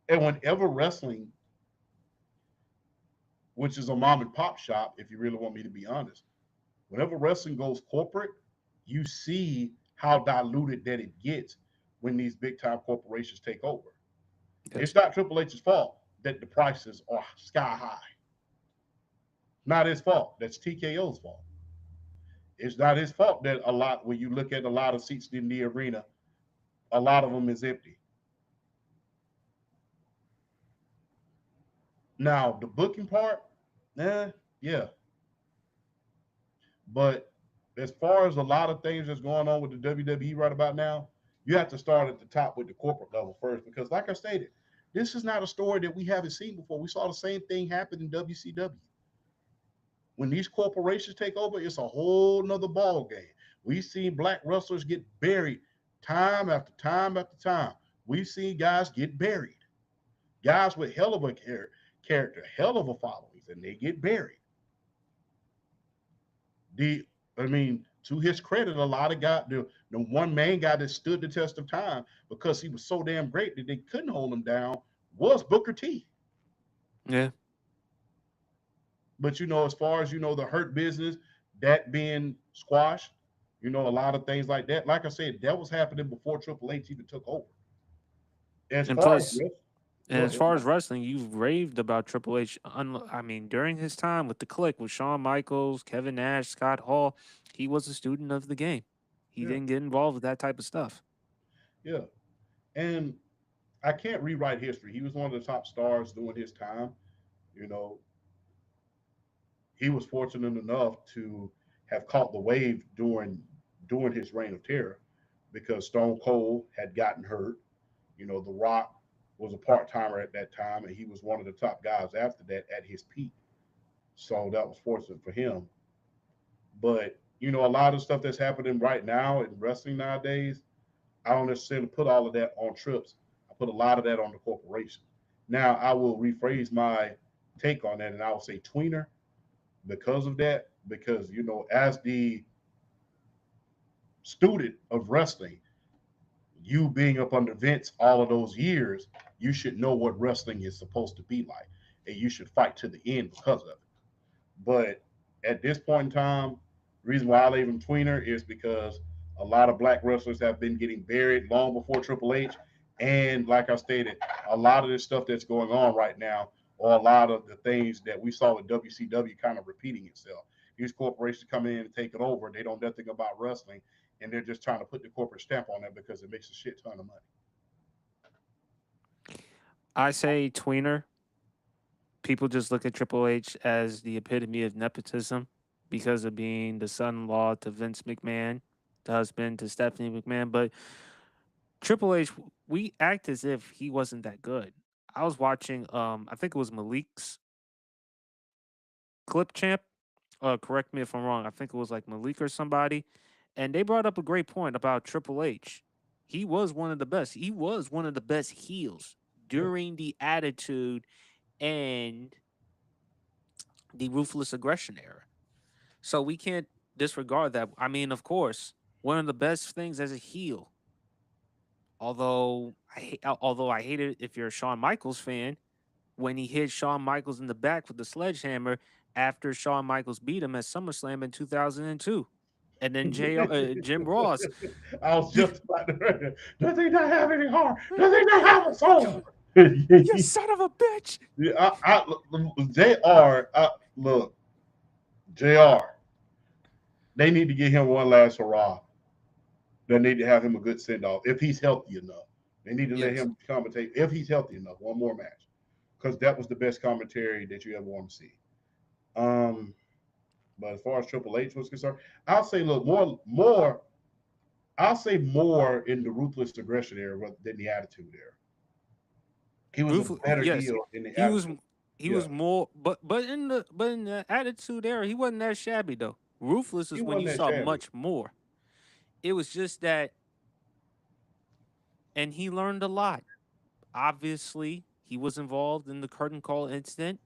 Speaker 2: And whenever wrestling, which is a mom and pop shop, if you really want me to be honest, whenever wrestling goes corporate, you see how diluted that it gets when these big time corporations take over.
Speaker 1: Yes.
Speaker 2: It's not Triple H's fault that the prices are sky high. Not his fault. That's TKO's fault. It's not his fault that a lot, when you look at a lot of seats in the arena, a lot of them is empty. Now, the booking part, yeah. But as far as a lot of things that's going on with the WWE right about now, you have to start at the top with the corporate level first. Because, like I stated, this is not a story that we haven't seen before. We saw the same thing happen in WCW. When these corporations take over, it's a whole nother ball game. We've seen black wrestlers get buried time after time after time. We've seen guys get buried, guys with hell of a character, hell of a followings, and they get buried. The I mean, to his credit, a lot of guys, the one main guy that stood the test of time because he was so damn great that they couldn't hold him down was Booker T.
Speaker 1: Yeah.
Speaker 2: But as far as the hurt business, that being squashed, a lot of things like that. Like I said, that was happening before Triple H even took over. As
Speaker 1: And
Speaker 2: far as
Speaker 1: plus, and
Speaker 2: go
Speaker 1: as
Speaker 2: ahead.
Speaker 1: far as wrestling, you've raved about Triple H. I mean, during his time with the Click, with Shawn Michaels, Kevin Nash, Scott Hall, he was a student of the game. He
Speaker 2: Yeah,
Speaker 1: didn't get involved with that type of stuff.
Speaker 2: yeah. And I can't rewrite history. He was one of the top stars during his time. You know, he was fortunate enough to have caught the wave during his reign of terror because Stone Cold had gotten hurt. The Rock was a part timer at that time, and he was one of the top guys after that at his peak. So that was fortunate for him. But a lot of stuff that's happening right now in wrestling nowadays, I don't necessarily put all of that on trips. I put a lot of that on the corporation. Now I will rephrase my take on that, and I will say tweener because of that. Because as the student of wrestling, you being up under Vince all of those years, you should know what wrestling is supposed to be like, and you should fight to the end because of it. But at this point in time, the reason why I leave him tweener is because a lot of black wrestlers have been getting buried long before Triple H. And like I stated, a lot of this stuff that's going on right now, or a lot of the things that we saw with WCW kind of repeating itself. These corporations come in and take it over. They don't know nothing about wrestling, and they're just trying to put the corporate stamp on it because it makes a shit ton of money.
Speaker 1: I say tweener. People just look at Triple H as the epitome of nepotism because of being the son-in-law to Vince McMahon, the husband to Stephanie McMahon. But Triple H, we act as if he wasn't that good. I was watching, I think it was Malik's Clip Champ. Correct me if I'm wrong. I think it was like Malik or somebody, and they brought up a great point about Triple H. He was one of the best. He was one of the best heels
Speaker 2: Yeah.
Speaker 1: during the Attitude and the Ruthless Aggression era. So we can't disregard that. I mean, of course, one of the best things as a heel. Although I hate it if you're a Shawn Michaels fan, when he hit Shawn Michaels in the back with the sledgehammer after Shawn Michaels beat him at SummerSlam in 2002. And then Jim Ross,
Speaker 2: I was
Speaker 1: you,
Speaker 2: just about to. Does he not have any heart? Does he not have a
Speaker 1: you,
Speaker 2: soul?
Speaker 1: you son of a bitch.
Speaker 2: Yeah, Jr. Look, Jr. They need to give him one last hurrah. They need to have him a good send off if he's healthy enough. They need to let
Speaker 1: Yes.
Speaker 2: him commentate if he's healthy enough. One more match, because that was the best commentary that you ever want to see. Um, but as far as Triple H was concerned, I'll say look more. I'll say more in the ruthless aggression era than the attitude era. He was a
Speaker 1: Ruthless,
Speaker 2: better
Speaker 1: yes,
Speaker 2: heel in the
Speaker 1: he was
Speaker 2: attitude.
Speaker 1: he
Speaker 2: Yeah,
Speaker 1: was more, but in the attitude era, he wasn't that shabby though. Ruthless
Speaker 2: he
Speaker 1: is when
Speaker 2: wasn't
Speaker 1: you
Speaker 2: that
Speaker 1: saw
Speaker 2: shabby.
Speaker 1: much more. It was just that, and he learned a lot. Obviously, he was involved in the curtain call incident.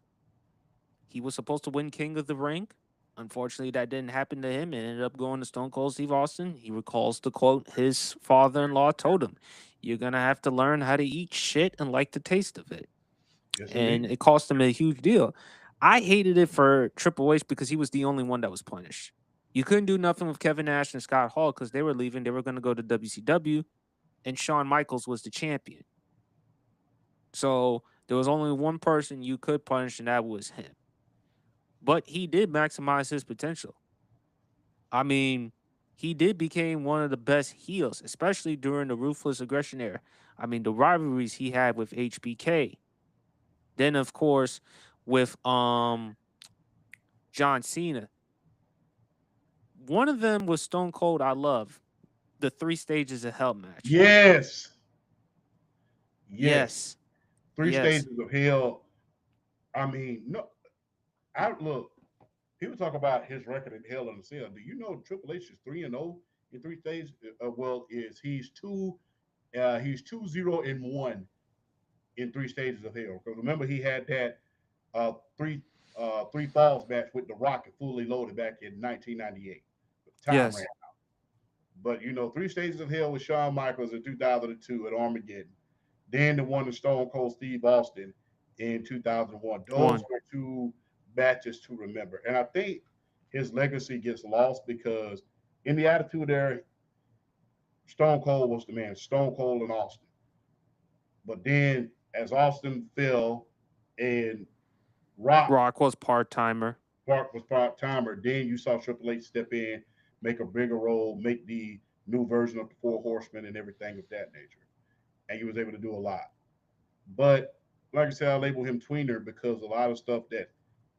Speaker 1: He was supposed to win King of the Ring. Unfortunately, that didn't happen to him. It ended up going to Stone Cold Steve Austin. He recalls the quote his father-in-law told him: "You're gonna have to learn how to eat shit and like the taste of it."
Speaker 2: Yes,
Speaker 1: And
Speaker 2: indeed.
Speaker 1: it cost him a huge deal. I hated it for Triple H because he was the only one that was punished. You couldn't do nothing with Kevin Nash and Scott Hall because they were leaving. They were going to go to WCW, and Shawn Michaels was the champion. So there was only one person you could punish, and that was him. But he did maximize his potential. I mean, he did become one of the best heels, especially during the ruthless aggression era. I mean, the rivalries he had with HBK. Then, of course, with John Cena. One of them was Stone Cold. I love the three stages of Hell match.
Speaker 2: Yes, yes.
Speaker 1: Yes,
Speaker 2: Three
Speaker 1: yes,
Speaker 2: stages of hell. I mean, no. I look. People talk about his record in Hell in a Cell. Do you know Triple H is 3-0 in three stages? Well, is he's 2-0-1 in three stages of Hell. Because remember he had that uh, three three falls match with the Rocket fully loaded back in 1998. Time ran.
Speaker 1: yes.
Speaker 2: But three stages of hell with Shawn Michaels in 2002 at Armageddon. Then the one with Stone Cold Steve Austin in 2001. Those
Speaker 1: One.
Speaker 2: were two matches to remember. And I think his legacy gets lost because in the Attitude Era, Stone Cold was the man, Stone Cold and Austin. But then as Austin fell and Rock
Speaker 1: Rock was part timer.
Speaker 2: Park was part timer, then you saw Triple H step in, make a bigger role, make the new version of the Four Horsemen and everything of that nature. And he was able to do a lot. But like I said, I label him tweener because a lot of stuff that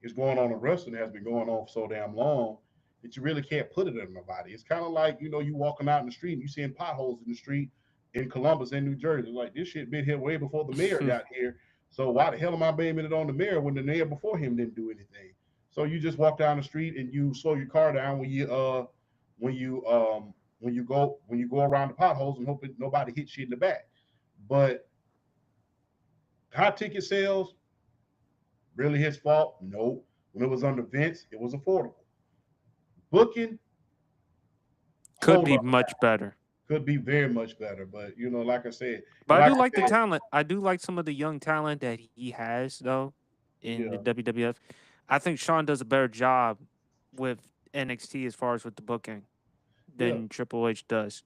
Speaker 2: is going on in wrestling has been going on for so damn long that you really can't put it in nobody. It's kind of like, you walking out in the street and you seeing potholes in the street in Columbus and New Jersey. Like this shit been here way before the mayor got here. So why the hell am I blaming it on the mayor when the mayor before him didn't do anything? So you just walk down the street and you slow your car down when you when you go around the potholes and hope that nobody hits you in the back. But high ticket sales, really his fault? No. When it was under Vince, it was affordable. Booking,
Speaker 1: Could
Speaker 2: hold
Speaker 1: be
Speaker 2: on,
Speaker 1: much better.
Speaker 2: could be very much better. But like I said,
Speaker 1: But
Speaker 2: and
Speaker 1: I
Speaker 2: like
Speaker 1: do
Speaker 2: I
Speaker 1: like the
Speaker 2: said,
Speaker 1: talent. I do like some of the young talent that he has, though, in the
Speaker 2: yeah,
Speaker 1: WWF. I think Sean does a better job with NXT as far as with the booking
Speaker 2: yeah,
Speaker 1: than Triple H does.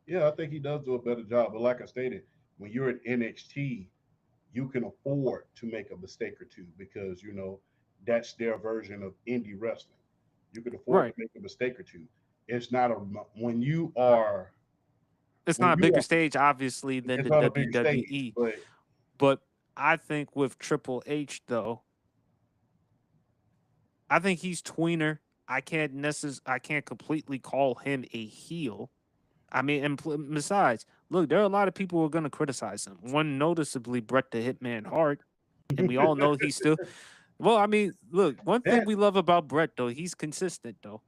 Speaker 2: yeah, I think he does do a better job. But like I stated, when you're at NXT, you can afford to make a mistake or two because that's their version of indie wrestling. You can afford to
Speaker 1: Right.
Speaker 2: make a mistake or two. It's not a when you are
Speaker 1: It's
Speaker 2: when
Speaker 1: not a
Speaker 2: you
Speaker 1: bigger
Speaker 2: are
Speaker 1: stage, obviously, than
Speaker 2: it's
Speaker 1: the
Speaker 2: not a bigger stage,
Speaker 1: WWE.
Speaker 2: but
Speaker 1: But I think with Triple H, though, I think he's tweener. I can't completely call him a heel. I mean, and besides, look, there are a lot of people who are going to criticize him. One noticeably Bret the Hitman Hart, and we all know he's still. Well, I mean, look, one thing
Speaker 2: that
Speaker 1: we love about Bret though, he's consistent though.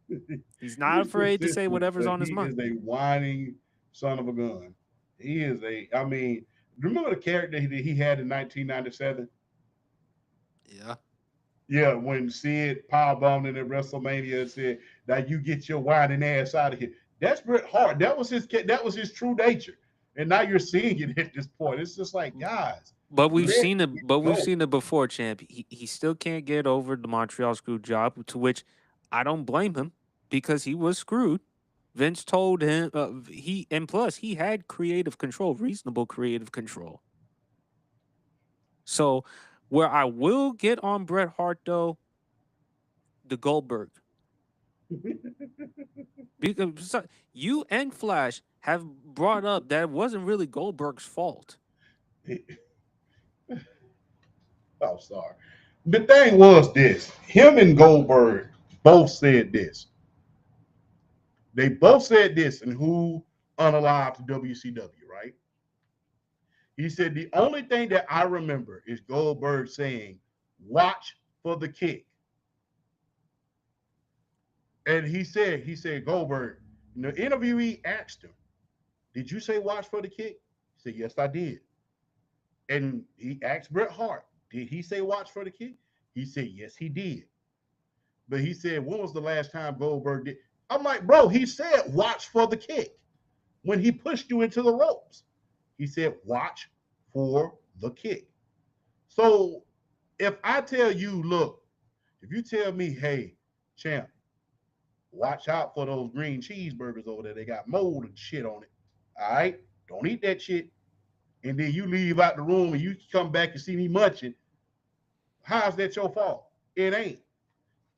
Speaker 1: He's not
Speaker 2: he's
Speaker 1: afraid to say
Speaker 2: consistent,
Speaker 1: whatever's
Speaker 2: but
Speaker 1: on
Speaker 2: he
Speaker 1: his mind.
Speaker 2: is a whining son of a gun. He is a. I mean, remember the character that he had in 1997?
Speaker 1: Yeah.
Speaker 2: Yeah, when Sid powerbombed in at WrestleMania and said, "Now you get your whining ass out of here." That's Bret Hart. That was his true nature, and now you're seeing it at this point. It's just like, guys,
Speaker 1: But we've
Speaker 2: let
Speaker 1: seen it.
Speaker 2: it
Speaker 1: But we've
Speaker 2: go.
Speaker 1: seen it before, champ. He still can't get over the Montreal screw job. To which I don't blame him because he was screwed. Vince told him he and plus he had creative control, reasonable creative control. So where I will get on Bret Hart though, the Goldberg. Because you and Flash have brought up that it wasn't really Goldberg's fault.
Speaker 2: I'm sorry. The thing was this: him and Goldberg both said this. They both said this, and who unalived to WCW, right? He said the only thing that I remember is Goldberg saying, "Watch for the kick," and he said Goldberg. In the interviewee asked him, "Did you say watch for the kick?" He said, "Yes, I did." And he asked Bret Hart, "Did he say watch for the kick?" He said, "Yes, he did." But he said, "When was the last time Goldberg did?" I'm like, bro, he said watch for the kick when he pushed you into the ropes. He said, watch for the kick. So if I tell you, look, if you tell me, hey, champ, watch out for those green cheeseburgers over there. They got mold and shit on it. All right? Don't eat that shit. And then you leave out the room and you come back and see me munching. How's that your fault? It ain't.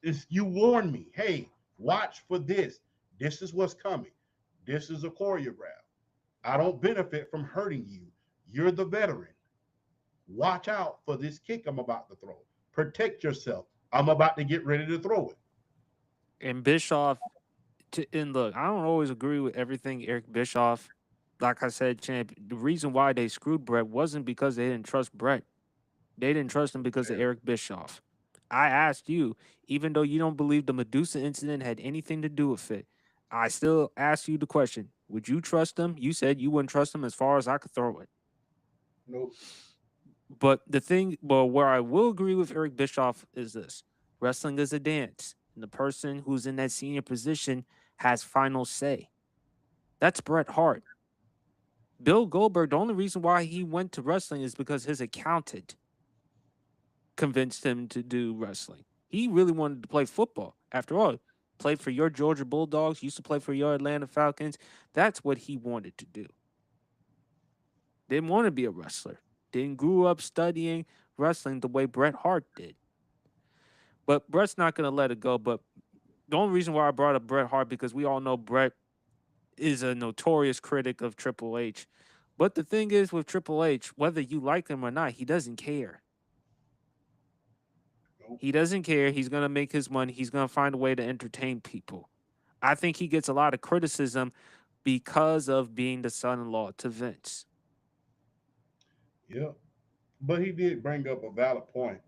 Speaker 2: It's you warn me. Hey, watch for this. This is what's coming. This is a choreograph. I don't benefit from hurting you. You're the veteran. Watch out for this kick I'm about to throw. Protect yourself. I'm about to get ready to throw it.
Speaker 1: And Bischoff, and look, I don't always agree with everything Eric Bischoff. Like I said, champ, the reason why they screwed Brett wasn't because they didn't trust Brett. They didn't trust him because of
Speaker 2: Yeah.
Speaker 1: Eric Bischoff. I asked you, even though you don't believe the Medusa incident had anything to do with it, I still asked you the question: would you trust him? You said you wouldn't trust him as far as I could throw it.
Speaker 2: Nope.
Speaker 1: But the thing, well, where I will agree with Eric Bischoff is this: wrestling is a dance, and the person who's in that senior position has final say. That's Bret Hart. Bill Goldberg, the only reason why he went to wrestling is because his accountant convinced him to do wrestling. He really wanted to play football. After all, played for your Georgia Bulldogs, used to play for your Atlanta Falcons. That's what he wanted to do. Didn't want to be a wrestler. Didn't grew up studying wrestling the way Bret Hart did. But Bret's not going to let it go. But the only reason why I brought up Bret Hart because we all know Bret is a notorious critic of Triple H. But the thing is with Triple H, whether you like him or not, he doesn't care.
Speaker 2: Nope.
Speaker 1: He doesn't care. He's going to make his money. He's going to find a way to entertain people. I think he gets a lot of criticism because of being the son in law to Vince.
Speaker 2: Yeah. But he did bring up a valid point.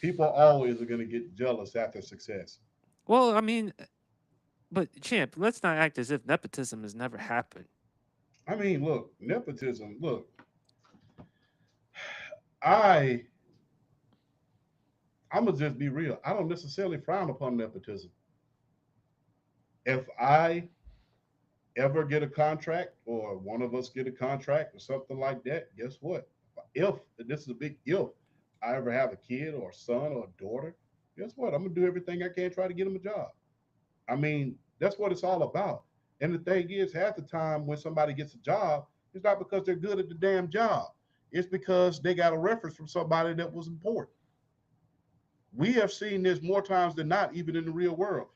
Speaker 2: People always are going to get jealous after success.
Speaker 1: Well, I mean, but champ, let's not act as if nepotism has never happened.
Speaker 2: I mean, look, nepotism. Look, I I'm gonna just be real. I don't necessarily frown upon nepotism. If I ever get a contract or one of us get a contract or something like that, guess what? If this is a big if I ever have a kid or a son or a daughter, guess what? I'm gonna do everything I can try to get them a job. I mean, that's what it's all about. And the thing is, half the time when somebody gets a job, it's not because they're good at the damn job. It's because they got a reference from somebody that was important. We have seen this more times than not, even in the real world.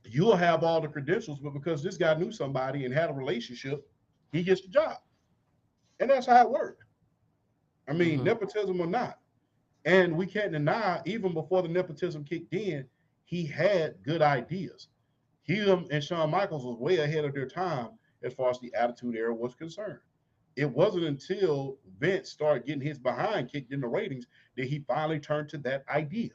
Speaker 2: You'll have all the credentials, but because this guy knew somebody and had a relationship, he gets the job. And that's how it worked. I mean,
Speaker 1: Mm-hmm.
Speaker 2: nepotism or not. And we can't deny, even before the nepotism kicked in, he had good ideas. Him and Shawn Michaels was way ahead of their time as far as the Attitude Era was concerned. It wasn't until Vince started getting his behind kicked in the ratings that he finally turned to that idea.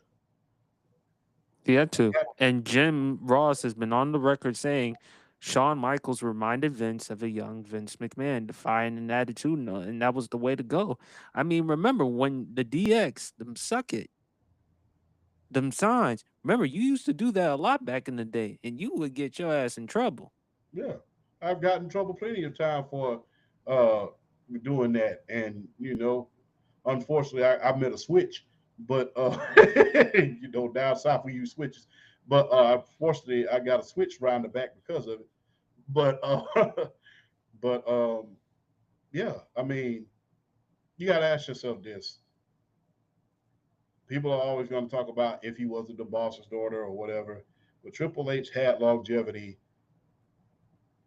Speaker 1: He had to. And Jim Ross has been on the record saying Shawn Michaels reminded Vince of a young Vince McMahon, defying an attitude, and that was the way to go. I mean, remember when the DX, them suck it, them signs. Remember, you used to do that a lot back in the day, and you would get your ass in trouble.
Speaker 2: Yeah, I've gotten in trouble plenty of time for uh, doing that, and unfortunately, I met a switch, but down south we use switches, but unfortunately, I got a switch around the back because of it. But but yeah, I mean, you got to ask yourself this: people are always going to talk about if he wasn't the boss's daughter or whatever. But Triple H had longevity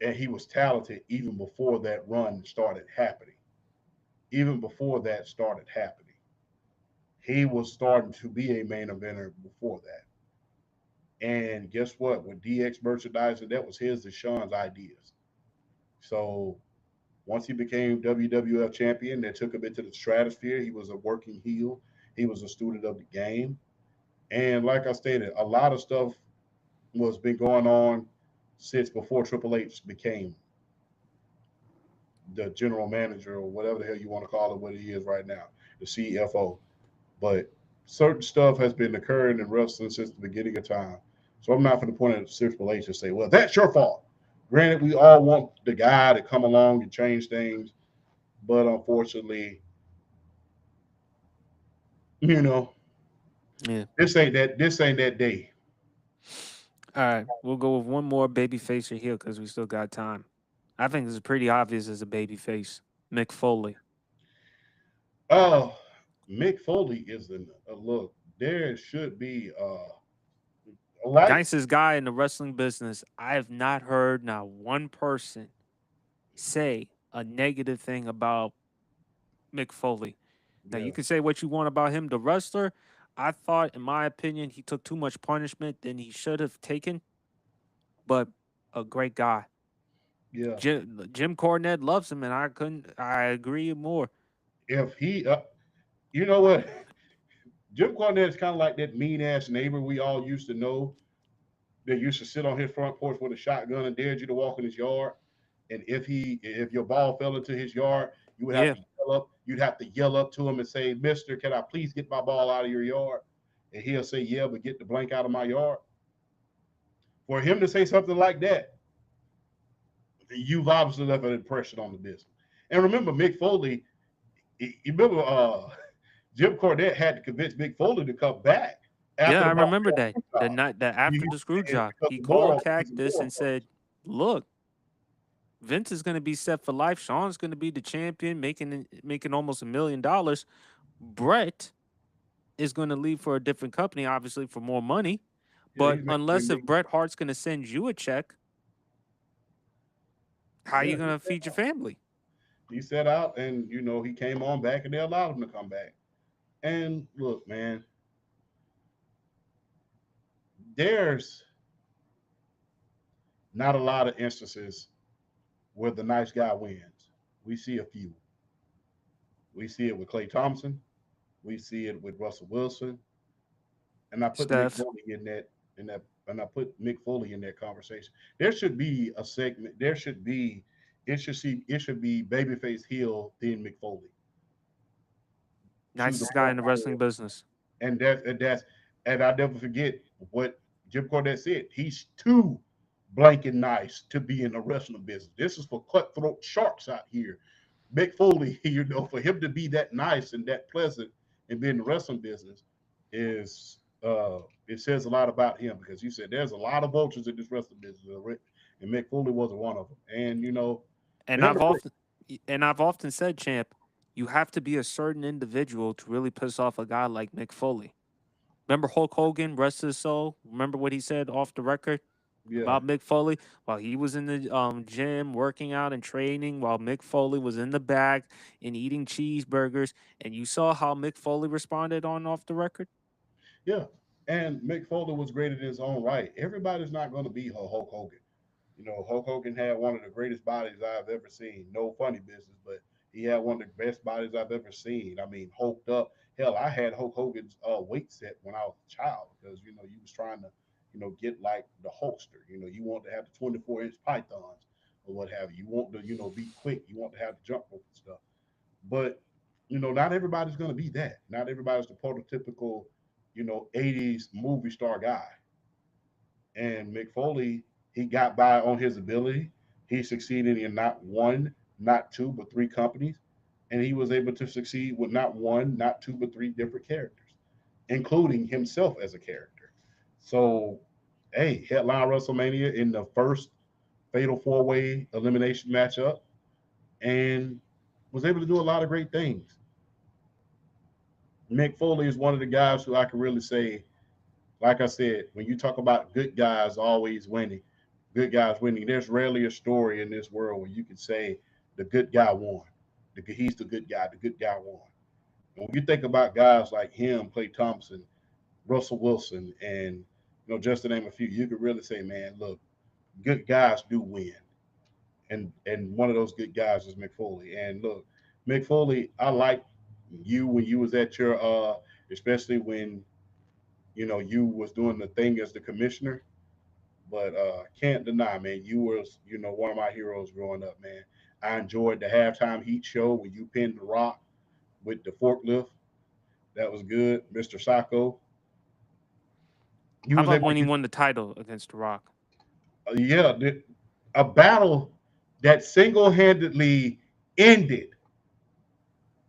Speaker 2: and he was talented even before that run started happening. Even before that started happening, he was starting to be a main eventer before that. And guess what? With DX merchandising, that was his and Sean's ideas. So once he became WWF champion, they took him into the stratosphere. He was a working heel. He was a student of the game. And like I stated, a lot of stuff was been going on since before Triple H became the general manager or whatever the hell you want to call it, what he is right now, the CFO. But certain stuff has been occurring in wrestling since the beginning of time. So I'm not going to point at Triple H and say, well, that's your fault. Granted, we all want the guy to come along and change things, but unfortunately, you know,
Speaker 1: Yeah.
Speaker 2: this ain't that day.
Speaker 1: All right, we'll go with one more baby face or heel because we still got time. I think this is pretty obvious as a baby face. Mick Foley.
Speaker 2: Oh, Mick Foley is a look. There should be a light.
Speaker 1: Nicest guy in the wrestling business. I have not heard not one person say a negative thing about Mick Foley. Now
Speaker 2: Yeah,
Speaker 1: you can say what you want about him, the wrestler. I thought, in my opinion, he took too much punishment than he should have taken, but a great guy.
Speaker 2: yeah.
Speaker 1: Jim Cornette loves him, and I couldn't. I agree more.
Speaker 2: If he, you know what, Jim Cornette is kind of like that mean ass neighbor we all used to know that used to sit on his front porch with a shotgun and dared you to walk in his yard. And if your ball fell into his yard, you would have
Speaker 1: Yeah,
Speaker 2: to yell up. You'd have to yell up to him and say, "Mister, can I please get my ball out of your yard?" And he'll say, "Yeah, but get the blank out of my yard." For him to say something like that, you've obviously left an impression on the business. And remember, Mick Foley. You remember Jim Cornette had to convince Mick Foley to come back
Speaker 1: yeah,
Speaker 2: after
Speaker 1: I
Speaker 2: the
Speaker 1: remember
Speaker 2: Montreal
Speaker 1: that.
Speaker 2: screw
Speaker 1: The
Speaker 2: job.
Speaker 1: night that after the screw job,
Speaker 2: Because
Speaker 1: he
Speaker 2: the door
Speaker 1: called
Speaker 2: opened, because the
Speaker 1: Cactus
Speaker 2: door
Speaker 1: and
Speaker 2: first.
Speaker 1: said, "Look, Vince is going to be set for life. Sean's going to be the champion, making almost $1 million. Brett is going to leave for a different company, obviously for more money.
Speaker 2: Yeah,
Speaker 1: But
Speaker 2: he's making
Speaker 1: unless if
Speaker 2: $3 million.
Speaker 1: Bret Hart's going to send you a check, how are you
Speaker 2: Yeah,
Speaker 1: going to feed your family?"
Speaker 2: he set out and he came on back and they allowed him to come back. And look, man, there's not a lot of instances where the nice guy wins. We see a few. We see it with Clay Thompson. We see it with Russell Wilson. And I put Mick
Speaker 1: Steph.
Speaker 2: Foley in that and I put Mick Foley in that conversation. There should be a segment. There should be it should be babyface heel then Mick Foley to the
Speaker 1: Nicest guy
Speaker 2: point
Speaker 1: in the
Speaker 2: where
Speaker 1: wrestling business.
Speaker 2: and I never forget what Jim Cornette said. He's too blank and nice to be in the wrestling business. This is for cutthroat sharks out here. Mick Foley, for him to be that nice and that pleasant and be in the wrestling business is it says a lot about him because he said there's a lot of vultures in this wrestling business, and Mick Foley wasn't one of them. And for
Speaker 1: And
Speaker 2: him to
Speaker 1: I've
Speaker 2: break,
Speaker 1: often and I've often said, champ, you have to be a certain individual to really piss off a guy like Mick Foley. Remember Hulk Hogan, rest his soul? Remember what he said off the record
Speaker 2: yeah,
Speaker 1: about Mick Foley? While he was in the gym working out and training, while Mick Foley was in the back and eating cheeseburgers, and you saw how Mick Foley responded on off the record?
Speaker 2: yeah. And Mick Foley was great in his own right. Everybody's not going to be Hulk Hogan. Hulk Hogan had one of the greatest bodies I've ever seen. No funny business, but he had one of the best bodies I've ever seen. I mean, hulked up. Hell, I had Hulk Hogan's weight set when I was a child because you was trying to get like the Hulkster. You want to have the 24-inch pythons or what have you. You want to be quick. You want to have the jump rope and stuff. But not everybody's going to be that. Not everybody's the prototypical 80s movie star guy. And Mick Foley, he got by on his ability. He succeeded in not one, not two, but three companies. And he was able to succeed with not one, not two, but three different characters, including himself as a character. So, hey, headline WrestleMania in the first fatal four-way elimination matchup and was able to do a lot of great things. Mick Foley is one of the guys who I can really say like I said, when you talk about good guys always winning, good guys winning, there's rarely a story in this world where you can say the good guy won. He's the good guy. The good guy won. And when you think about guys like him, Clay Thompson, Russell Wilson, and just to name a few, you could really say, man, look, good guys do win. And one of those good guys is Mick Foley. And look, Mick Foley, I like you when you was at your especially when you was doing the thing as the commissioner. But can't deny, man, you was one of my heroes growing up, man. I enjoyed the halftime heat show when you pinned the Rock with the forklift. That was good, Mr. Sacco. You
Speaker 1: How
Speaker 2: was
Speaker 1: about
Speaker 2: able
Speaker 1: when he
Speaker 2: to,
Speaker 1: won the title against The Rock?
Speaker 2: yeah, a battle that single-handedly ended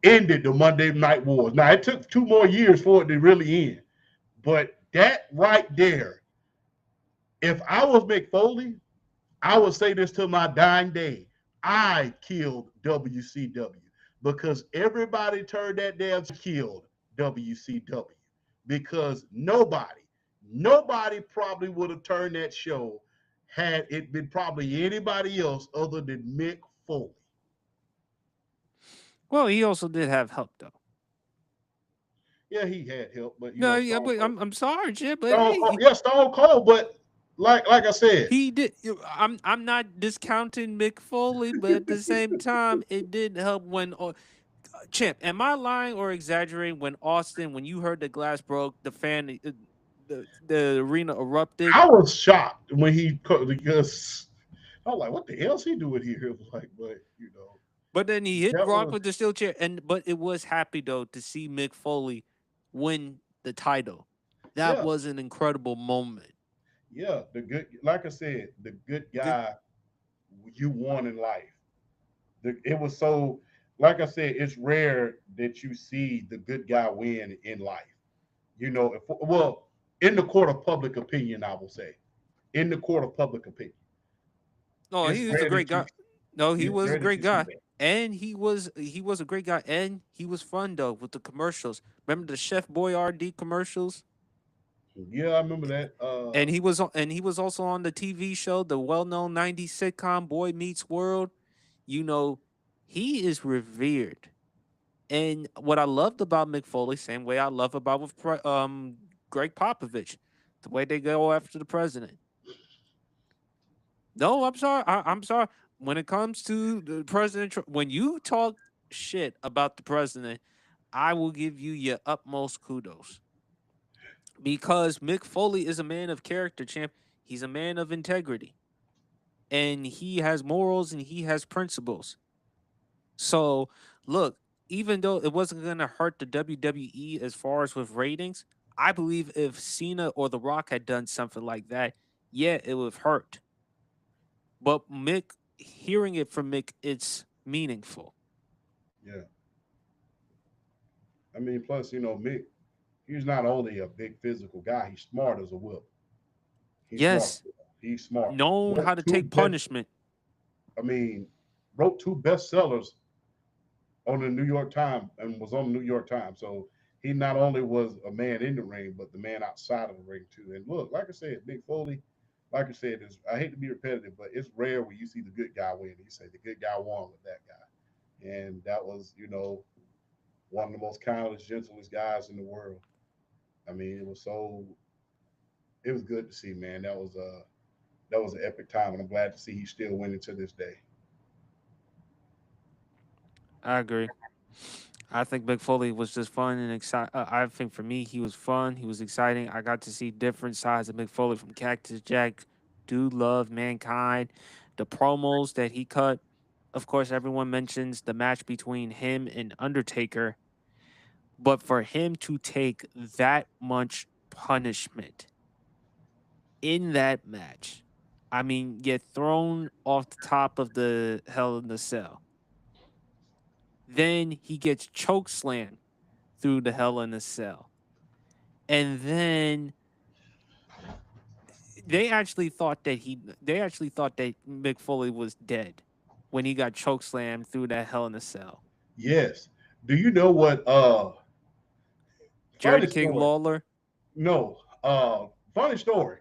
Speaker 2: ended the Monday Night Wars. Now it took 2 more years for it to really end, but that right there, if I was Mick Foley, I would say this to my dying day. I killed WCW because everybody turned that damn killed WCW because nobody probably would have turned that show had it been probably anybody else other than Mick Foley.
Speaker 1: Well, he also did have help though.
Speaker 2: Yeah, he had help, but
Speaker 1: No, yeah,
Speaker 2: Stone
Speaker 1: but
Speaker 2: Cold,
Speaker 1: I'm sorry, Jim, but
Speaker 2: Stone Cold,
Speaker 1: hey,
Speaker 2: yeah, Stone Cold, but like I said,
Speaker 1: he did. I'm not discounting Mick Foley, but at the same time, it did help when Champ. Am I lying or exaggerating? When Austin, when you heard the glass broke, the fan, the arena erupted.
Speaker 2: I was shocked when because I was like, what the hell's he doing here? It was like, but
Speaker 1: But then he hit
Speaker 2: that
Speaker 1: Rock
Speaker 2: was
Speaker 1: with the steel chair, and but it was happy though to see Mick Foley win the title. That
Speaker 2: yeah,
Speaker 1: was an incredible moment.
Speaker 2: yeah. The good, like I said, the good
Speaker 1: Good.
Speaker 2: guy you won in life. It was so, like I said, it's rare that you see the good guy win in life. Well, in the court of public opinion, I will say, in the court of public opinion,
Speaker 1: No,
Speaker 2: it's
Speaker 1: he was a
Speaker 2: rare
Speaker 1: great
Speaker 2: that you,
Speaker 1: guy. No, he
Speaker 2: it's
Speaker 1: was a
Speaker 2: rare that
Speaker 1: great
Speaker 2: you see
Speaker 1: guy.
Speaker 2: that.
Speaker 1: And he was a great guy, and he was fun though with the commercials. Remember the Chef Boyardee commercials?
Speaker 2: Yeah, I remember that.
Speaker 1: And he was also on the TV show, the well-known '90s sitcom Boy Meets World. You know, he is revered. And what I loved about Mick Foley, same way I love about with Greg Popovich, the way they go after the president. No, I'm sorry. I'm sorry. When it comes to the president, when you talk shit about the president, I will give you your utmost kudos because Mick Foley is a man of character, champ. He's a man of integrity, and he has morals and he has principles. So, look, even though it wasn't going to hurt the WWE as far as with ratings, I believe if Cena or The Rock had done something like that, yeah, it would have hurt. But Mick, hearing it from Mick, it's meaningful.
Speaker 2: Yeah, I mean, plus Mick, he's not only a big physical guy, he's smart as a whip. He's smart.
Speaker 1: Yes,
Speaker 2: He's smart.
Speaker 1: known
Speaker 2: Wrote
Speaker 1: how to
Speaker 2: two
Speaker 1: take
Speaker 2: best.
Speaker 1: punishment.
Speaker 2: I mean, wrote two bestsellers on the New York Times and was on the New York Times. So he not only was a man in the ring, but the man outside of the ring too. And look, like I said, Mick Foley, like I said, I hate to be repetitive, but it's rare when you see the good guy win. You say the good guy won with that guy, and that was one of the most kindest, gentlest guys in the world. I mean, it was good to see, man. That was an epic time, and I'm glad to see he's still winning to this day.
Speaker 1: I agree. I think Mick Foley was just fun and exciting. I think for me, he was fun. He was exciting. I got to see different sides of Mick Foley from Cactus Jack, Dude Love, Mankind, the promos that he cut. Of course, everyone mentions the match between him and Undertaker, but for him to take that much punishment in that match, I mean, get thrown off the top of the Hell in the Cell. Then he gets choke slammed through the Hell in a Cell. And then they actually thought that Mick Foley was dead when he got choke slammed through that Hell in a Cell.
Speaker 2: Yes. Do you know what?
Speaker 1: Jerry the
Speaker 2: Funny
Speaker 1: King
Speaker 2: story.
Speaker 1: Lawler.
Speaker 2: No. Funny story.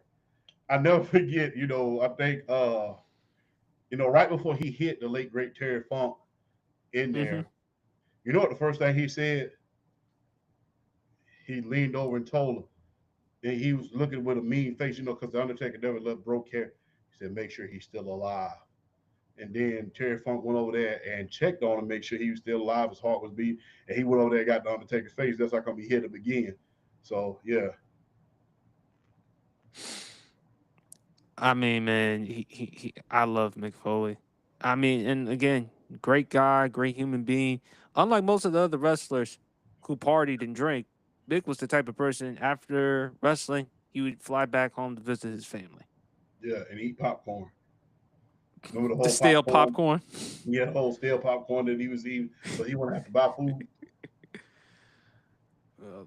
Speaker 2: I never forget. I think right before he hit the late great Terry Funk in
Speaker 1: Mm-hmm.
Speaker 2: there, you know what the first thing he said? He leaned over and told him, and he was looking with a mean face, because the Undertaker never left broke hair. He said, "Make sure he's still alive." And then Terry Funk went over there and checked on him, make sure he was still alive, his heart was beating, and he went over there and got the Undertaker's face. That's not gonna be hit him again. So yeah,
Speaker 1: I mean, man, I love Mick Foley. I mean, and again, great guy, great human being. Unlike most of the other wrestlers who partied and drank, Mick was the type of person after wrestling, he would fly back home to visit his family.
Speaker 2: yeah, and eat popcorn. Remember the
Speaker 1: The
Speaker 2: whole
Speaker 1: stale
Speaker 2: popcorn?
Speaker 1: popcorn.
Speaker 2: He had the whole stale popcorn that he was eating, so he wouldn't have to buy food.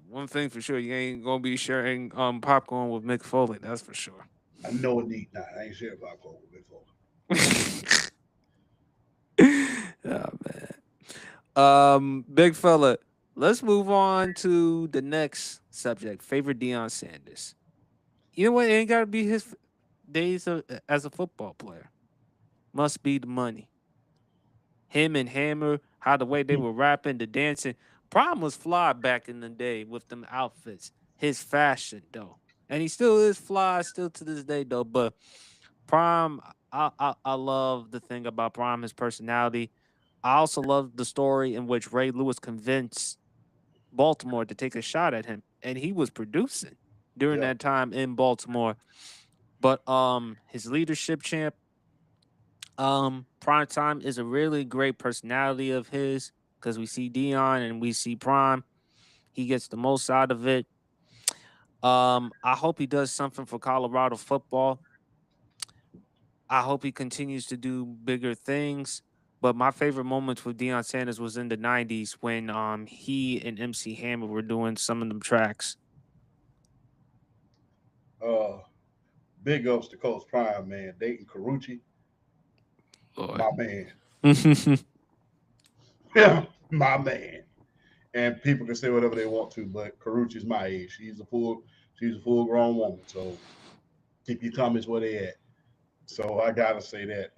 Speaker 1: One thing for sure, you ain't gonna be sharing popcorn with Mick Foley. That's for sure.
Speaker 2: I know indeed not. I ain't sharing popcorn with before.
Speaker 1: Oh man. Big fella, let's move on to the next subject. Favorite Deion Sanders. You know what? It ain't gotta be his days as a football player. Must be the money. Him and Hammer, how the way they were rapping, the dancing. Prime was fly back in the day with them outfits. His fashion though, and he still is fly still to this day though. But Prime, I love the thing about Prime, his personality. I also love the story in which Ray Lewis convinced Baltimore to take a shot at him, and he was producing during
Speaker 2: Yeah.
Speaker 1: that time in Baltimore. But his leadership champ, Prime Time is a really great personality of his because we see Dion and we see Prime. He gets the most out of it. I hope he does something for Colorado football. I hope he continues to do bigger things. But my favorite moments with Deion Sanders was in the '90s when he and MC Hammer were doing some of them tracks.
Speaker 2: Uh, Big ups to Coach Prime, man. Dayton Carucci,
Speaker 1: Lord.
Speaker 2: my man. Yeah, my man. And people can say whatever they want to, but Carucci's my age. She's a full grown woman. So keep your comments where they at. So I gotta say that.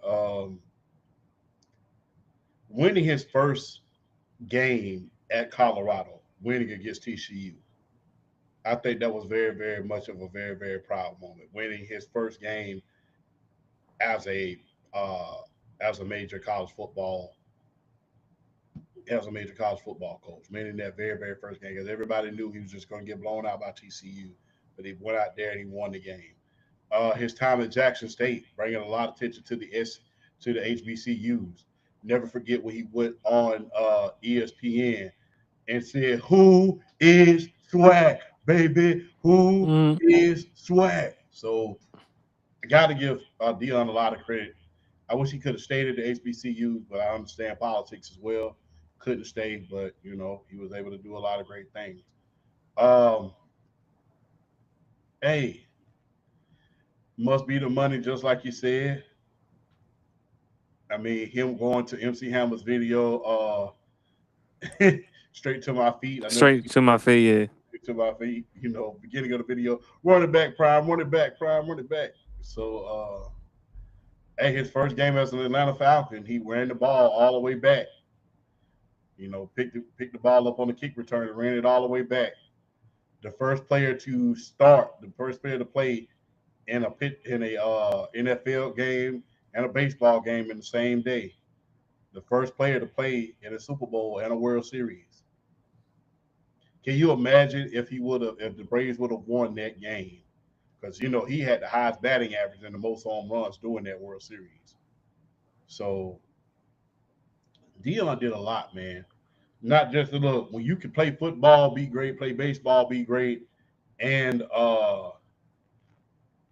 Speaker 2: Winning his first game at Colorado, winning against TCU, I think that was very, very much of a very, very proud moment. Winning his first game as a uh, as a major college football coach, meaning that very, very first game, because everybody knew he was just going to get blown out by TCU, but he went out there and he won the game. His time at Jackson State, bringing a lot of attention to the HBCUs. Never forget when he went on ESPN and said, "Who is swag, baby? Who
Speaker 1: Mm,
Speaker 2: is swag?" So I got to give Dion a lot of credit. I wish he could have stayed at the HBCUs, but I understand politics as well. Couldn't stay, but he was able to do a lot of great things. Um, hey, must be the money, just like you said. I mean, him going to MC Hammer's video, straight to my feet. I never
Speaker 1: straight
Speaker 2: forget
Speaker 1: to my
Speaker 2: that.
Speaker 1: face. Yeah.
Speaker 2: Straight to my feet. Beginning of the video, run it back, Prime, run it back, Prime, run it back. So, at his first game as an Atlanta Falcon, he ran the ball all the way back. Picked the ball up on the kick return and ran it all the way back. The first player to play in a NFL game and a baseball game in the same day. The first player to play in a Super Bowl and a World Series. Can you imagine if the Braves would have won that game? Because he had the highest batting average and the most home runs during that World Series. So Dion did a lot, man. Not just a little. When you can play football, be great. Play baseball, be great, and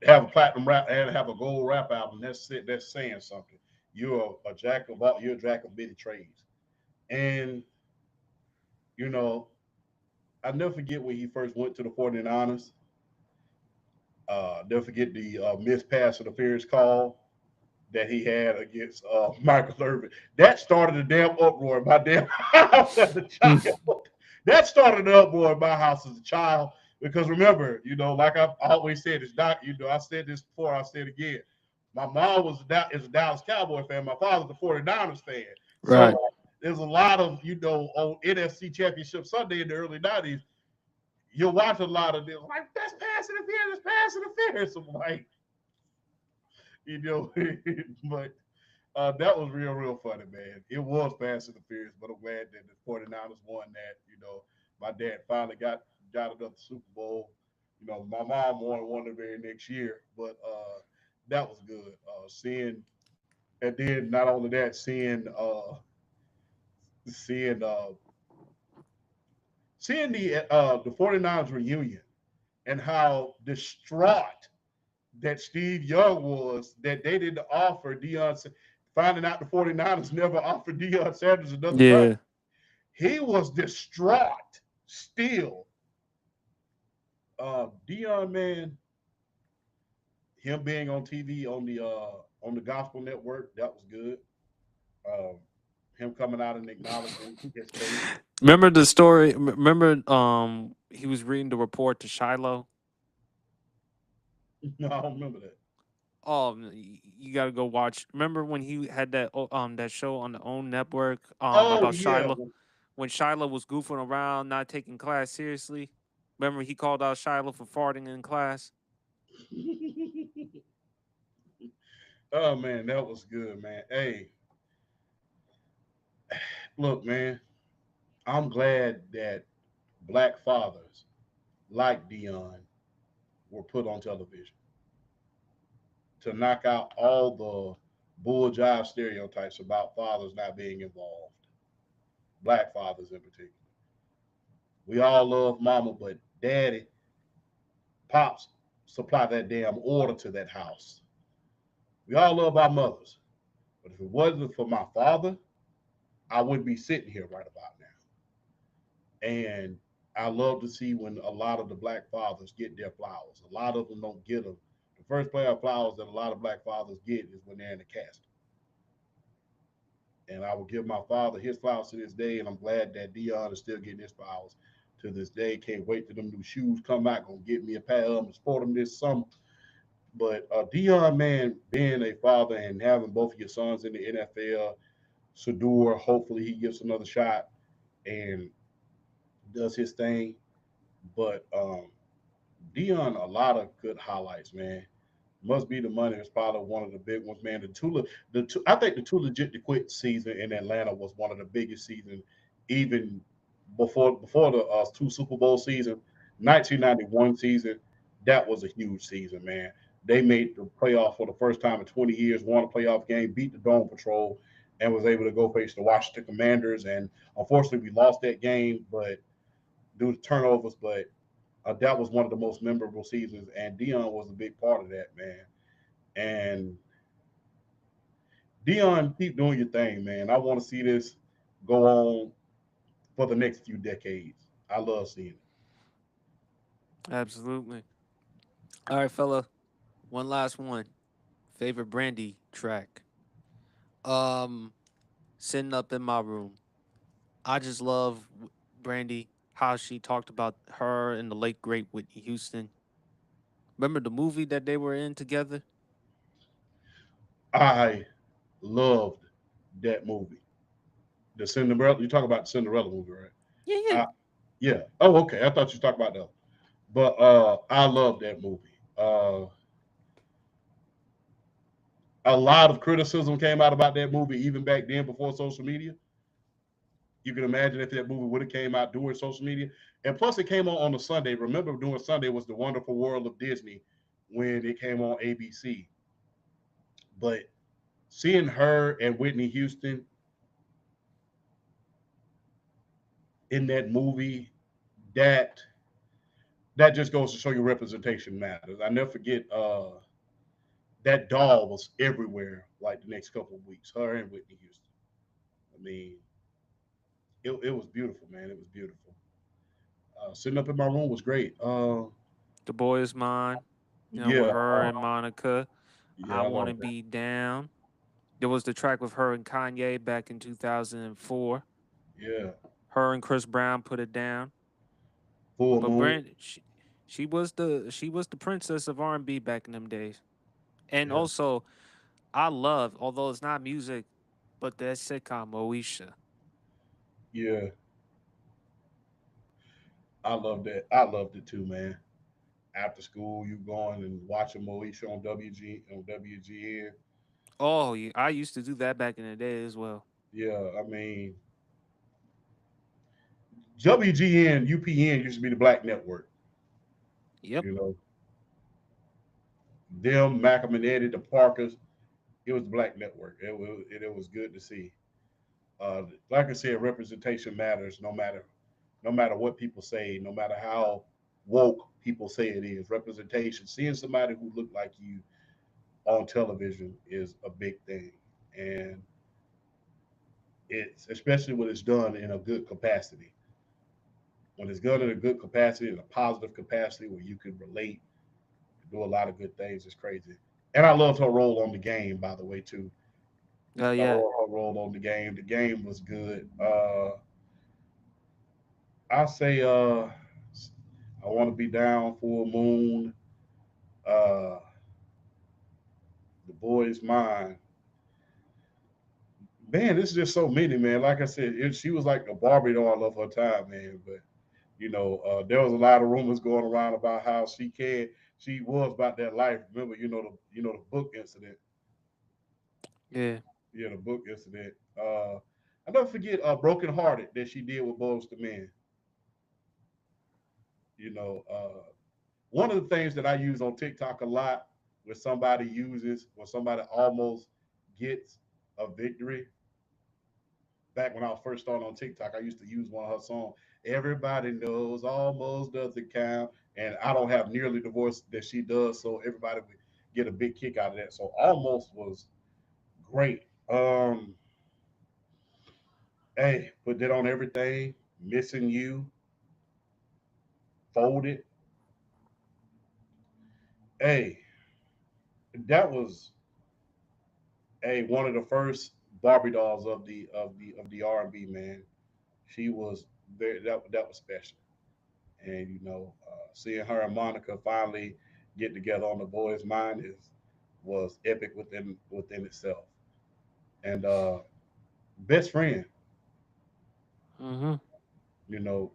Speaker 2: have a platinum rap and have a gold rap album. That's it. That's saying something. You're a jack of all. You're a jack of many trades. And you know, I never forget when he first went to the 49ers. Never forget the missed pass interference call that he had against Michael Irvin. That started a damn uproar in my damn house as a child. That started an uproar in my house as a child Because remember, like I've always said, it's not, I said this before, I said it again. My mom is a Dallas Cowboy fan. My father's a 49ers fan. So
Speaker 1: Right.
Speaker 2: there's a lot of, on NFC Championship Sunday in the early 90s, you'll watch a lot of this, like, that's pass interference, that's pass interference. I'm like, you know, but that was real funny, man. It was pass interference, but I'm glad that the 49ers won that. My dad finally got another Super Bowl. My mom won the very next year, but that was good. And then not only that, seeing seeing the 49ers reunion and how distraught that Steve Young was that they didn't offer finding out the 49ers never offered Deion Sanders another contract.
Speaker 1: Yeah.
Speaker 2: He was distraught still. Deion, man, him being on TV on the Gospel Network, that was good. Um, him coming out and acknowledging his faith.
Speaker 1: Remember the story? Remember, he was reading the report to Shiloh.
Speaker 2: No, I don't remember that.
Speaker 1: Oh, you got to go watch. Remember when he had that show on the own network
Speaker 2: Oh
Speaker 1: about
Speaker 2: yeah.
Speaker 1: Shiloh, when Shiloh was goofing around, not taking class seriously. Remember he called out Shiloh for farting in class.
Speaker 2: Oh man, that was good, man. Hey, look, man, I'm glad that black fathers like Dion were put on television to knock out all the bull jive stereotypes about fathers not being involved, black fathers in particular. We all love mama, but daddy, pops supply that damn order to that house. We all love our mothers, but if it wasn't for my father, I wouldn't be sitting here right about now. And I love to see when a lot of the black fathers get their flowers. A lot of them don't get them. The first pair of flowers that a lot of black fathers get is when they're in the casket. And I will give my father his flowers to this day, and I'm glad that Dion is still getting his flowers to this day. Can't wait till them new shoes come out. Gonna get me a pair of them and sport them this summer. But Dion, man, being a father and having both of your sons in the NFL, Sador, hopefully he gives another shot and does his thing. But Dion, a lot of good highlights, man. Must be the money is probably one of the big ones, man. I think the too legit to quit season in Atlanta was one of the biggest seasons, even before the two Super Bowl season, 1991 season. That was a huge season, man. They made the playoff for the first time in 20 years, won a playoff game, beat the Dome Patrol, and was able to go face the Washington Commanders. And unfortunately, we lost that game, but due to turnovers. But that was one of the most memorable seasons, and Dion was a big part of that, man. And Dion, keep doing your thing, man. I want to see this go on for the next few decades. I love seeing it.
Speaker 1: Absolutely. All right, fella. One last one. Favorite Brandy track. Um, Sitting up in my room. I just love Brandy. How she talked about her and the late great Whitney Houston. Remember the movie that they were in together?
Speaker 2: I loved that movie. The Cinderella. You talk about the Cinderella movie, right?
Speaker 1: Yeah, yeah.
Speaker 2: Uh, yeah. Oh, okay. I thought you talked about that. But I love that movie. A lot of criticism came out about that movie even back then before social media. You can imagine if that movie would have came out during social media. And plus, it came on a Sunday. Remember, during Sunday was the Wonderful World of Disney when it came on ABC. But seeing her and Whitney Houston in that movie, that that just goes to show you representation matters. I never forget that doll was everywhere like the next couple of weeks. Her and Whitney Houston. I mean, it was beautiful, man. It was beautiful. Sitting up in my room was great.
Speaker 1: The Boy Is Mine. With
Speaker 2: Yeah,
Speaker 1: her and Monica. I
Speaker 2: yeah, I
Speaker 1: Want
Speaker 2: love
Speaker 1: to
Speaker 2: that.
Speaker 1: Be Down. There was the track with her and Kanye back in 2004.
Speaker 2: Yeah,
Speaker 1: Her and Chris Brown put it down.
Speaker 2: Full
Speaker 1: But
Speaker 2: Moon.
Speaker 1: Brandy, She was the princess of R&B back in them days. And
Speaker 2: Yeah,
Speaker 1: also, I love, although it's not music, but that sitcom Moesha.
Speaker 2: yeah, I love that. I loved it too, man. After school, you going and watching Moesha on WGN.
Speaker 1: Oh, yeah, I used to do that back in the day as well.
Speaker 2: Yeah, I mean, WGN, UPN used to be the black network.
Speaker 1: Yep.
Speaker 2: You know, them, Malcolm and Eddie, the Parkers, it was the black network. It was good to see. Like I said, representation matters no matter what people say, no matter how woke people say it is. Representation, seeing somebody who looked like you on television is a big thing. And it's especially when it's done in a good capacity. When it's done in a good capacity, in a positive capacity where you can relate, do a lot of good things, it's crazy. And I loved her role on the game, by the way, too.
Speaker 1: Yeah.
Speaker 2: Her role on the game. The game was good. I say I want to be down, full moon, uh the boy's mine. Man, this is just so many, man. Like I said, she was like a Barbie doll of her time, man. But there was a lot of rumors going around about how she was about that life. Remember, the book incident.
Speaker 1: Yeah.
Speaker 2: Yeah, the book incident. I never forget Broken Hearted that she did with Boys to Men. One of the things that I use on TikTok a lot when somebody almost gets a victory. Back when I was first starting on TikTok, I used to use one of her songs. Everybody knows almost doesn't count, and I don't have nearly the voice that she does, so everybody would get a big kick out of that. So almost was great. Hey, put that on everything. Missing you, folded. Hey, that was one of the first Barbie dolls of the R&B, man. She was very that was special, and seeing her and Monica finally get together on the boy's mind is was epic within itself. And best friend,
Speaker 1: Mm-hmm.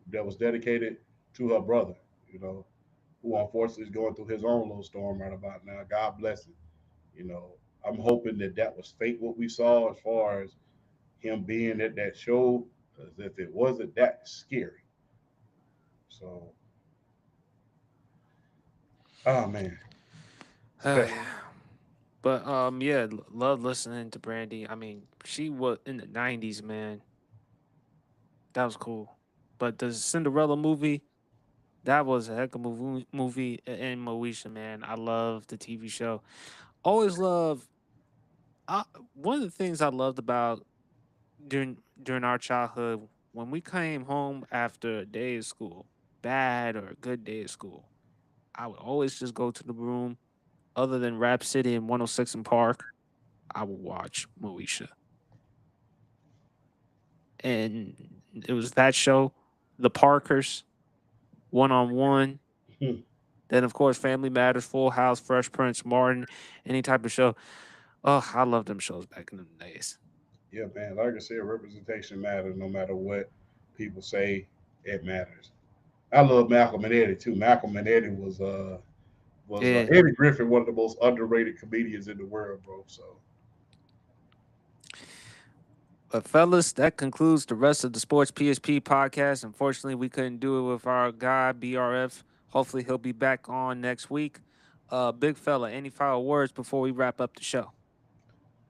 Speaker 2: that was dedicated to her brother, you know, who unfortunately is going through his own little storm right about now. God bless him. You know, I'm hoping that was fake what we saw as far as him being at that show, because if it wasn't, that scary. So, oh man,
Speaker 1: Oh
Speaker 2: special.
Speaker 1: yeah. But yeah, love listening to Brandy. I mean, she was in the '90s, man. That was cool. But the Cinderella movie, that was a heck of a movie. And Moesha, man, I love the TV show. Always love. I, One of the things I loved about during our childhood, when we came home after a day of school, bad or a good day of school, I would always just go to the room. Other than Rap City and 106 in Park, I would watch Moesha, and it was that show, The Parkers, One on One. Then of course Family Matters, Full House, Fresh Prince, Martin, any type of show. Oh, I love them shows back in the days.
Speaker 2: Yeah, man. Like I said, representation matters no matter what people say. It matters. I love Malcolm and Eddie too. Malcolm and Eddie was
Speaker 1: Yeah.
Speaker 2: Eddie Griffin, one of the most underrated comedians in the world, bro. So
Speaker 1: But fellas, that concludes the rest of the Sports PSP podcast. Unfortunately, we couldn't do it with our guy BRF. Hopefully, he'll be back on next week. Big fella, any final words before we wrap up the show?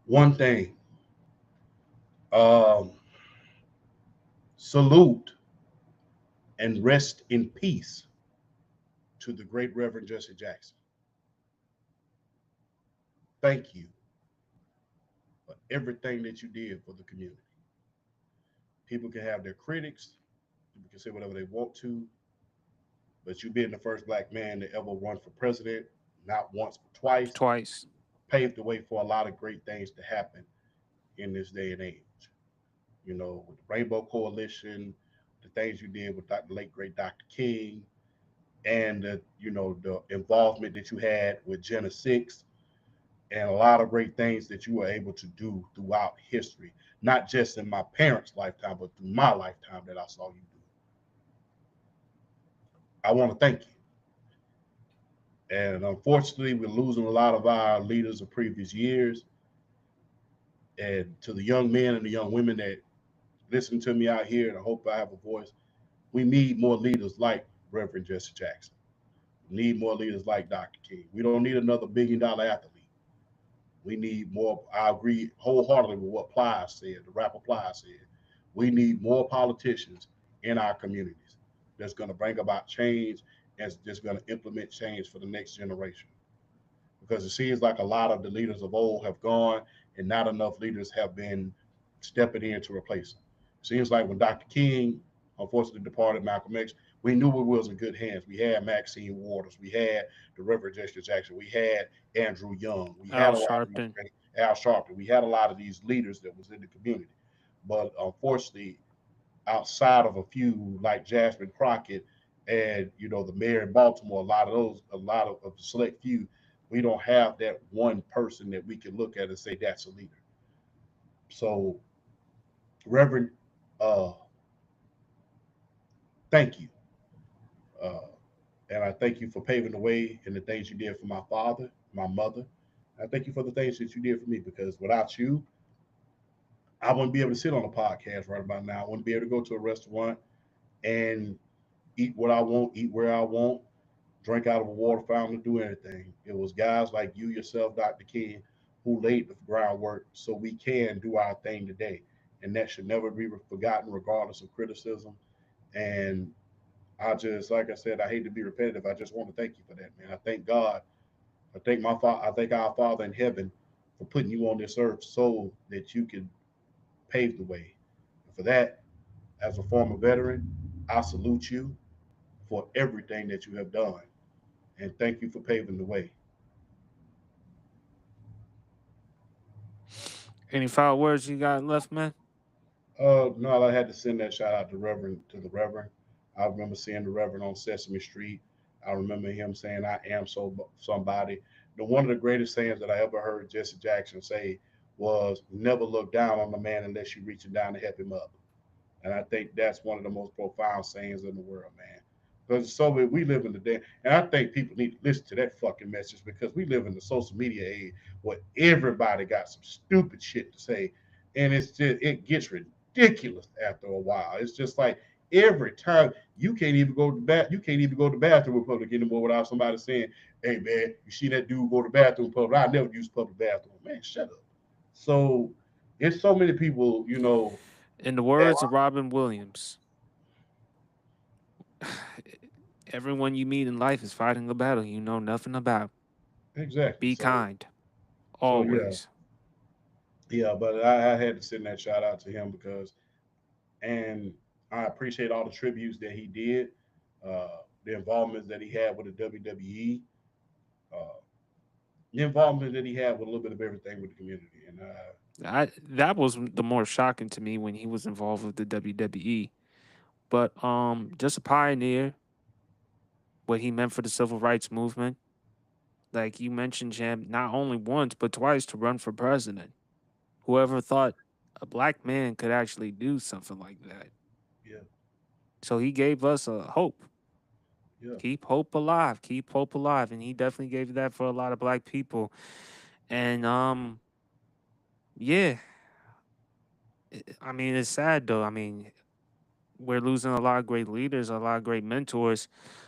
Speaker 2: one thing, um, salute and rest in peace to the great Reverend Jesse Jackson. Thank you for everything that you did for the community. People can have their critics, people can say whatever they want to, but you being the first black man to ever run for president, not once but twice,
Speaker 1: Twice.
Speaker 2: paved the way for a lot of great things to happen in this day and age. With the Rainbow Coalition, the things you did with the late great Dr. King, and the involvement that you had with Jenna Six, and a lot of great things that you were able to do throughout history, not just in my parents' lifetime, but through my lifetime that I saw you do. I want to thank you. And unfortunately, we're losing a lot of our leaders of previous years. And to the young men and the young women that listen to me out here, and I hope I have a voice, we need more leaders like Reverend Jesse Jackson. We need more leaders like Dr. King. We don't need another $1 billion athlete. We need more. I agree wholeheartedly with what Plies said, the rapper Plies said. We need more politicians in our communities that's going to bring about change and just going to implement change for the next generation. Because it seems like a lot of the leaders of old have gone and not enough leaders have been stepping in to replace them. It seems like when Dr. King unfortunately departed Malcolm X, we knew we was in good hands. We had Maxine Waters, we had the Reverend Jesse Jackson, we had Andrew Young, we had
Speaker 1: Al
Speaker 2: a lot of these
Speaker 1: Sharpton.
Speaker 2: Al Sharpton, we had a lot of these leaders that was in the community. But unfortunately, outside of a few like Jasmine Crockett and the mayor in Baltimore, a lot of the select few, we don't have that one person that we can look at and say that's a leader. So, Reverend, uh, thank you, uh, and I thank you for paving the way and the things you did for my father, my mother. I thank you for the things that you did for me because without you, I wouldn't be able to sit on a podcast right about now. I wouldn't be able to go to a restaurant and eat what I want, eat where I want, drink out of a water fountain, do anything. It was guys like you, yourself, Dr. King, who laid the groundwork so we can do our thing today. And that should never be forgotten, regardless of criticism. And I just, like I said, I hate to be repetitive. I just want to thank you for that, man. I thank God. I thank my father. I thank our Father in heaven for putting you on this earth so that you could pave the way. And for that, as a former veteran, I salute you for everything that you have done. And thank you for paving the way.
Speaker 1: Any final words you got left, man?
Speaker 2: No, I had to send that shout out to the Reverend. I remember seeing the Reverend on Sesame Street. I remember him saying, "I am somebody." One of the greatest sayings that I ever heard Jesse Jackson say was, "Never look down on a man unless you're reaching down to help him up." And I think that's one of the most profound sayings in the world, man. Because so we live in the day, and I think people need to listen to that fucking message because we live in the social media age where everybody got some stupid shit to say, and it gets ridiculous after a while. It's just like every time you can't even go to the bathroom in public anymore without somebody saying, "Hey man, you see that dude go to the bathroom in public? I never use public bathroom." Man, shut up. So it's so many people,
Speaker 1: In the
Speaker 2: that
Speaker 1: words of Robin Williams, everyone you meet in life is fighting a battle you know nothing about.
Speaker 2: exactly.
Speaker 1: Be kind,
Speaker 2: So yeah,
Speaker 1: always.
Speaker 2: yeah. But I had to send that shout out to him because, and I appreciate all the tributes that he did, the involvement that he had with the WWE, uh, the involvement that he had with a little bit of everything with the community. And
Speaker 1: That was the more shocking to me when he was involved with the WWE. But just a pioneer, what he meant for the civil rights movement. Like you mentioned, Jam, not only once but twice to run for president. Whoever thought a black man could actually do something like that?
Speaker 2: yeah,
Speaker 1: So he gave us a hope.
Speaker 2: yeah,
Speaker 1: Keep hope alive. Keep hope alive. And he definitely gave that for a lot of black people. And yeah, I mean it's sad though. I mean, we're losing a lot of great leaders, a lot of great mentors.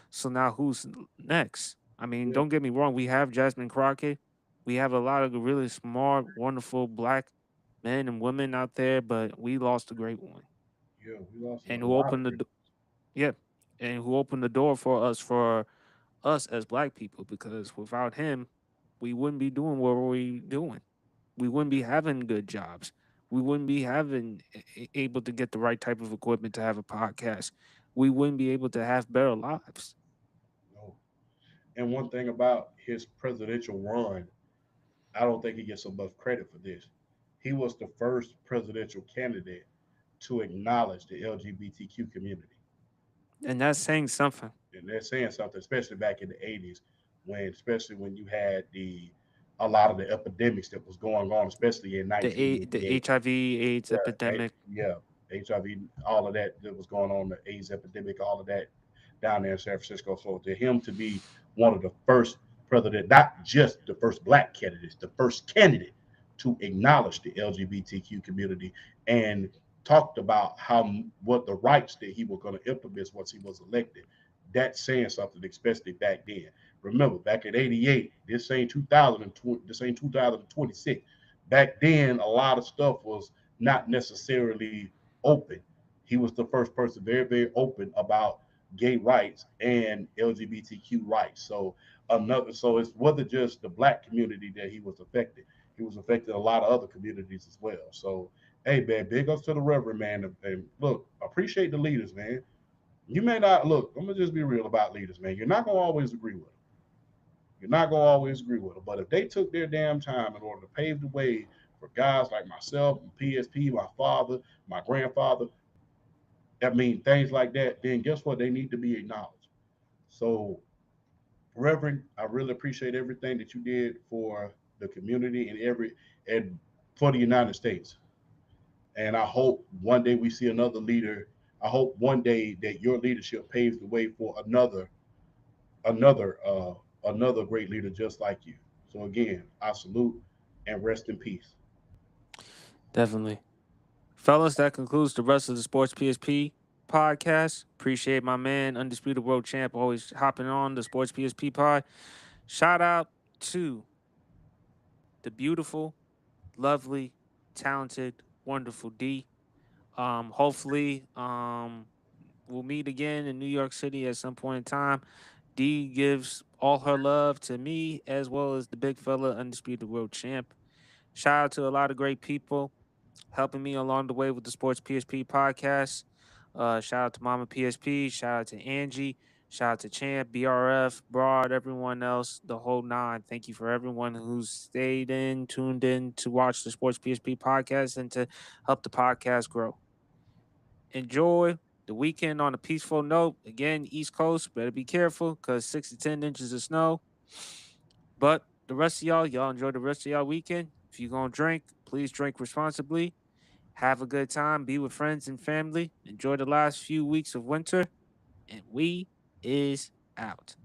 Speaker 1: So now who's next? I mean,
Speaker 2: yeah,
Speaker 1: don't get me wrong, we have Jasmine Crockett. We have a lot of really smart, wonderful black men and women out there, but we lost a great one.
Speaker 2: yeah. We lost
Speaker 1: And
Speaker 2: a
Speaker 1: who
Speaker 2: lot of
Speaker 1: opened
Speaker 2: great.
Speaker 1: yeah, and who opened the door for us as black people because without him, we wouldn't be doing what we're doing. We wouldn't be having good jobs. We wouldn't be having able to get the right type of equipment to have a podcast. We wouldn't be able to have better lives.
Speaker 2: No. And one thing about his presidential run, I don't think he gets enough credit for this. He was the first presidential candidate to acknowledge the LGBTQ community.
Speaker 1: And that's saying something.
Speaker 2: And they're saying something, especially back in the '80s, especially when you had the a lot of the epidemics that was going on, especially in
Speaker 1: The
Speaker 2: 1988.
Speaker 1: HIV AIDS
Speaker 2: Yeah,
Speaker 1: epidemic.
Speaker 2: yeah, HIV, all of that was going on, the AIDS epidemic, all of that down there in San Francisco. So to him to be one of the first president, not just the first black candidates, the first candidate to acknowledge the LGBTQ community and talked about what the rights that he was going to implement once he was elected. That's saying something, especially back then. Remember, back in '88, this ain't 2020, this ain't 2026. Back then, a lot of stuff was not necessarily open. He was the first person very, very open about gay rights and LGBTQ rights. So it wasn't just the black community that he was affected. He was affected a lot of other communities as well. So hey man, big ups to the Reverend man. And look, appreciate the leaders, man. You may not look. I'm gonna just be real about leaders, man. You're not gonna always agree with them. You're not gonna always agree with them. But if they took their damn time in order to pave the way for guys like myself, PSP, my father, my grandfather, I mean things like that, then guess what? They need to be acknowledged. So, Reverend, I really appreciate everything that you did for the community and for the United States. And I hope one day we see another leader. I hope one day that your leadership paves the way for another another great leader just like you. So again, I salute and rest in peace.
Speaker 1: Definitely. Fellas, that concludes the rest of the Sports PSP podcast. Appreciate my man, Undisputed World Champ, always hopping on the Sports PSP pod. Shout out to the beautiful, lovely, talented, wonderful D. Hopefully, we'll meet again in New York City at some point in time. D gives all her love to me as well as the big fella, Undisputed World Champ. Shout out to a lot of great people helping me along the way with the Sports PSP podcast. Shout out to Mama PSP. Shout out to Angie. Shout out to Champ, BRF, Broad, everyone else, the whole nine. Thank you for everyone who's stayed in, tuned in to watch the Sports PSP podcast and to help the podcast grow. Enjoy the weekend on a peaceful note. Again, East Coast, better be careful because 6 to 10 inches of snow. But the rest of y'all enjoy the rest of y'all weekend. If you're going to drink, please drink responsibly. Have a good time. Be with friends and family. Enjoy the last few weeks of winter. And we is out.